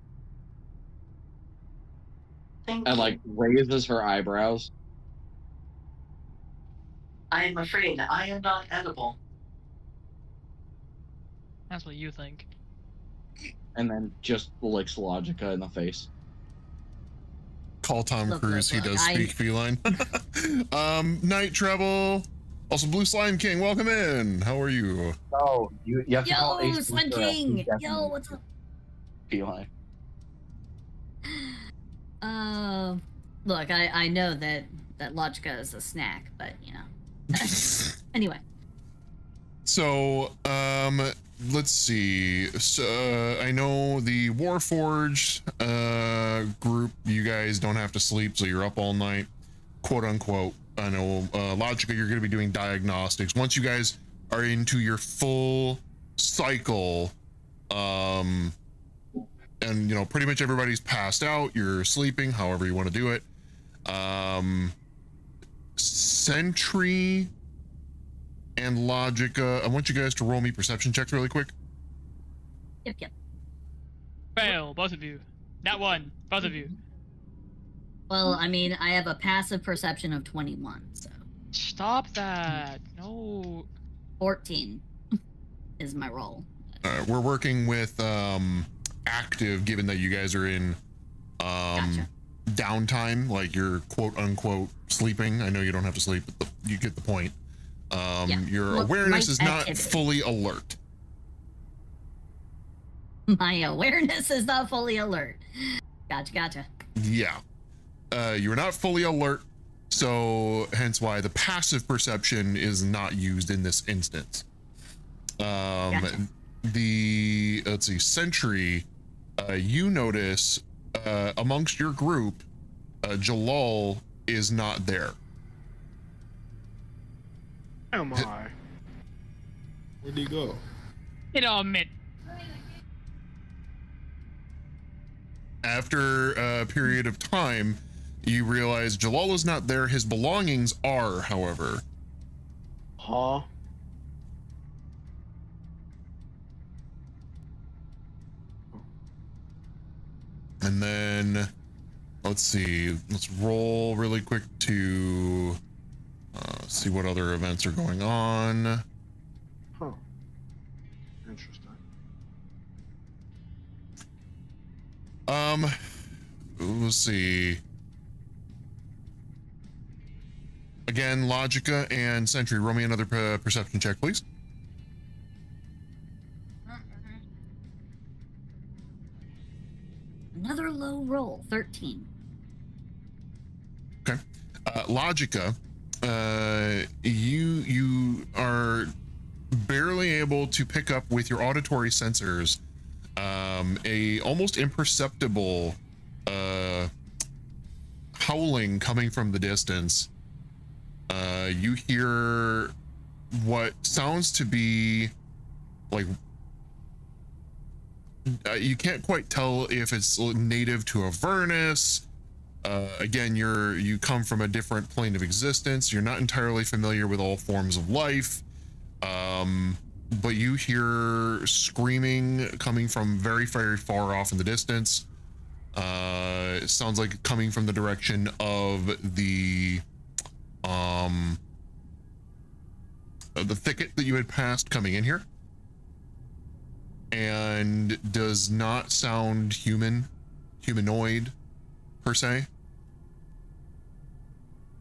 Thank and you. like raises her eyebrows. I am afraid I am not edible. That's what you think. And then just licks Logica in the face. Call Tom Cruise, he does speak feline. Night Treble. Also, Blue Slime King, welcome in. How are you? Oh, you have to call Yo, Ace Slime Ventura. King! He's definitely Yo, what's up? feline. Look, I know that Logica is a snack, but you know. Anyway. So, let's see. So, I know the Warforged group, you guys don't have to sleep, so you're up all night, quote unquote. I know, Logica, you're going to be doing diagnostics. Once you guys are into your full cycle, and, you know, pretty much everybody's passed out, you're sleeping, however you want to do it. Sentry and Logica, I want you guys to roll me perception checks really quick. Yep. Fail, both of you. Not one, both of you. Well, I mean, I have a passive perception of 21, so. Stop that. No. 14 is my roll. We're working with active, given that you guys are in downtime, like you're quote unquote sleeping. I know you don't have to sleep, but you get the point. Your awareness is not fully alert. My awareness is not fully alert. Gotcha. Yeah. You're not fully alert, so hence why the passive perception is not used in this instance. Let's see, Sentry, you notice amongst your group, Jalal is not there. Am I? Where'd he go? You know, admit. After a period of time, you realize Jalal is not there. His belongings are, however. Huh? And then, let's see, let's roll really quick to see what other events are going on. Huh. Interesting. Let's see. Again, Logica and Sentry, roll me another perception check, please. Another low roll, 13. Okay. Logica, you are barely able to pick up with your auditory sensors a almost imperceptible howling coming from the distance. You hear what sounds to be like you can't quite tell if it's native to Avernus. Again, you come from a different plane of existence. You're not entirely familiar with all forms of life. But you hear screaming coming from very, very far off in the distance. It sounds like coming from the direction of the thicket that you had passed coming in here. And does not sound humanoid per se.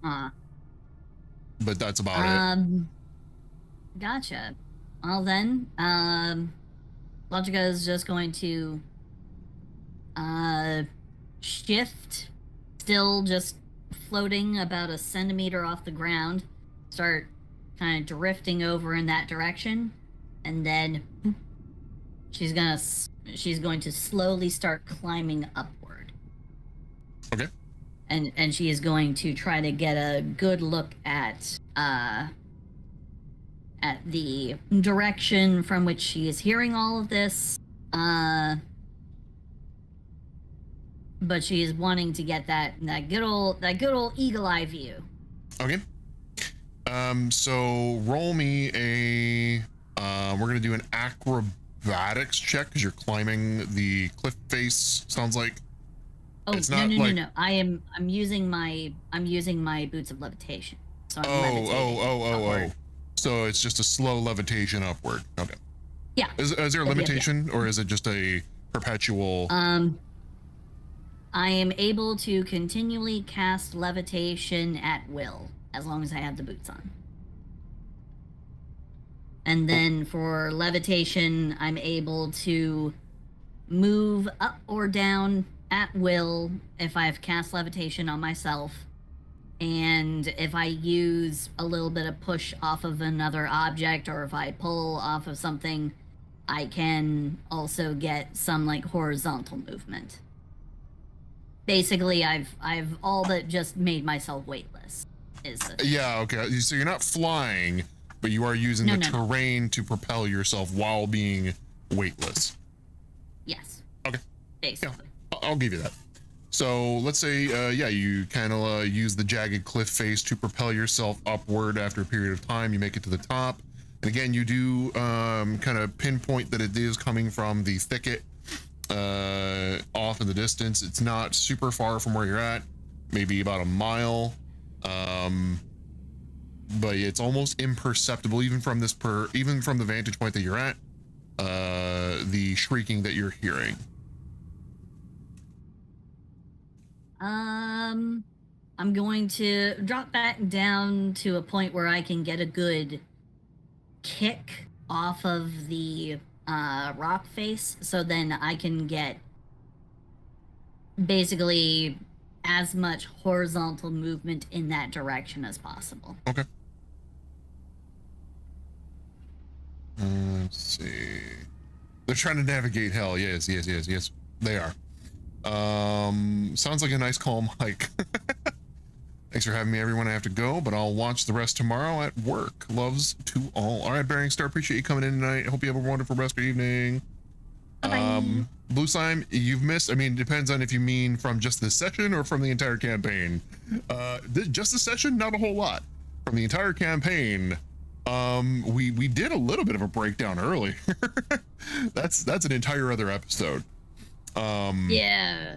But that's about it. Gotcha. Well then, Logica is just going to shift, still just floating about a centimeter off the ground, start kind of drifting over in that direction, and then she's going to slowly start climbing upward. Okay. And she is going to try to get a good look at the direction from which she is hearing all of this. But she is wanting to get that good old eagle eye view. Okay. So roll me a. We're gonna do an acrobatics check because you're climbing the cliff face. Sounds like. Oh, it's no, not no, like... no, no! I'm using my boots of levitation. So I'm levitating Oh. So it's just a slow levitation upward. Okay. Yeah. Is there a limitation, or is it just a perpetual? I am able to continually cast levitation at will as long as I have the boots on. And then for levitation, I'm able to move up or down at will if I've cast levitation on myself. And if I use a little bit of push off of another object, or if I pull off of something, I can also get some like horizontal movement. Basically, I've all but just made myself weightless. Yeah, okay. So you're not flying, but you are using the terrain to propel yourself while being weightless. Yes. Okay. Basically. Yeah, I'll give you that. So let's say, you kind of use the jagged cliff face to propel yourself upward. After a period of time, you make it to the top. And again, you do kind of pinpoint that it is coming from the thicket off in the distance. It's not super far from where you're at, maybe about a mile. But it's almost imperceptible even from the vantage point that you're at, the shrieking that you're hearing. I'm going to drop back down to a point where I can get a good kick off of the rock face, so then I can get basically as much horizontal movement in that direction as possible. Okay. Let's see. They're trying to navigate hell. Yes, they are. Sounds like a nice calm hike. Thanks for having me, everyone. I have to go, but I'll watch the rest tomorrow at work. Loves to all. All right, Bearing Star, appreciate you coming in tonight. Hope you have a wonderful rest of your evening. Bye-bye. Blue Slime, you've missed. I mean, it depends on if you mean from just this session or from the entire campaign. Just the session, not a whole lot. From the entire campaign, we did a little bit of a breakdown earlier. That's an entire other episode. Yeah.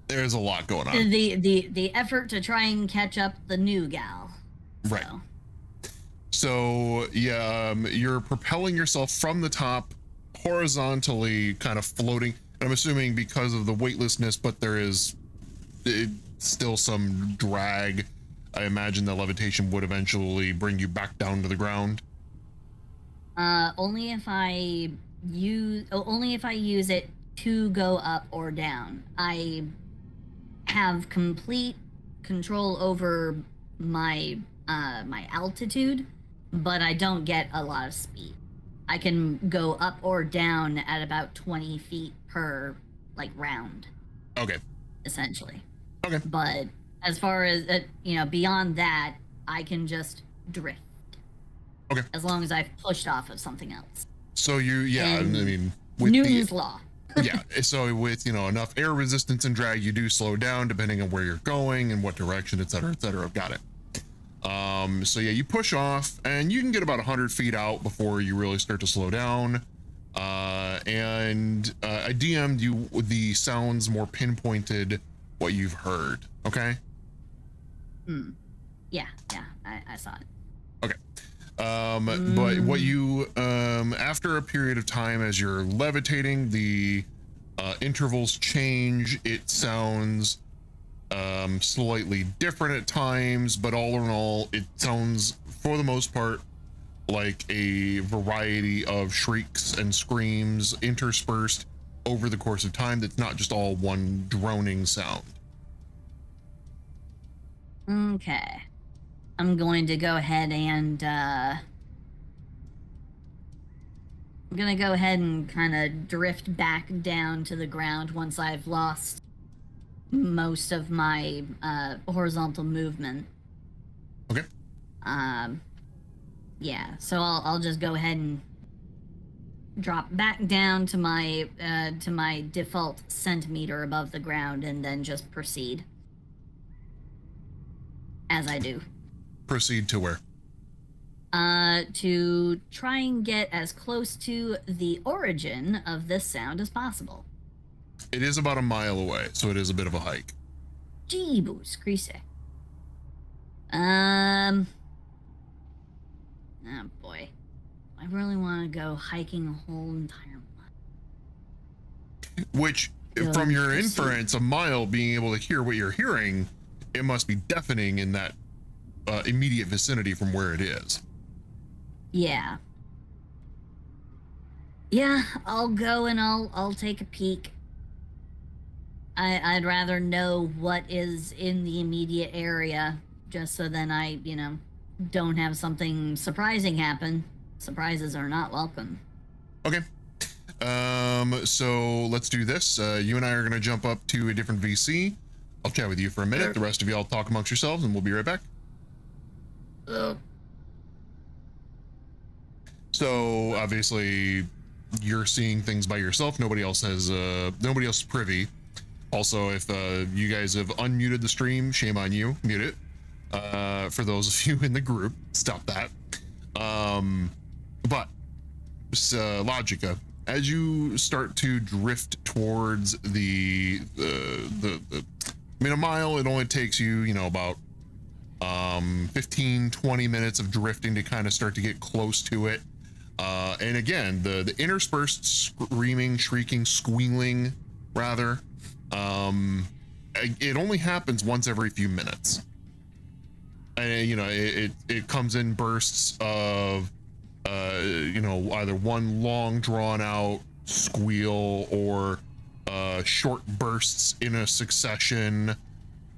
There's a lot going on. The effort to try and catch up the new gal. Right. So yeah, you're propelling yourself from the top horizontally, kind of floating. And I'm assuming because of the weightlessness, but there is still some drag. I imagine the levitation would eventually bring you back down to the ground. Only if I use it to go up or down. I have complete control over my my altitude, but I don't get a lot of speed. I can go up or down at about 20 feet per round. Okay. Essentially. Okay. But as far as beyond that, I can just drift. Okay. As long as I've pushed off of something else. So I mean, with Newton's law. Yeah, so with enough air resistance and drag, you do slow down depending on where you're going and what direction, etc., etc. I've got it. So yeah, you push off and you can get about 100 feet out before you really start to slow down. And I DM'd you with the sounds more pinpointed what you've heard. Okay. Yeah, I saw it. Okay. But what you after a period of time, as you're levitating, the intervals change. It sounds slightly different at times, but all in all, it sounds for the most part like a variety of shrieks and screams interspersed over the course of time. That's not just all one droning sound. Okay. I'm going to go ahead and I'm gonna go ahead and kind of drift back down to the ground once I've lost most of my horizontal movement. Okay. Yeah, so I'll just go ahead and drop back down to my default centimeter above the ground and then just proceed as I do. Proceed to where? To try and get as close to the origin of this sound as possible. It is about a mile away, so it is a bit of a hike. Jeebus, crease. Oh boy. I really want to go hiking a whole entire mile. Which, from your inference, a mile being able to hear what you're hearing, it must be deafening in that immediate vicinity from where it is. Yeah. Yeah, I'll go and I'll take a peek. I'd rather know what is in the immediate area, just so then I, don't have something surprising happen. Surprises are not welcome. Okay. So let's do this. You and I are going to jump up to a different VC. I'll chat with you for a minute. The rest of y'all talk amongst yourselves, and we'll be right back. So obviously, you're seeing things by yourself. Nobody else is privy. Also, if you guys have unmuted the stream, shame on you. Mute it. For those of you in the group, stop that. But Logica, as you start to drift towards a mile, it only takes you, about 15-20 minutes of drifting to kind of start to get close to it. And again, the interspersed screaming, shrieking, squealing, rather, it only happens once every few minutes. And it comes in bursts of either one long drawn out squeal or short bursts in a succession.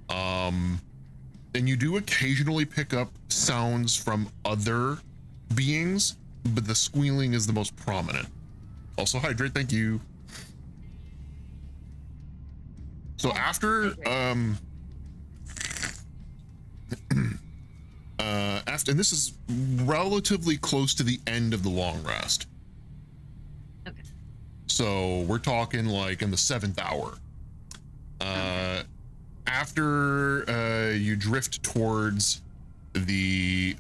And you do occasionally pick up sounds from other beings, but the squealing is the most prominent. Also hydrate, thank you. So after and this is relatively close to the end of the long rest. Okay. So we're talking like in the 7th hour. After you drift towards the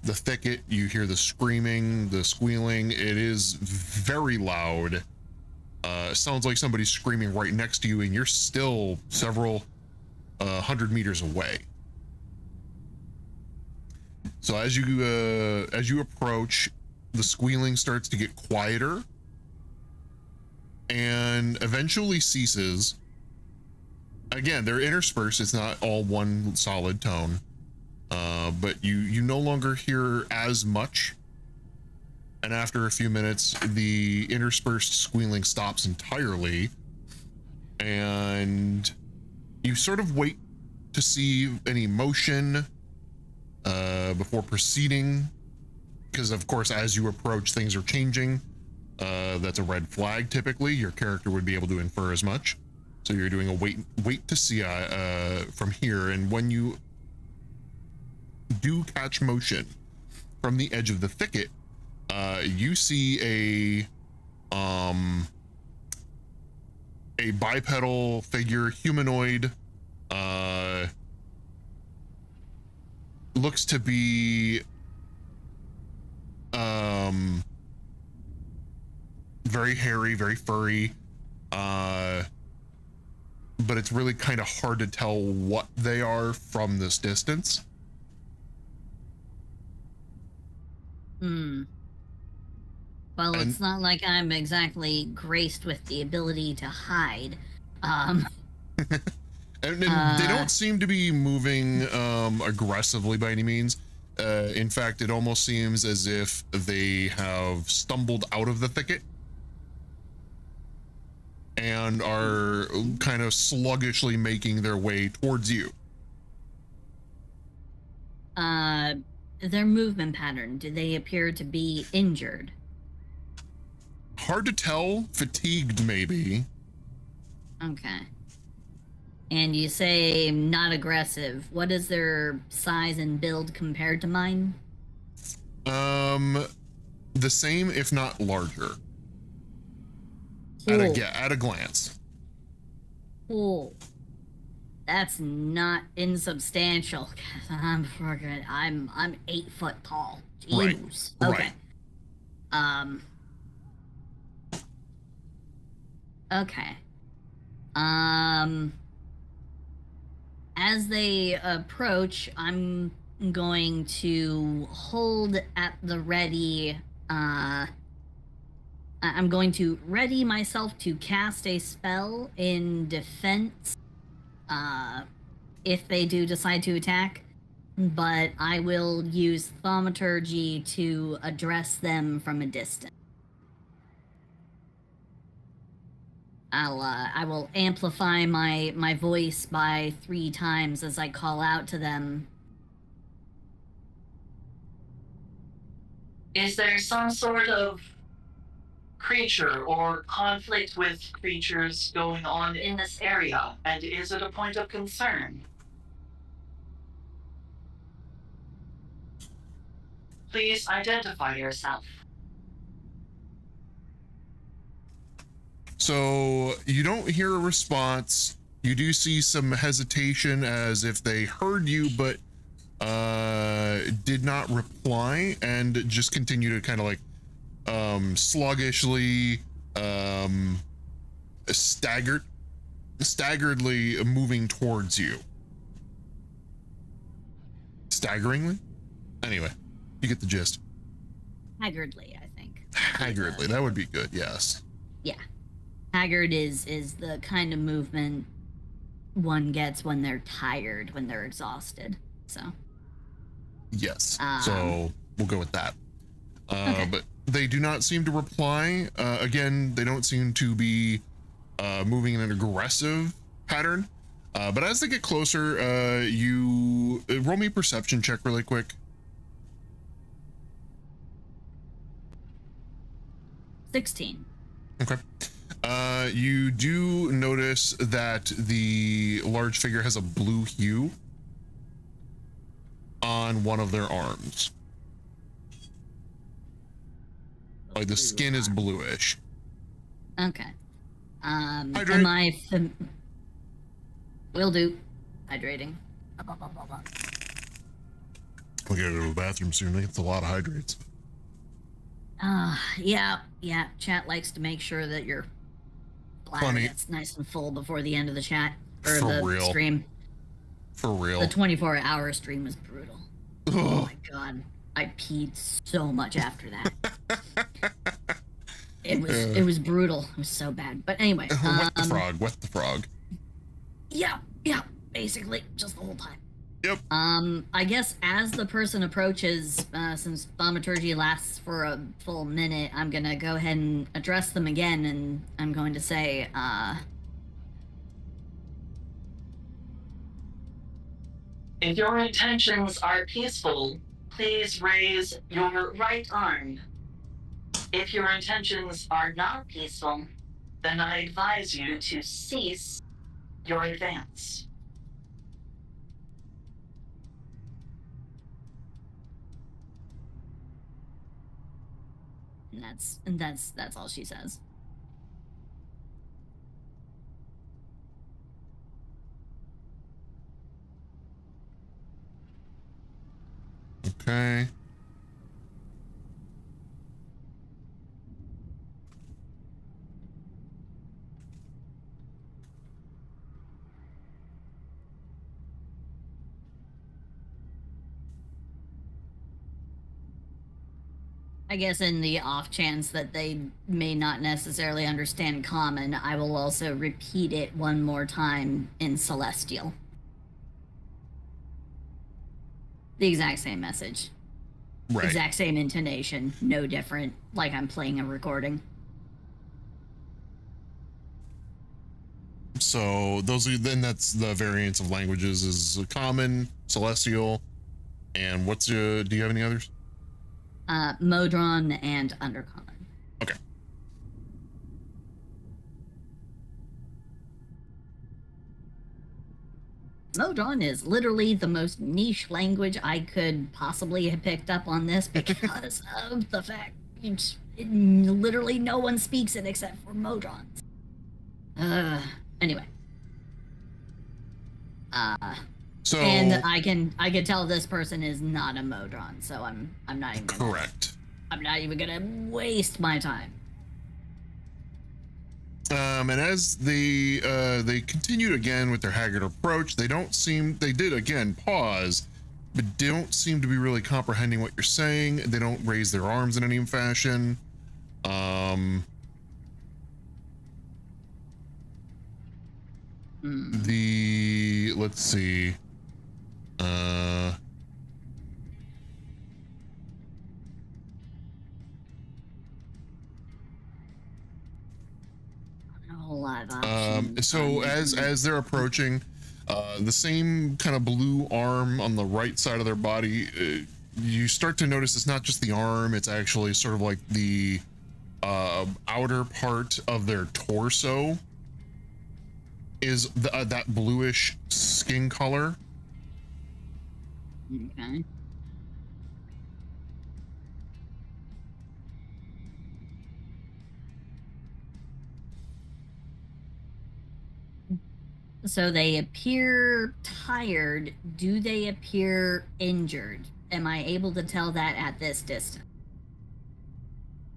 thicket, you hear the screaming, the squealing. It is very loud. Sounds like somebody's screaming right next to you, and you're still several 100 meters away. So as you approach, the squealing starts to get quieter and eventually ceases. Again, they're interspersed. It's not all one solid tone, but you no longer hear as much. And after a few minutes, the interspersed squealing stops entirely, and you sort of wait to see any motion before proceeding, because of course as you approach things are changing. That's a red flag. Typically your character would be able to infer as much, so you're doing a wait to see from here. And when you do catch motion from the edge of the thicket, you see a bipedal figure, humanoid, looks to be very hairy, very furry, but it's really kind of hard to tell what they are from this distance. Well, it's not like I'm exactly graced with the ability to hide. And they don't seem to be moving aggressively by any means. In fact, it almost seems as if they have stumbled out of the thicket and are kind of sluggishly making their way towards you. Their movement pattern, do they appear to be injured? hard to tell. Fatigued, maybe. Okay. And you say not aggressive. What is their size and build compared to mine? The same, if not larger. Cool. At a glance. Cool. That's not insubstantial. I'm 8 foot tall. Jeez. Right. Okay. Okay. As they approach, I'm going to hold at the ready. I'm going to ready myself to cast a spell in defense if they do decide to attack, but I will use thaumaturgy to address them from a distance. I will amplify my voice by 3 times as I call out to them. Is there some sort of creature or conflict with creatures going on in this area? And is it a point of concern? Please identify yourself. So you don't hear a response. You do see some hesitation as if they heard you, but did not reply and just continue to kind of like sluggishly, staggeredly moving towards you. Staggeringly? Anyway, you get the gist. Haggardly, I think. Haggardly, that would be good, yes. Yeah. Haggard is the kind of movement one gets when they're tired, when they're exhausted. So. Yes. So we'll go with that. Okay. But they do not seem to reply. Again, they don't seem to be moving in an aggressive pattern. But as they get closer, you roll me a perception check really quick. 16. Okay. You do notice that the large figure has a blue hue on one of their arms. Like the skin is bluish. Okay. Hydrate. Am I will do. Hydrating. We gotta go to the bathroom soon. It's a lot of hydrates. Yeah. Chat likes to make sure that your bladder gets nice and full before the end of the chat or the stream. For real. The 24-hour stream was brutal. Oh my god, I peed so much after that. It was brutal. It was so bad. But anyway, Wet the frog. Yeah, basically just the whole time. Yep. I guess as the person approaches, since thaumaturgy lasts for a full minute, I'm gonna go ahead and address them again, and I'm going to say, if your intentions are peaceful, please raise your right arm. If your intentions are not peaceful, then I advise you to cease your advance. and that's all she says. Okay. I guess in the off chance that they may not necessarily understand common, I will also repeat it one more time in Celestial. The exact same message. Right. Exact same intonation, no different, like I'm playing a recording. So that's the variants of languages is common, celestial, and do you have any others? Modron and Undercommon. Okay. Modron is literally the most niche language I could possibly have picked up on this because of the fact literally no one speaks it except for Modrons. Anyway. So and I can tell this person is not a Modron, so I'm not even gonna, correct. I'm not even gonna waste my time. And as they continued again with their haggard approach, they did again pause, but don't seem to be really comprehending what you're saying. They don't raise their arms in any fashion. Let's see. So as they're approaching, the same kind of blue arm on the right side of their body, you start to notice it's not just the arm, it's actually sort of like the outer part of their torso is that bluish skin color. Okay. So they appear tired. Do they appear injured? Am I able to tell that at this distance?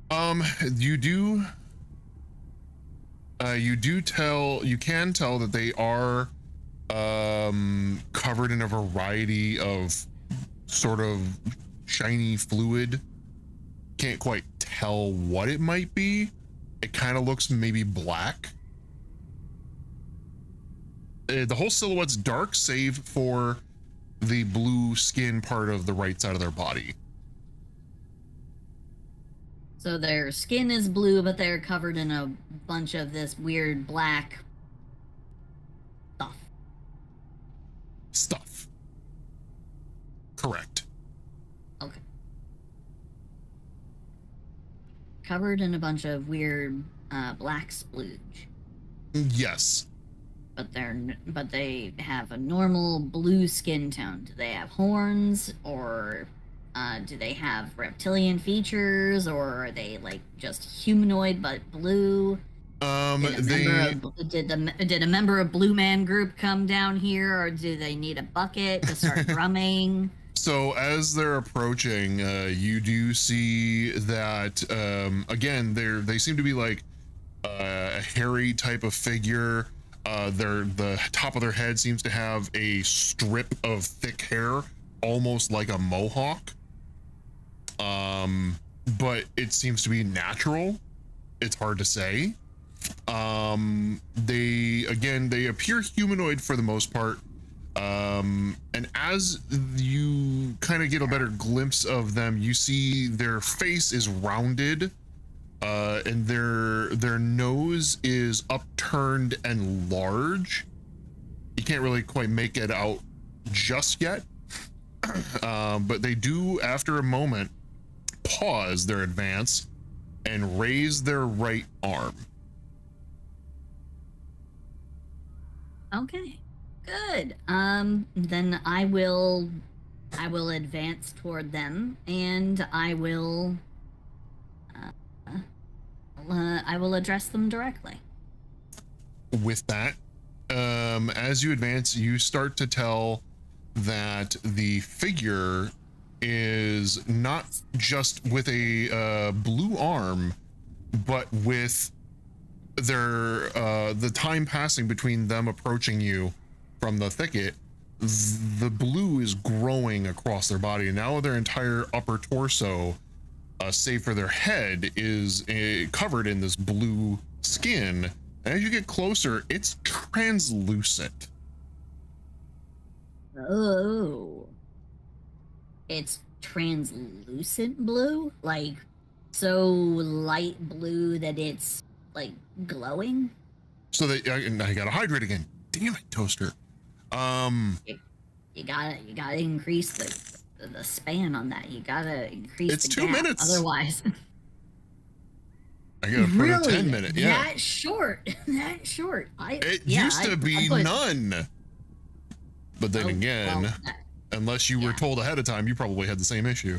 You can tell that they are covered in a variety of sort of shiny fluid. Can't quite tell what it might be. It kind of looks maybe black. The whole silhouette's dark, save for the blue skin part of the right side of their body. So their skin is blue, but they're covered in a bunch of this weird black stuff. Correct. Okay. Covered in a bunch of weird black splooge. Yes. But they have a normal blue skin tone. Do they have horns, or do they have reptilian features, or are they like just humanoid but blue? Did a member of Blue Man Group come down here, or do they need a bucket to start drumming? So as they're approaching, you do see that again they seem to be like a hairy type of figure. The top of their head seems to have a strip of thick hair, almost like a mohawk. But it seems to be natural. It's hard to say. They appear humanoid for the most part. And as you kind of get a better glimpse of them, you see their face is rounded. And their nose is upturned and large. You can't really quite make it out just yet. But they do, after a moment, pause their advance and raise their right arm. Okay, good. Then I will advance toward them, and I will address them directly. With that, as you advance, you start to tell that the figure is not just with a blue arm, but with the time passing between them approaching you from the thicket, the blue is growing across their body, and now their entire upper torso, save for their head, is covered in this blue skin. And as you get closer, it's translucent. Oh, it's translucent blue, like so light blue that it's like glowing. So that I gotta hydrate again. Damn it, Toaster. You gotta increase the span on that. You gotta increase. It's the 2 gap, minutes. Otherwise, I gotta put a 10 minute. Yeah, that short. That short. It used to be none. But then Oh, again, well, unless you were told ahead of time, you probably had the same issue.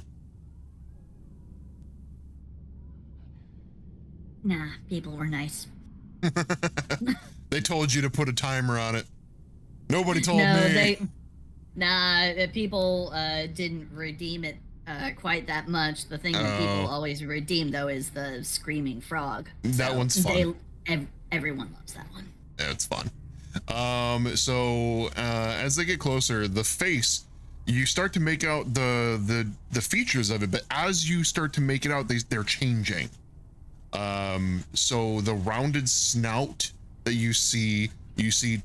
Nah, people were nice. They told you to put a timer on it. Nobody told No, me. people didn't redeem it quite that much. The thing that people always redeem, though, is the screaming frog. That one's fun. Everyone loves that one. Yeah, it's fun. So as they get closer, the face, you start to make out the features of it, but as you start to make it out, they're changing. So the rounded snout that you see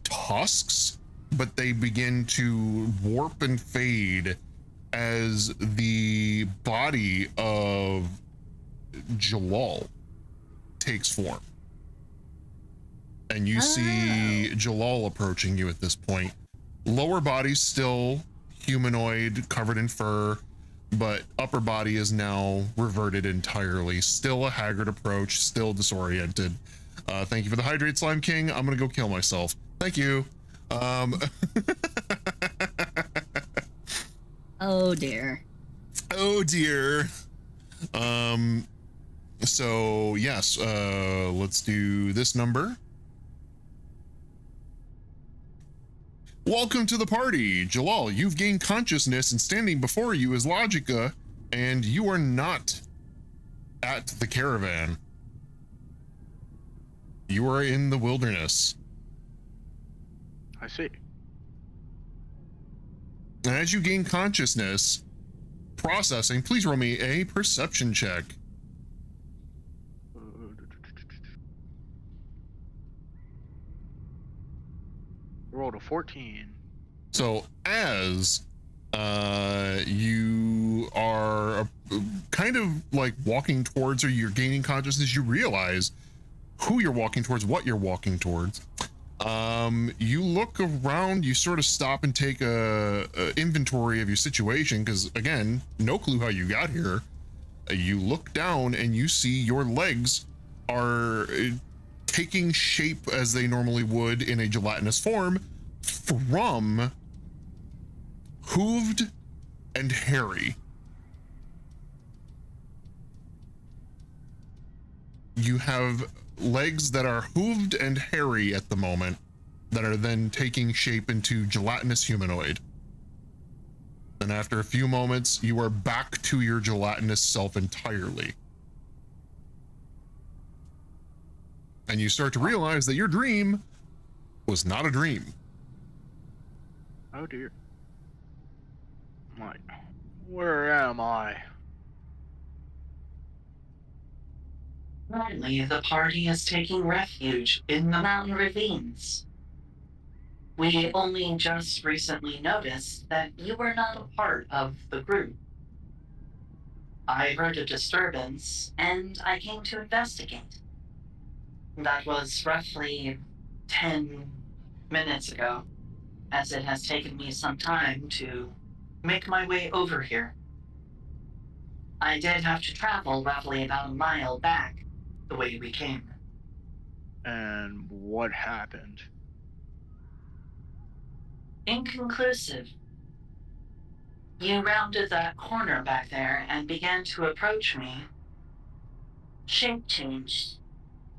tusks, but they begin to warp and fade as the body of Jalal takes form. And you see Jalal approaching you at this point. Lower body still humanoid, covered in fur, but upper body is now reverted entirely. Still a haggard approach, still disoriented. Thank you for the hydrate, Slime King. I'm gonna go kill myself. Thank you. Oh dear. Oh dear. So yes, let's do this number. Welcome to the party, Jalal. You've gained consciousness, and standing before you is Logica, and you are not at the caravan. You are in the wilderness. I see. And as you gain consciousness, processing, please roll me a perception check. Rolled a 14. So as you are kind of like walking towards, or you're gaining consciousness, you realize who you're walking towards, what you're walking towards. You look around, you sort of stop and take a inventory of your situation, because again, no clue how you got here. You look down and you see your legs are taking shape as they normally would in a gelatinous form from hooved and hairy. You have legs that are hooved and hairy at the moment that are then taking shape into gelatinous humanoid. And after a few moments, you are back to your gelatinous self entirely. And you start to realize that your dream was not a dream. Oh dear. Where am I? Currently, the party is taking refuge in the mountain ravines. We only just recently noticed that you were not a part of the group. I heard a disturbance, and I came to investigate. That was roughly 10 minutes ago, as it has taken me some time to make my way over here. I did have to travel roughly about a mile back the way we came. And what happened? Inconclusive. You rounded that corner back there and began to approach me, shape changed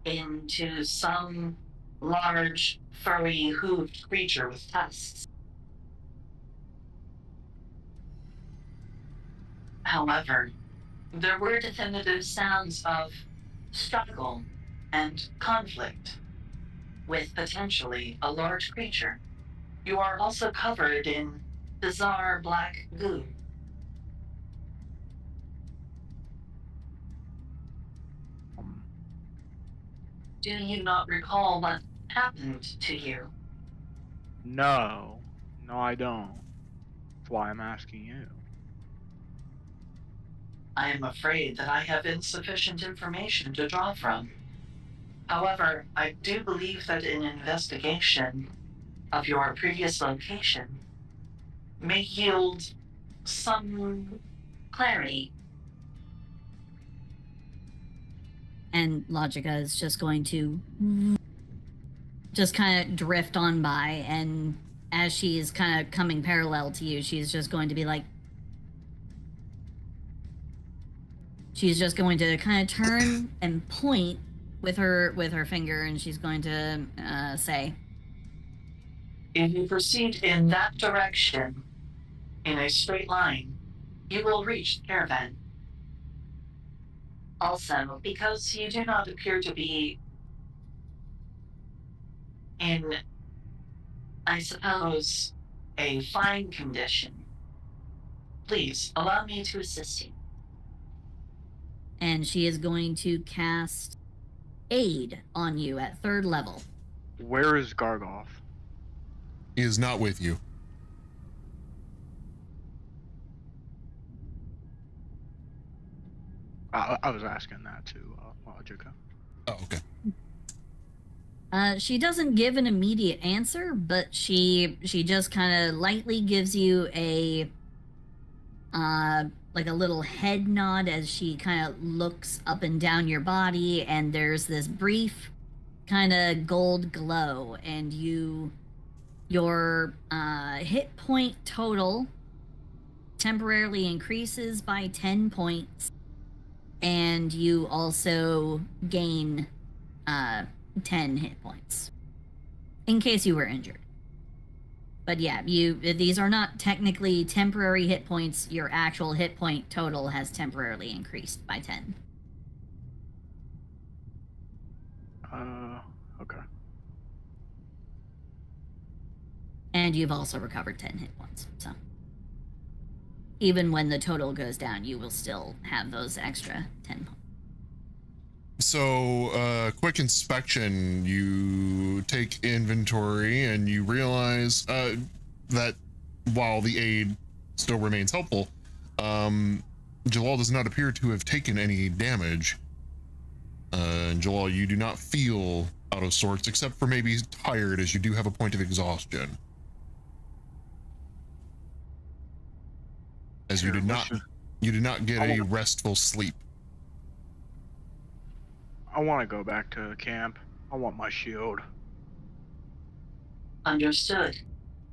into some large, furry, hooved creature with tusks. However, there were definitive sounds of struggle and conflict with potentially a large creature. You are also covered in bizarre black goo. Do you not recall what happened to you? No, I don't. That's why I'm asking you. I am afraid that I have insufficient information to draw from. However, I do believe that an investigation of your previous location may yield some clarity. And Logica is just going to just kind of drift on by and as she's kind of coming parallel to you, she's just going to be like, she's just going to kind of turn and point with her finger, and she's going to say, if you proceed in that direction, in a straight line, you will reach the caravan. Also, because you do not appear to be in, I suppose, a fine condition, please allow me to assist you. and she is going to cast Aid on you at 3rd level. Where is Gargoth? He is not with you. I was asking that to Jika. Oh, okay. She doesn't give an immediate answer, but she just kind of lightly gives you a like a little head nod as she kind of looks up and down your body, and there's this brief kind of gold glow, and your hit point total temporarily increases by 10 points, and you also gain 10 hit points in case you were injured. But yeah, these are not technically temporary hit points. Your actual hit point total has temporarily increased by 10. Okay. And you've also recovered 10 hit points, so even when the total goes down, you will still have those extra 10 points. So, quick inspection, you take inventory and you realize that while the aid still remains helpful, Jalal does not appear to have taken any damage. Jalal, you do not feel out of sorts, except for maybe tired, as you do have a point of exhaustion. As you did not get a restful sleep. I want to go back to camp. I want my shield. Understood.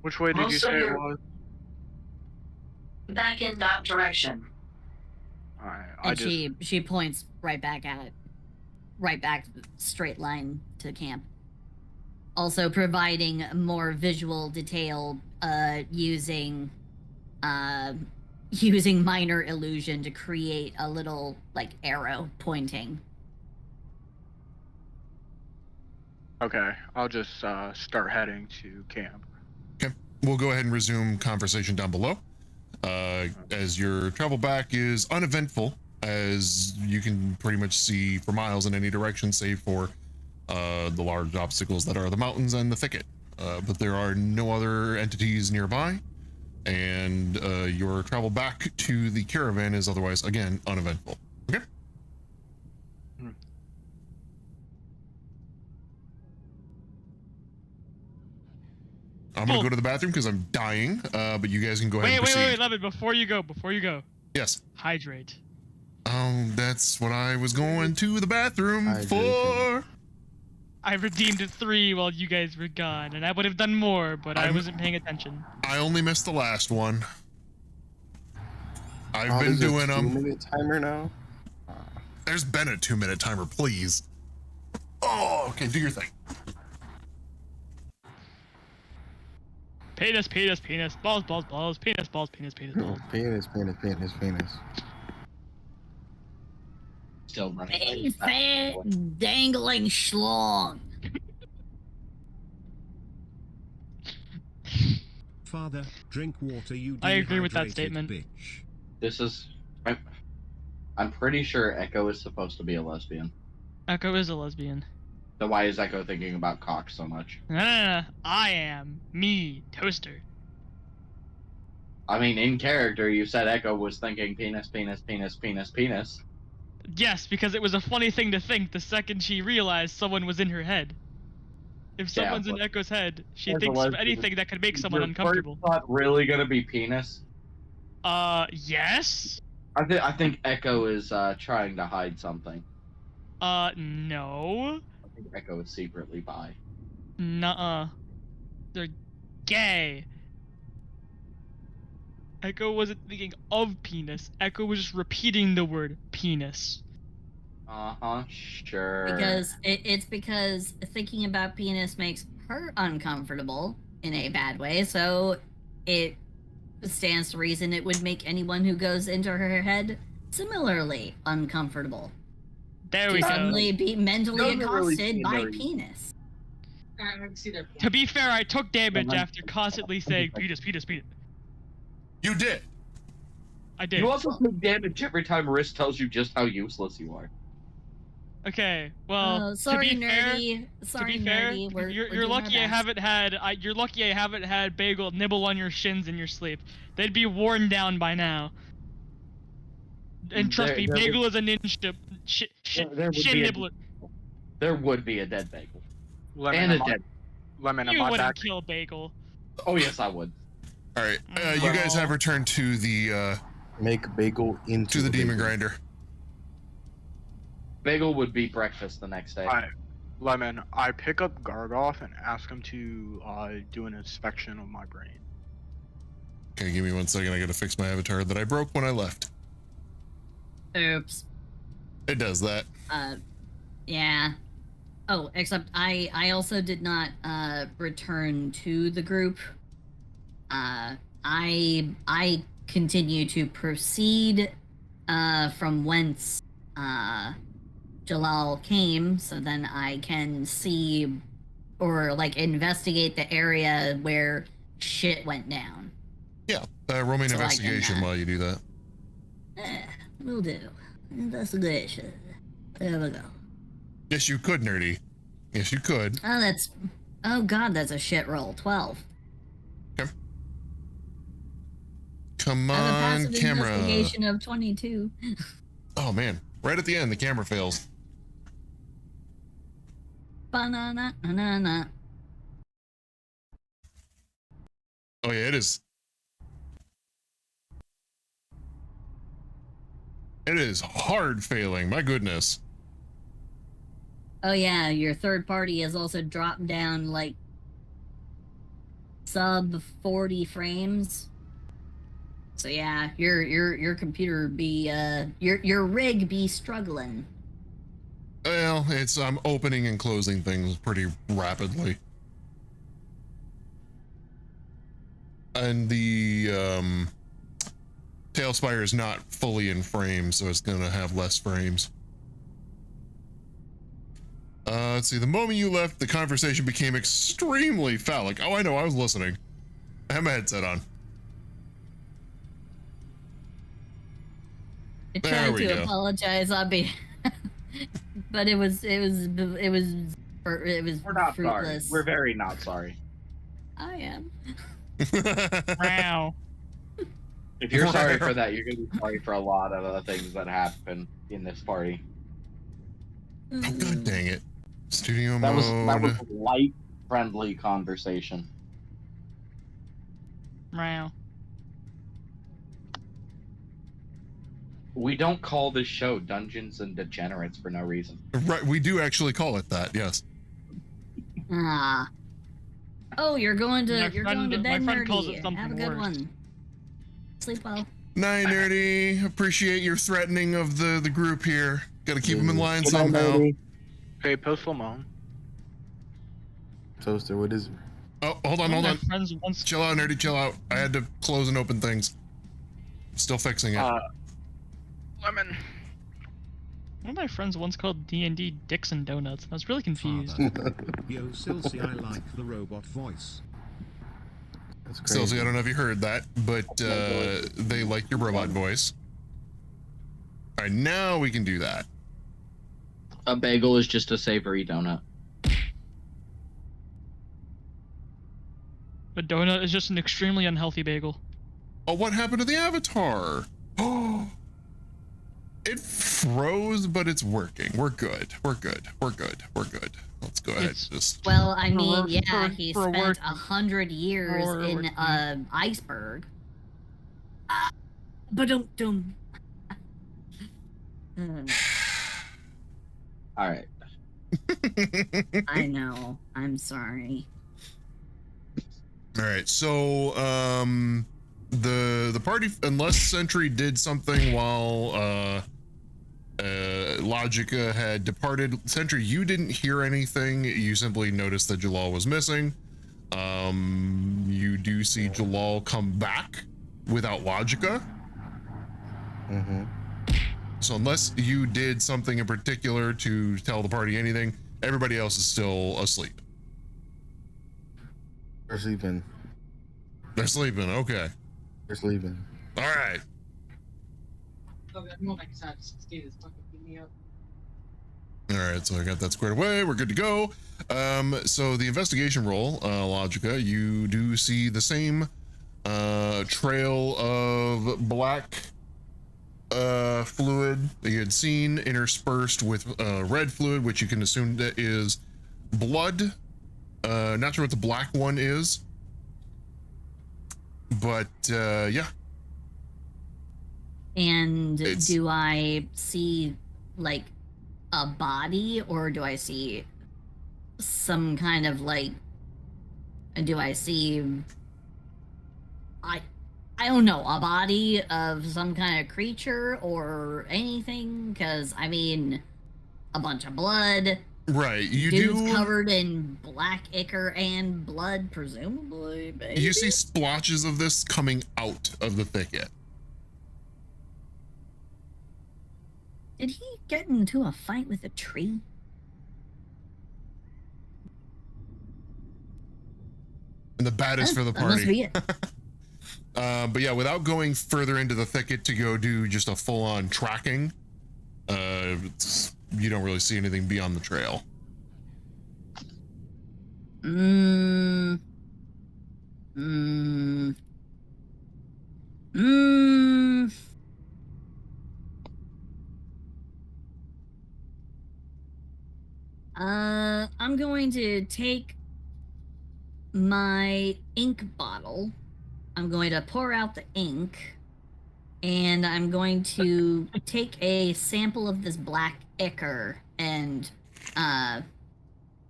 Which way did you say it was? Back in that direction. Alright, She points right back at it. Right back straight line to camp. Also providing more visual detail using minor illusion to create a little like arrow pointing. Okay, I'll just start heading to camp. Okay, we'll go ahead and resume conversation down below. As your travel back is uneventful, as you can pretty much see for miles in any direction, save for the large obstacles that are the mountains and the thicket. But there are no other entities nearby, and your travel back to the caravan is otherwise, again, uneventful. Okay? I'm gonna go to the bathroom because I'm dying, but you guys can go ahead and proceed. Wait, Levin, before you go. Yes. Hydrate. That's what I was going to the bathroom for. I redeemed 3 while you guys were gone, and I would have done more, but I wasn't paying attention. I only missed the last one. I've been doing them. 2-minute timer now? There's been a 2-minute timer, please. Oh, okay, do your thing. Penis, balls, penis, balls. Penis. Still running. Hey, fat dangling schlong. Father, drink water, you I agree with that dehydrated statement. bitch. This is. I'm pretty sure Echo is supposed to be a lesbian. Echo is a lesbian. So why is Echo thinking about cock so much? No. I am. Me, Toaster. I mean, in character, you said Echo was thinking penis. Yes, because it was a funny thing to think the second she realized someone was in her head. If someone's in Echo's head, she thinks of anything that could make someone uncomfortable. Is your first thought really gonna be penis? Yes? I think Echo is trying to hide something. No. I think Echo is secretly bi. Nuh-uh. gay. Echo wasn't thinking of penis. Echo was just repeating the word penis. Sure. Because it's because thinking about penis makes her uncomfortable in a bad way, so it stands to reason it would make anyone who goes into her head similarly uncomfortable. There we go. Suddenly be mentally Doesn't really accosted seem by very- penis. To be fair, I took damage after constantly saying penis. You did. I did. You also take damage every time Riss tells you just how useless you are. Okay, well, Oh, sorry, to be nerdy. fair, Sorry, to be fair, nerdy. We're you're doing lucky our I best. haven't had Bagel nibble on your shins in your sleep. They'd be worn down by now. And trust me, There Bagel would- is a ninja there would shin be a- nibbler. There would be a dead Bagel. Lemon, And a am I- dead. Lemon, am You I wouldn't back? kill Bagel. Oh yes, I would. All right, you guys have returned to the make Bagel into the demon grinder. Bagel would be breakfast the next day. Lemon, I pick up Gargoth and ask him to do an inspection of my brain. Okay, give me 1 second. I gotta fix my avatar that I broke when I left. Oops. It does that. Yeah. Oh, except I also did not return to the group. I continue to proceed from whence Jalal came, so then I can see or like investigate the area where shit went down. Yeah, roll me an So I can, investigation while you do that. Will do. Investigation. There we go. Yes, you could, nerdy. Yes, you could. Oh god, that's a shit roll. 12. Come I have a on, passive camera. investigation of 22. Oh man, right at the end, the camera fails. Banana, banana. Oh yeah, it is. It is hard failing. My goodness. Oh yeah, your third party has also dropped down like sub 40 frames. So yeah, your computer be your rig be struggling. Well, I'm opening and closing things pretty rapidly. And the Tailspire is not fully in frame, so it's gonna have less frames. Let's see, the moment you left, the conversation became extremely phallic. Oh, I know, I was listening. I have my headset on. I There tried we to go. apologize on behalf, but it was We're not fruitless. sorry. We're very not sorry. I am. Wow. If you're sorry for that, you're gonna be sorry for a lot of other things that happen in this party. Oh, god dang it. Studio That mode. was light, friendly conversation. Wow. We don't call this show Dungeons and Degenerates for no reason. Right, we do actually call it that, yes. Ah. Oh, you're going to My bed, friend calls nerdy. it something Have a good worse. one. Sleep well. Night, nerdy. Appreciate your threatening of the group here. Gotta keep them in line Good night, somehow. nerdy. Hey, post Lamone. Toaster, what is it? Oh, hold on, One hold of on. my friends once Chill out, nerdy, chill out. I had to close and open things. Still fixing it. Lemon. One of my friends once called D&D Dixon Donuts. I was really confused. Yo, Silsey, I like the robot voice. That's Silsey, I don't know if you heard that, but they like your robot voice. All right, now we can do that. A bagel is just a savory donut. A donut is just an extremely unhealthy bagel. Oh, what happened to the avatar? Oh, it froze, but it's working. We're good. We're good. We're good. We're good. Let's go ahead. Just Well, I mean, For- yeah, for- he for spent work- 100 years for in working. iceberg. But don't. All right. I know. I'm sorry. All right, so the party, unless Sentry did something while Logica had departed. Sentry, you didn't hear anything. You simply noticed that Jalal was missing. You do see Jalal come back without Logica. Mm-hmm. So unless you did something in particular to tell the party anything, everybody else is still asleep. They're sleeping. They're sleeping, okay. They're sleeping. All right. Okay, I'm going back inside. Steve is fucking beating me up. All right, so I got that squared away. We're good to go. So the investigation roll, Logica, you do see the same trail of black fluid that you had seen interspersed with red fluid, which you can assume that is blood. Not sure what the black one is, but yeah. And do I see like a body, or do I see some kind of like, do I see, I don't know, a body of some kind of creature or anything? Because I mean, a bunch of blood. Right, you dudes do covered in black ichor and blood, presumably. Maybe? You see splotches of this coming out of the thicket. Did he get into a fight with a tree? And the baddest for the That must be party. it. But yeah, without going further into the thicket to go do just a full-on tracking, you don't really see anything beyond the trail. I'm going to take my ink bottle. I'm going to pour out the ink, and I'm going to take a sample of this black ichor and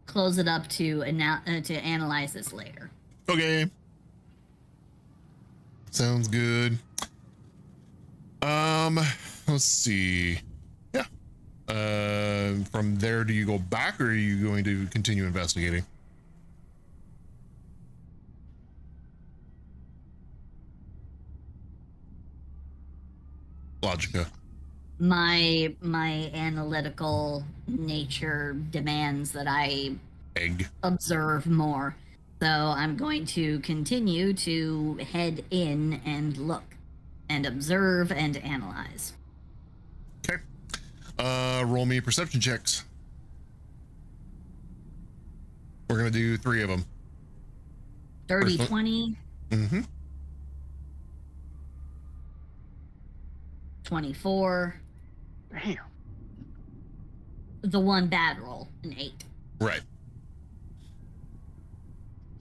close it up to analyze this later. Okay. Sounds good. Let's see. Yeah. From there, do you go back, or are you going to continue investigating? Logica. My analytical nature demands that I observe more. So I'm going to continue to head in and look and observe and analyze. Okay. Roll me perception checks. We're gonna do 3 of them. 30, 20. Mm-hmm. 24. Damn. The one bad roll, an 8. Right.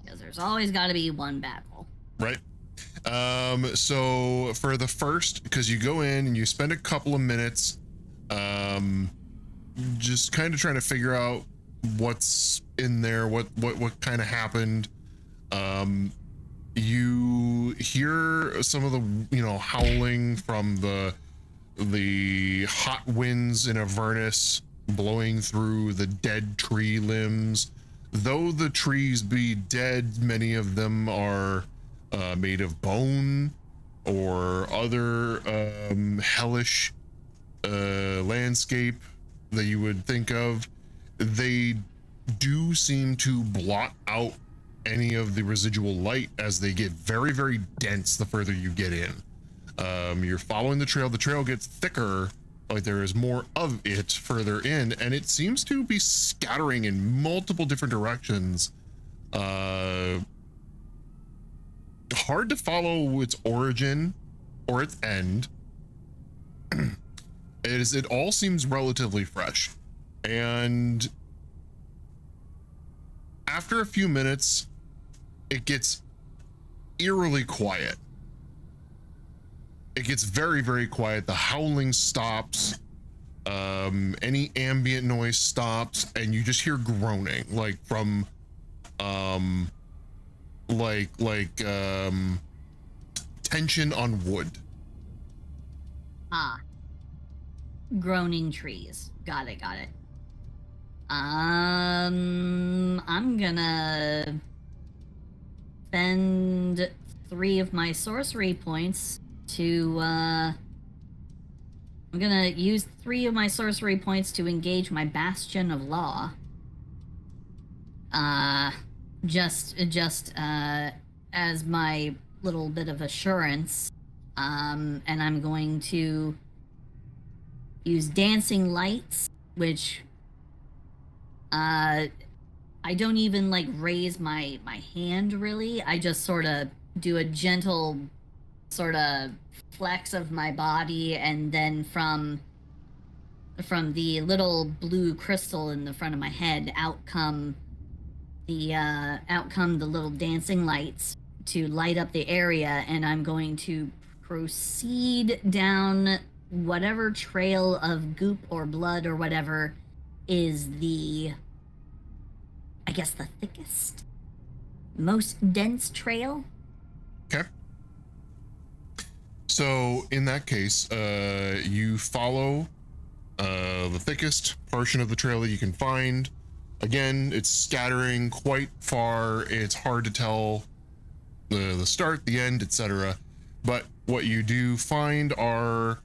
Because there's always got to be one bad roll. Right. So for the first, because you go in and you spend a couple of minutes just kind of trying to figure out what's in there, what kind of happened. You hear some of the howling from the hot winds in Avernus blowing through the dead tree limbs. Though the trees be dead, many of them are made of bone or other hellish landscape that you would think of. They do seem to blot out any of the residual light as they get very, very dense the further you get in. You're following the trail. The trail gets thicker, like there is more of it further in, and it seems to be scattering in multiple different directions. Hard to follow its origin or its end. It all seems relatively fresh. And after a few minutes, it gets eerily quiet. It gets very, very quiet. The howling stops. Any ambient noise stops, and you just hear groaning, like from tension on wood. Ah. Groaning trees. Got it. I'm gonna spend 3 of my sorcery points to, I'm gonna use 3 of my sorcery points to engage my Bastion of Law. Just as my little bit of assurance. And I'm going to use Dancing Lights, which I don't even like raise my hand really. I just sort of do a gentle sort of flex of my body, and then from the little blue crystal in the front of my head out come the little dancing lights to light up the area, and I'm going to proceed down whatever trail of goop or blood or whatever is the thickest, most dense trail. Okay. So in that case, you follow the thickest portion of the trail that you can find. Again, it's scattering quite far. It's hard to tell the start, the end, etc. But what you do find are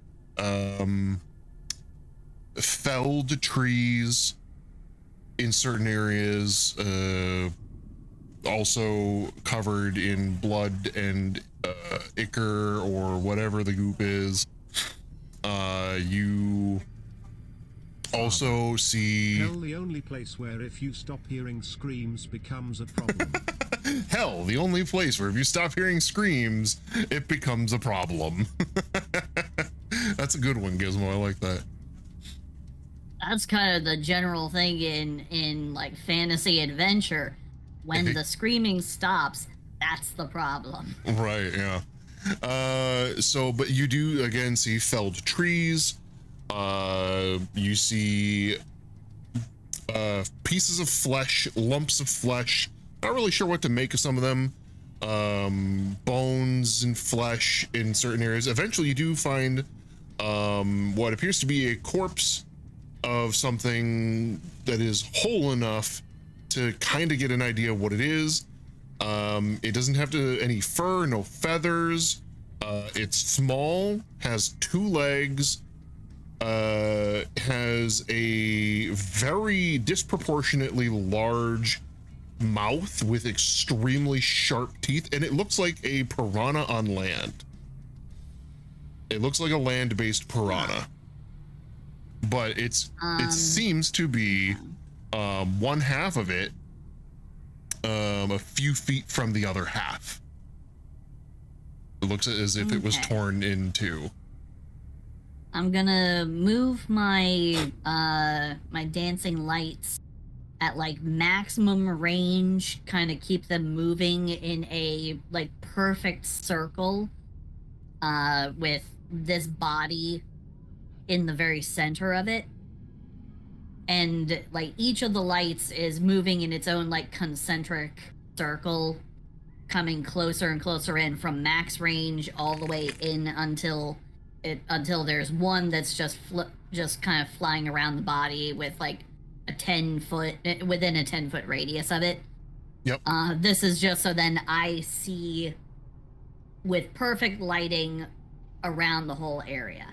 felled trees in certain areas, also covered in blood and ichor or whatever the goop is. You also see Hell, the only place where if you stop hearing screams becomes a problem. Hell, the only place where if you stop hearing screams, it becomes a problem. That's a good one, Gizmo. I like that. That's kind of the general thing in like fantasy adventure. When the screaming stops, that's the problem. Right, yeah. But you do again see felled trees. You see pieces of flesh, lumps of flesh. Not really sure what to make of some of them. Bones and flesh in certain areas. Eventually you do find what appears to be a corpse of something that is whole enough to kind of get an idea of what it is. It doesn't have any fur, no feathers. It's small, has 2 legs, has a very disproportionately large mouth with extremely sharp teeth, and it looks like a piranha on land. It looks like a land-based piranha, but it seems to be one half of it a few feet from the other half. It looks as if it was torn in 2. I'm gonna move my my dancing lights at like maximum range, kind of keep them moving in a like perfect circle, with this body in the very center of it. And like each of the lights is moving in its own like concentric circle, coming closer and closer in from max range all the way in until there's one that's just kind of flying around the body with like within a 10-foot radius of it. Yep. This is just so then I see with perfect lighting around the whole area,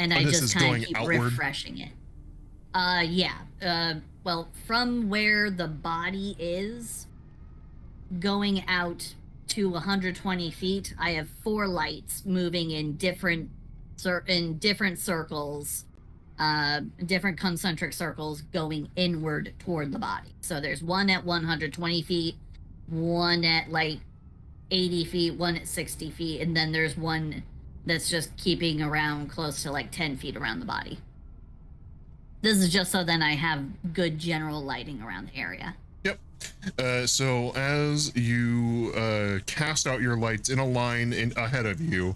and I just kind of keep refreshing it. Well, from where the body is going out to 120 feet, I have 4 lights moving in different circles, different concentric circles going inward toward the body. So there's one at 120 feet, one at like 80 feet, one at 60 feet, and then there's one that's just keeping around close to like 10 feet around the body. This is just so then I have good general lighting around the area. Yep. So as you cast out your lights in a line ahead of you,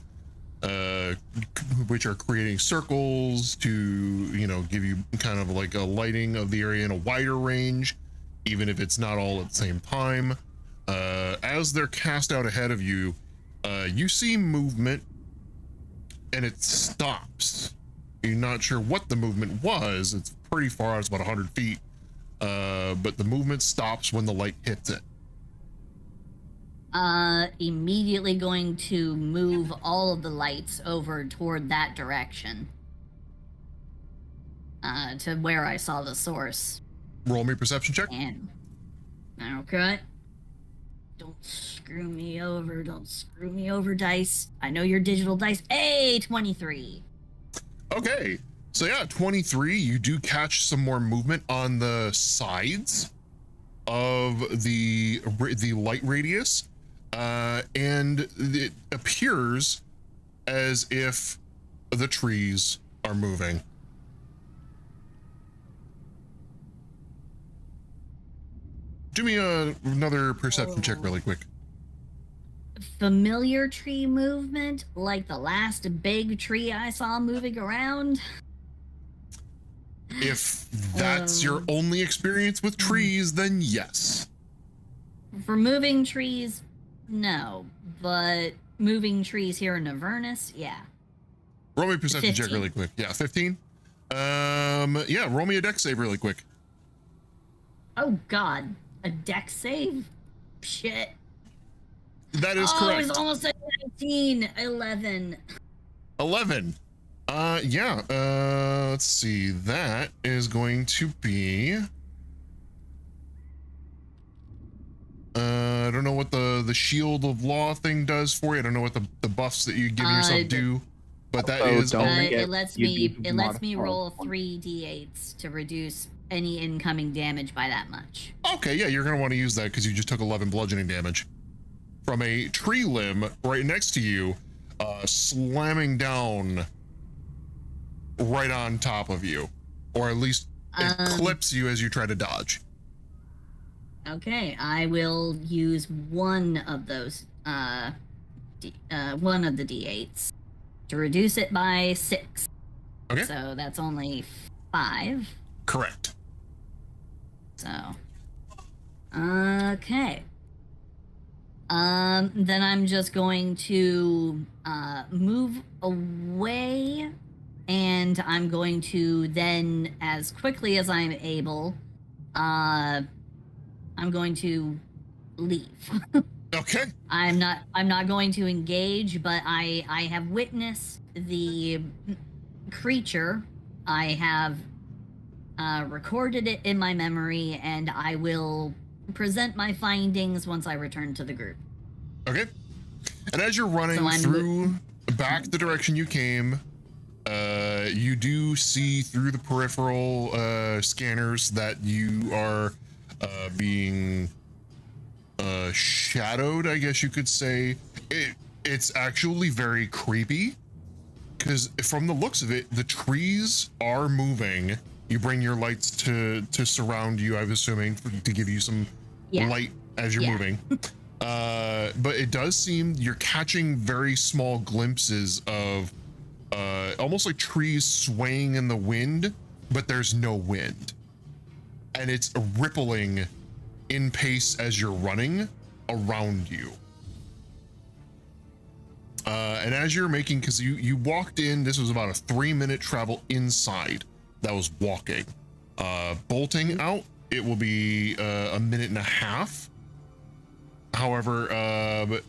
which are creating circles to, give you kind of like a lighting of the area in a wider range, even if it's not all at the same time. as they're cast out ahead of you, you see movement, and it stops. You're not sure what the movement was. It's pretty far out, it's about 100 feet. But the movement stops when the light hits it. Immediately going to move all of the lights over toward that direction. To where I saw the source. Roll me a perception check. And okay. Don't screw me over. Don't screw me over, dice. I know your digital dice. Hey, 23. Okay. So yeah, 23, you do catch some more movement on the sides of the light radius. And it appears as if the trees are moving. Do me another perception check really quick. Familiar tree movement, like the last big tree I saw moving around. If that's your only experience with trees, then yes. For moving trees, no. But moving trees here in Avernus, yeah. Roll me a perception 15. check really quick. Yeah, 15. Yeah, roll me a dex save really quick. Oh God, a dex save? Shit. That is Oh, correct. it was almost a 19. 11. 11. Yeah, let's see. That is going to be... I don't know what the Shield of Law thing does for you. I don't know what the buffs that you give yourself do, but that is... it lets me roll 3 d8s to reduce any incoming damage by that much. Okay, yeah, you're going to want to use that because you just took 11 bludgeoning damage from a tree limb right next to you, slamming down right on top of you, or at least it clips you as you try to dodge. Okay, I will use one of those, one of the d8s to reduce it by 6. Okay. So that's only 5. Correct. So, okay. Then I'm just going to move away, and I'm going to then, as quickly as I'm able, I'm going to leave. Okay. I'm not going to engage, but I have witnessed the creature. I have recorded it in my memory, and I will present my findings once I return to the group. Okay. And as you're running through back the direction you came, you do see through the peripheral scanners that you are being shadowed, I guess you could say. It's actually very creepy because from the looks of it, the trees are moving. You bring your lights to surround you, I'm assuming, to give you some light as you're moving. But it does seem you're catching very small glimpses of almost like trees swaying in the wind, but there's no wind. And it's rippling in pace as you're running around you. And as you're making, because you walked in, this was about a 3-minute travel inside. That was walking. Bolting out, it will be a minute and a half. However,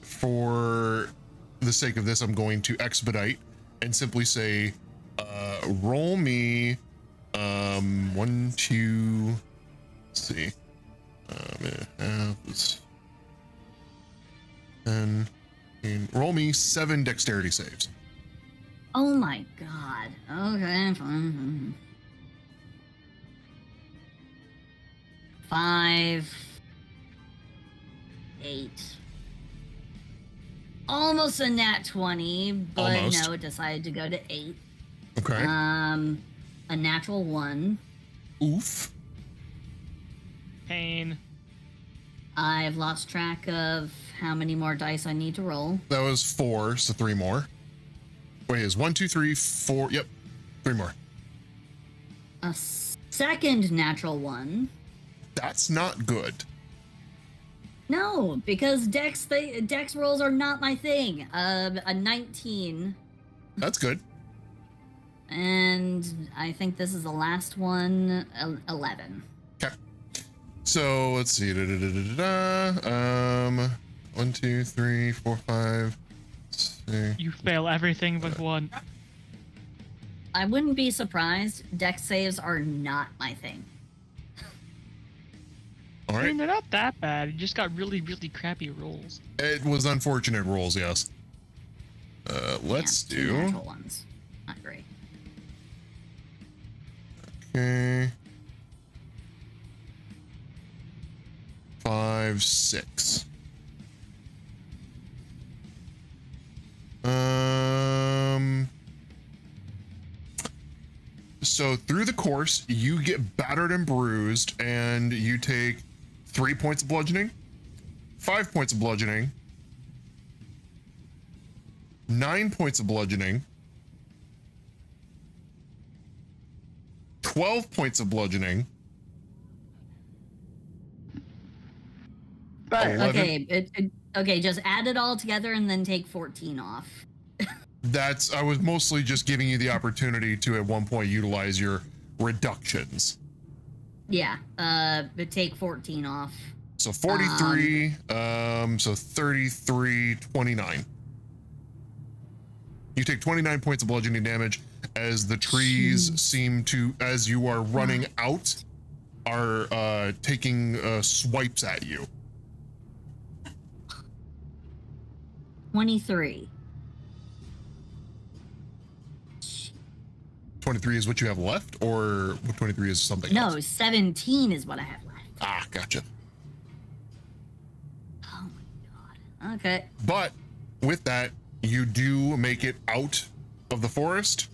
for the sake of this, I'm going to expedite and simply say, roll me 1, 2, let's see. And roll me 7 dexterity saves. Oh my God. Okay, fine. 5, 8. Almost a nat 20, but Almost. no, it decided to go to 8. Okay. A natural 1. Oof. Pain. I've lost track of how many more dice I need to roll. That was 4, so 3 more. Wait, is 1, 2, 3, 4? Yep, 3 more. A second natural 1. That's not good. No, because dex rolls are not my thing. A 19. That's good. And I think this is the last one, 11. Okay. So let's see. 1, 2, 3, 4, 5, 6. You fail everything but one. I wouldn't be surprised. Dex saves are not my thing. All I mean, right. they're not that bad. You just got really, really crappy rolls. It was unfortunate rolls, yes. Let's Two do. natural ones. Not great. Okay. 5, 6. So through the course, you get battered and bruised, and you take 3 points of bludgeoning, 5 points of bludgeoning, 9 points of bludgeoning, 12 points of bludgeoning. Okay, just add it all together and then take 14 off. I was mostly just giving you the opportunity to at one point utilize your reductions. Yeah, but take 14 off. So 43, so 33, 29. You take 29 points of bludgeoning damage as the trees seem to, as you are running out, are taking swipes at you. 23. 23 is what you have left, or 23 is something else? No, 17 is what I have left. Ah, gotcha. Oh my god. Okay. But with that, you do make it out of the forest,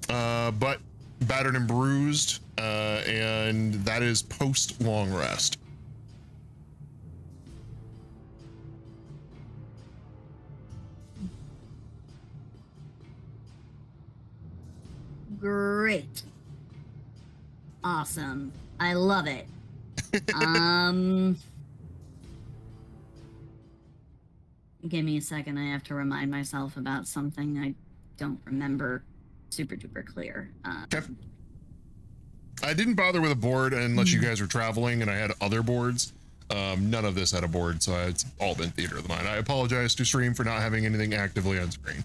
but battered and bruised, and that is post long rest. Great. Awesome. I love it. Give me a second. I have to remind myself about something I don't remember super duper clear. Okay. I didn't bother with a board unless you guys were traveling, and I had other boards. None of this had a board, so it's all been theater of the mind. I apologize to stream for not having anything actively on screen.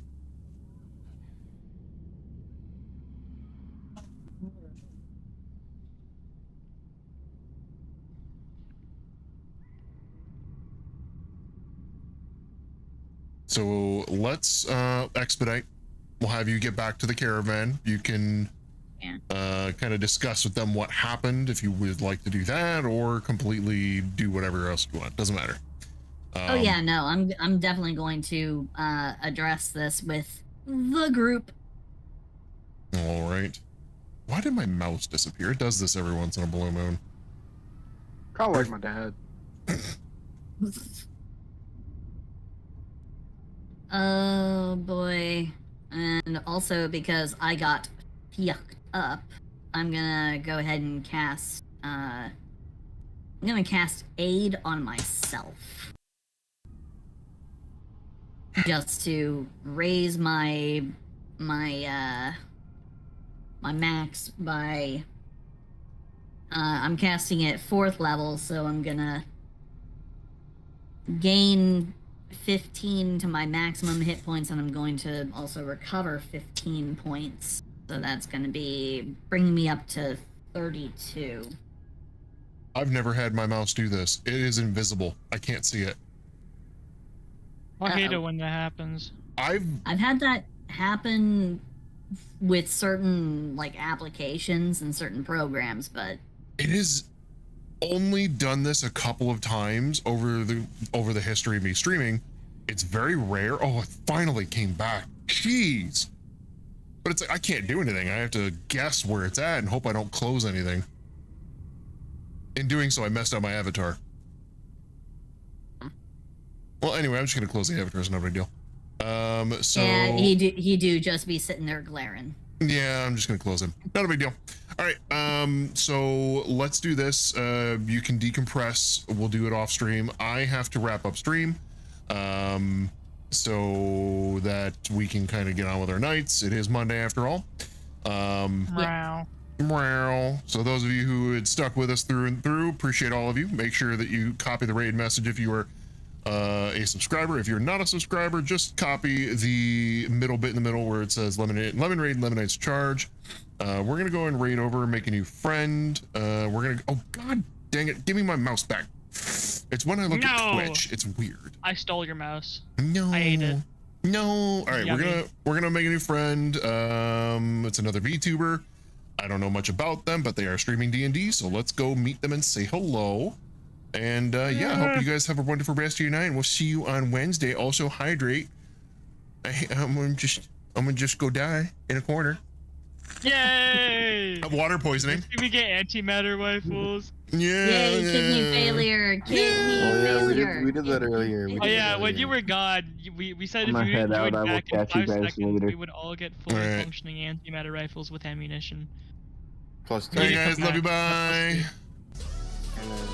So let's expedite. We'll have you get back to the caravan. You can kind of discuss with them what happened if you would like to do that, or completely do whatever else you want. Doesn't matter. Oh yeah, no, I'm definitely going to address this with the group. All right. Why did my mouse disappear? It does this every once in a blue moon. Kind of like my dad. Oh boy. And also because I got yucked up, I'm gonna go ahead and cast I'm gonna cast aid on myself. Just to raise my max by I'm casting it 4th level, so I'm gonna gain 15 to my maximum hit points, and I'm going to also recover 15 points. So that's going to be bringing me up to 32. I've never had my mouse do this. It is invisible. I can't see it. I hate it when that happens. I've had that happen with certain like applications and certain programs, but it is only done this a couple of times over the history of me streaming. It's very rare. Oh, it finally came back. Jeez. But it's like I can't do anything. I have to guess where it's at and hope I don't close anything. In doing so, I messed up my avatar. Well, anyway, I'm just gonna close the avatar. It's no big deal. So yeah, he do just be sitting there glaring. Yeah, I'm just gonna close him. Not a big deal. All right, so let's do this. You can decompress. We'll do it off stream. I have to wrap up stream, so that we can kind of get on with our nights. It is Monday after all. Wow. So those of you who had stuck with us through and through, appreciate all of you. Make sure that you copy the raid message if you are a subscriber. If you're not a subscriber, just copy the middle bit in the middle where it says lemon raid, Lemonades charge. We're gonna go and raid over, make a new friend. We're gonna, oh god dang it, give me my mouse back. It's when I look at Twitch, it's weird. I stole your mouse. No, I ate it. No. All right, Yummy. we're gonna make a new friend. It's another VTuber. I don't know much about them, but they are streaming D&D, so let's go meet them and say hello. And yeah, I hope you guys have a wonderful rest of your night, and we'll see you on Wednesday. Also hydrate. I'm gonna just go die in a corner. Yay! Of water poisoning. Did we get antimatter rifles? Yeah. Yay, kidney failure. Kidney failure. We did that earlier. Oh yeah, when you were gone, we said if I'm you gonna head joined out, I will back in catch you 5 guys seconds, later. we would all get fully functioning antimatter rifles with ammunition. Plus Hey guys, love you, bye. And then